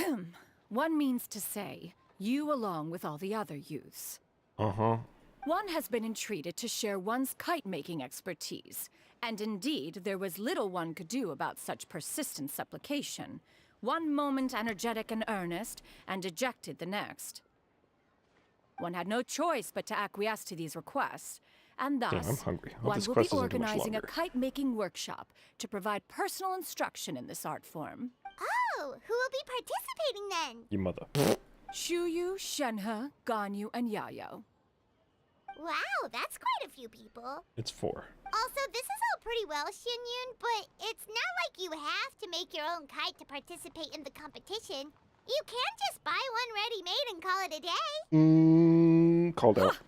One means to say, you along with all the other youths. Uh-huh. One has been entreated to share one's kite-making expertise, and indeed, there was little one could do about such persistent supplication. One moment energetic and earnest, and dejected the next. One had no choice but to acquiesce to these requests, and thus, Damn, I'm hungry. I hope one this will be quest isn't too much organizing a longer. kite-making workshop to provide personal instruction in this art form. Oh, who will be participating then? You mother. Shuyu, Shenhe, Ganyu, and Yayo. Wow, that's quite a few people. It's 4. Also, this is all pretty well, Xianyun, but it's not like you have to make your own kite to participate in the competition. You can just buy one ready-made and call it a day. Called out.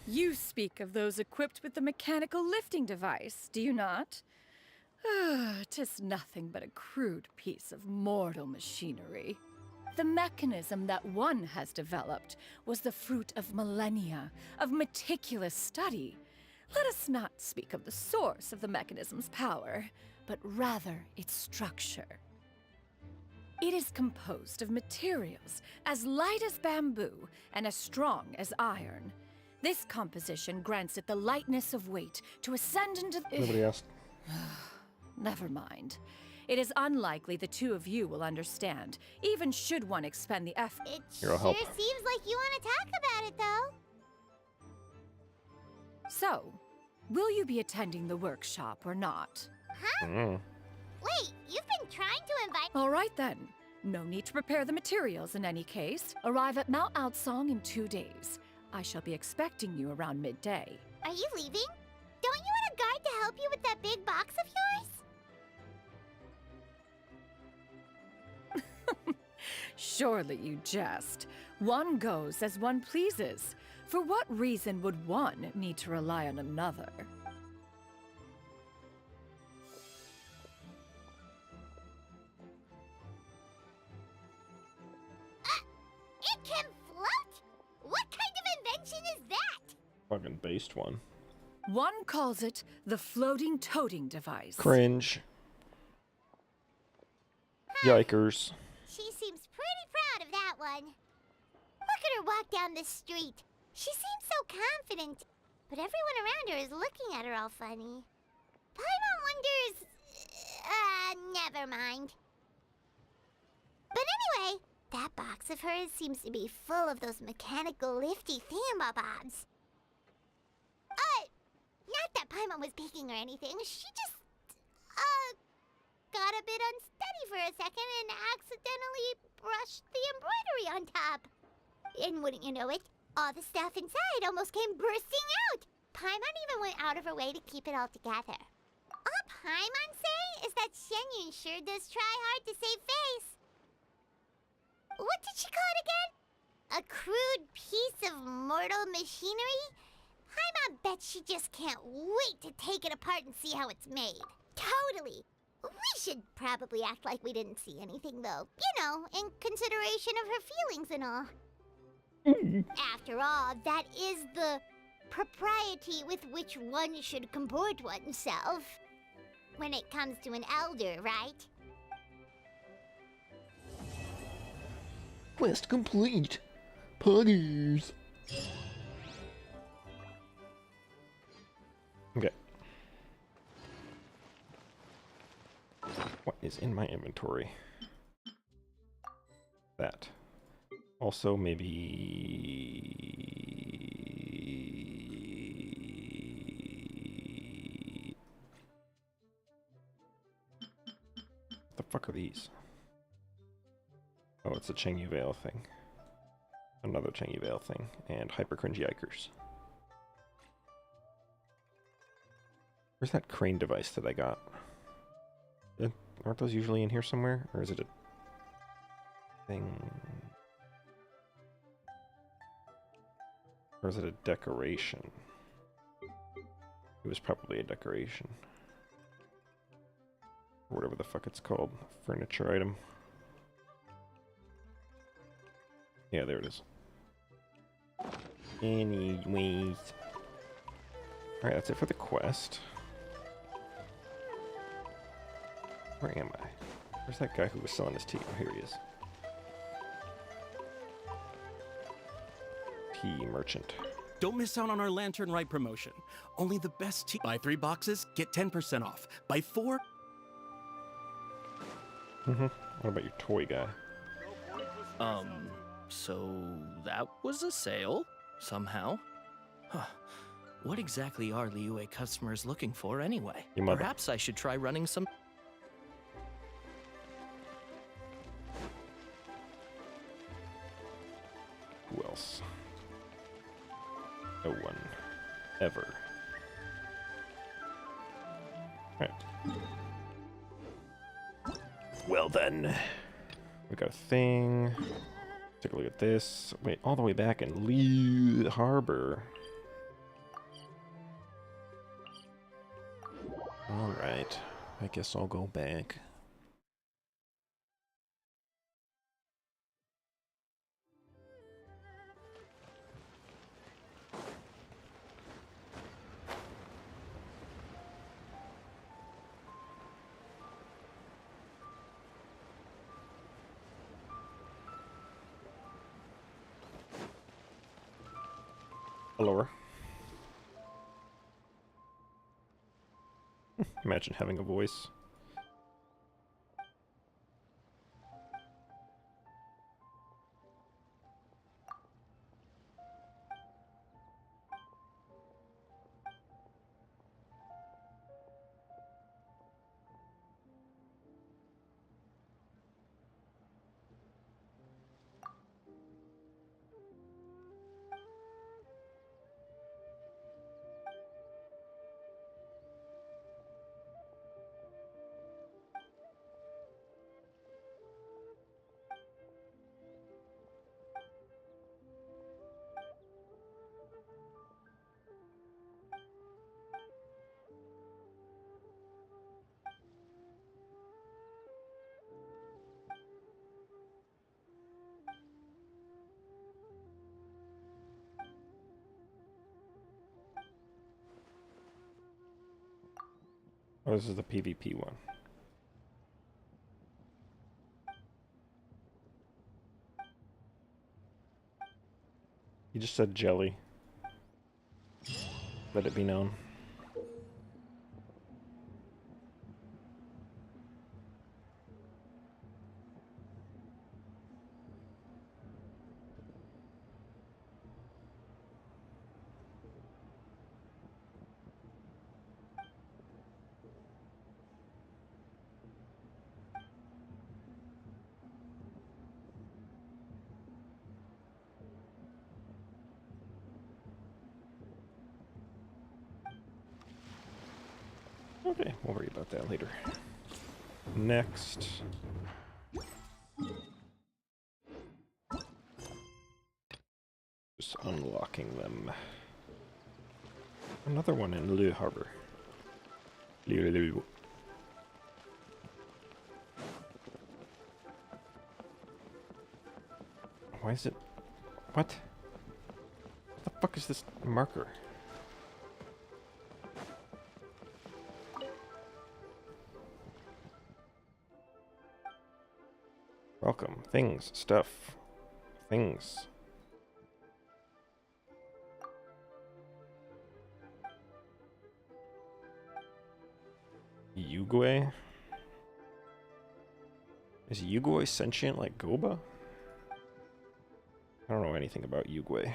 You speak of those equipped with the mechanical lifting device, do you not? 'Tis nothing but a crude piece of mortal machinery. The mechanism that one has developed was the fruit of millennia of meticulous study. Let us not speak of the source of the mechanism's power, but rather its structure. It is composed of materials as light as bamboo and as strong as iron. This composition grants it the lightness of weight to ascend into the... Nobody asked. Never mind. It is unlikely the two of you will understand, even should one expend the effort. It Here, I'll sure help. seems like you want to talk about it, though. So, will you be attending the workshop or not? Huh? Wait, you've been trying to invite... All right then. No need to prepare the materials in any case. Arrive at Mount Outsong in 2 days. I shall be expecting you around midday. Are you leaving? Don't you want a guard to help you with that big box of yours? Surely you jest. One goes as one pleases. For what reason would one need to rely on another? It can float? What kind of invention is that? Fucking based one. One calls it the floating toting device. Cringe. Yikers. She seems pretty proud of that one. Look at her walk down the street. She seems so confident, but everyone around her is looking at her all funny. Paimon wonders... never mind. But anyway, that box house of hers seems to be full of those mechanical lifty thingamabobs. Not that Paimon was peeking or anything. She just, got a bit unsteady for a second and accidentally brushed the embroidery on top. And wouldn't you know it, all the stuff inside almost came bursting out. Paimon even went out of her way to keep it all together. All Paimon say is that Xianyun sure does try hard to save face. What did she call it again? A crude piece of mortal machinery? Paimon bets she just can't wait to take it apart and see how it's made. Totally. We should probably act like we didn't see anything, though. You know, in consideration of her feelings and all. After all, that is the propriety with which one should comport oneself. When it comes to an elder, right? Quest complete. Puggies. Okay. What is in my inventory? That. Also, maybe... What the fuck are these? Oh, it's a Chengyu Veil thing. Another Chengyu Veil thing. And Hyper Cringy Ikers. Where's that crane device that I got? Aren't those usually in here somewhere? Or is it a thing? Or is it a decoration? It was probably a decoration. Or whatever the fuck it's called. Furniture item. Yeah, there it is. Anyways. Alright, that's it for the quest. Where am I? Where's that guy who was selling his tea? Oh, here he is. Tea merchant. Don't miss out on our Lantern Rite promotion. Only the best tea. Buy 3 boxes, get 10% off. Buy 4. What about your toy guy? So that was a sale, somehow. Huh. What exactly are Liyue customers looking for anyway? Perhaps I should try running some... Who else? No one. Ever. Right. Well then. We got a thing. Take a look at this. Wait, all the way back in Lee Harbor. Alright. I guess I'll go back. Hello. Imagine having a voice. Oh, this is the PvP one. You just said jelly. Let it be known. Okay, we'll worry about that later. Next. Just unlocking them. Another one in Le Harbor. Why is it... What? What the fuck is this marker? Welcome. Things. Stuff. Things. Yugwe? Is Yugwe sentient like Goba? I don't know anything about Yugwe.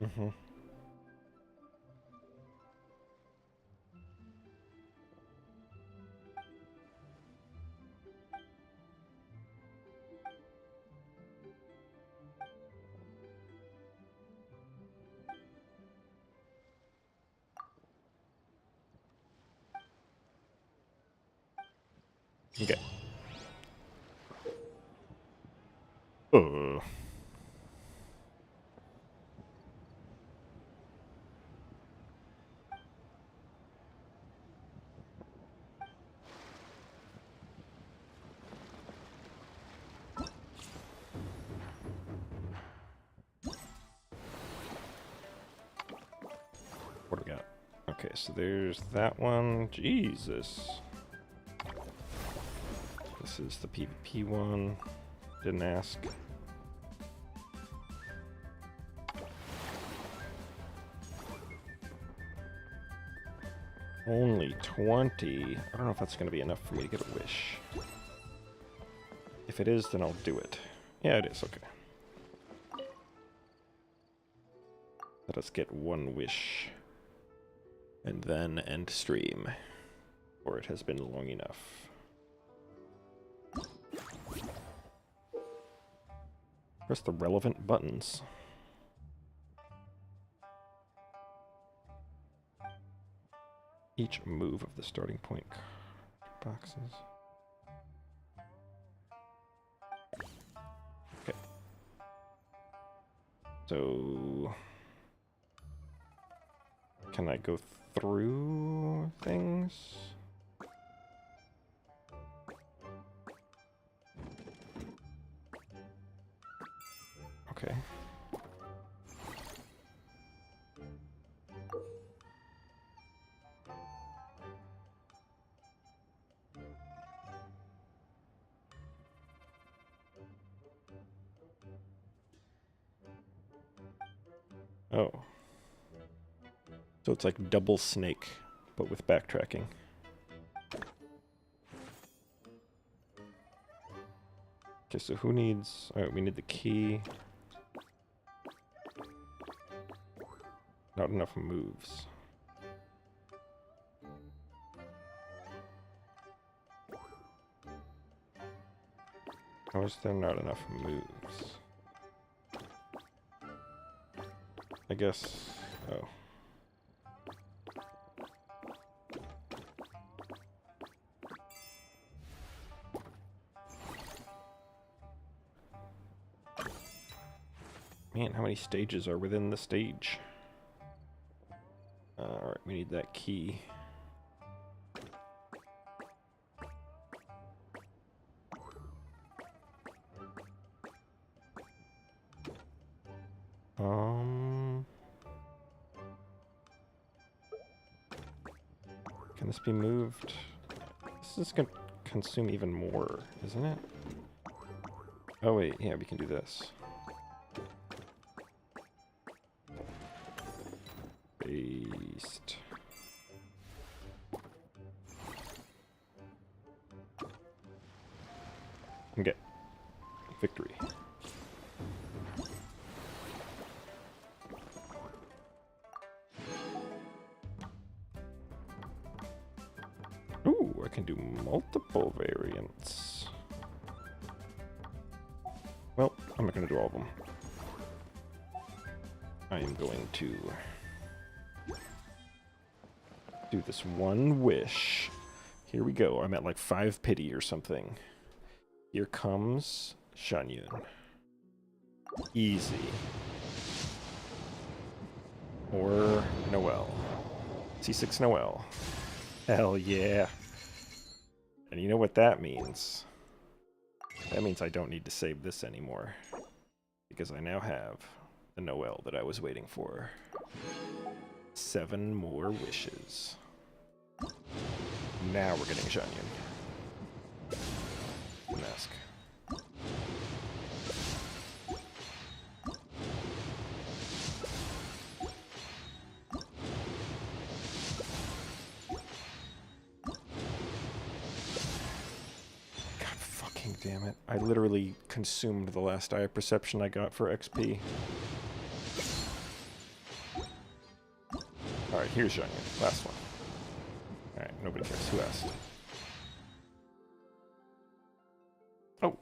Mm-hmm. Okay. What do we got? Okay, so there's that one. Jesus. This is the PvP one. Didn't ask. Only 20. I don't know if that's going to be enough for me to get a wish. If it is, then I'll do it. Yeah, it is. Okay. Let us get one wish. And then end stream. Or it has been long enough. Press the relevant buttons. Each move of the starting point boxes. Okay. So... Can I go through things? Okay. Oh. So it's like double snake, but with backtracking. Okay, so who needs... Alright, we need the key. Not enough moves. How is there not enough moves? I guess... Oh. Man, how many stages are within the stage? Alright, we need that key. Can this be moved? This is gonna consume even more, isn't it? Oh wait, yeah, we can do this. Paste. Okay. Victory. Ooh, I can do multiple variants. Well, I'm not going to do all of them. I am going to do this one wish. Here we go. I'm at like 5 pity or something. Here comes Xianyun. Easy. Or Noelle. C6 Noelle. Hell yeah. And you know what that means? That means I don't need to save this anymore. Because I now have the Noelle that I was waiting for. 7 more wishes. Now we're getting Xianyun. Mask. God fucking damn it. I literally consumed the last eye of perception I got for XP. Alright, here's Xianyun. Last one. Alright, nobody cares. Who asked? Oh,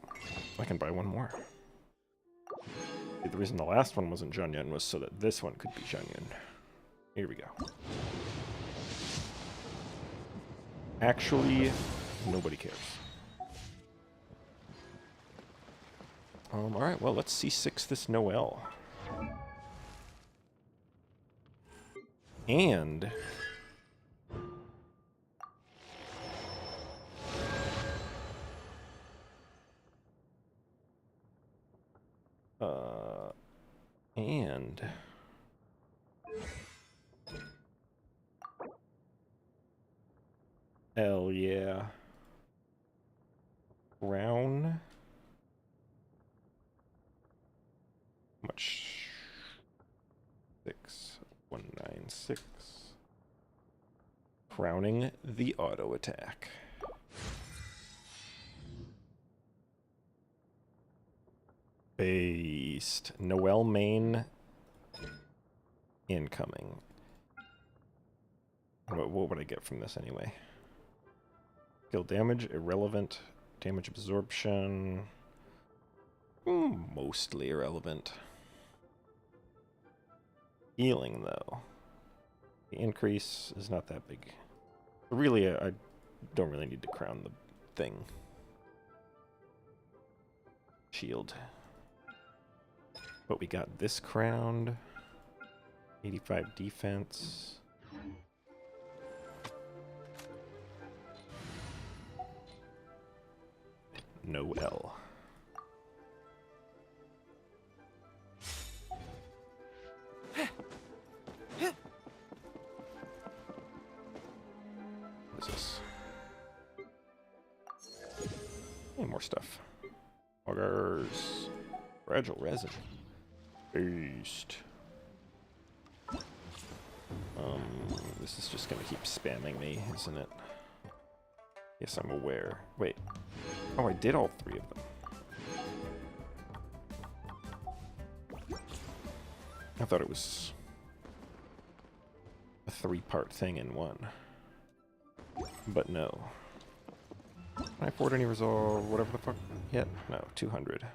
I can buy one more. The reason the last one wasn't Xianyun was so that this one could be Xianyun. Here we go. Actually, nobody cares. Alright, well, let's C6 this Noelle. And... Hell yeah. Crown. How much? 6196. Crowning the auto attack. Based. Noelle main incoming. What would I get from this anyway? Skill damage, irrelevant. Damage absorption. Mostly irrelevant. Healing, though. The increase is not that big. But really, I don't really need to crown the thing. Shield. But we got this crowned. 85 defense. Noelle. What is this? Hey, more stuff. Augers. Fragile resin. Beast. This is just gonna keep spamming me, isn't it? Yes, I'm aware. Wait. Oh, I did all 3 of them. I thought it was a 3-part thing in one. But no. Can I afford any resolve? Whatever the fuck? Yet? No, 200.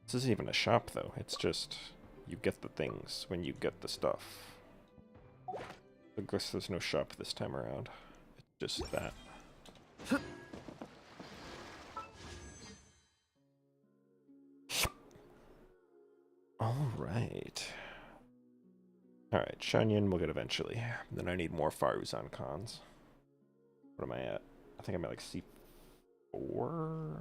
This isn't even a shop, though. It's just you get the things when you get the stuff. I guess there's no shop this time around. It's just that. Alright. Alright, Xianyun we'll get eventually. Then I need more Faruzan cons. What am I at? I think I'm at like C4?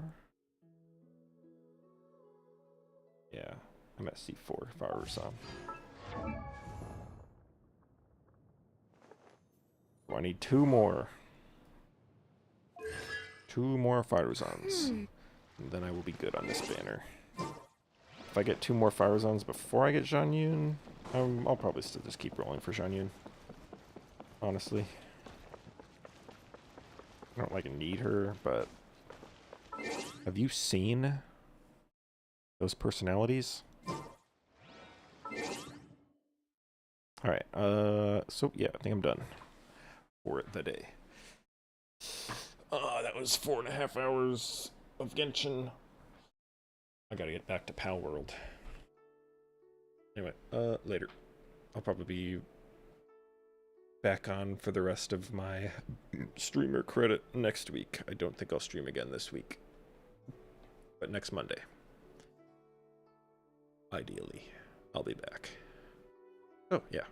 Yeah, I'm at C4, Faruzan. So I need 2 more. 2 more Faruzans. And then I will be good on this banner. If I get 2 more Faruzans before I get Xianyun, I'll probably still just keep rolling for Xianyun. Honestly. I don't like need her, but Have you seen those personalities? Alright, so yeah, I think I'm done for the day. That was 4.5 hours of Genshin. I gotta get back to Pal World. Anyway, later. I'll probably be back on for the rest of my streamer credit next week. I don't think I'll stream again this week, but next Monday. Ideally, I'll be back. Oh, yeah.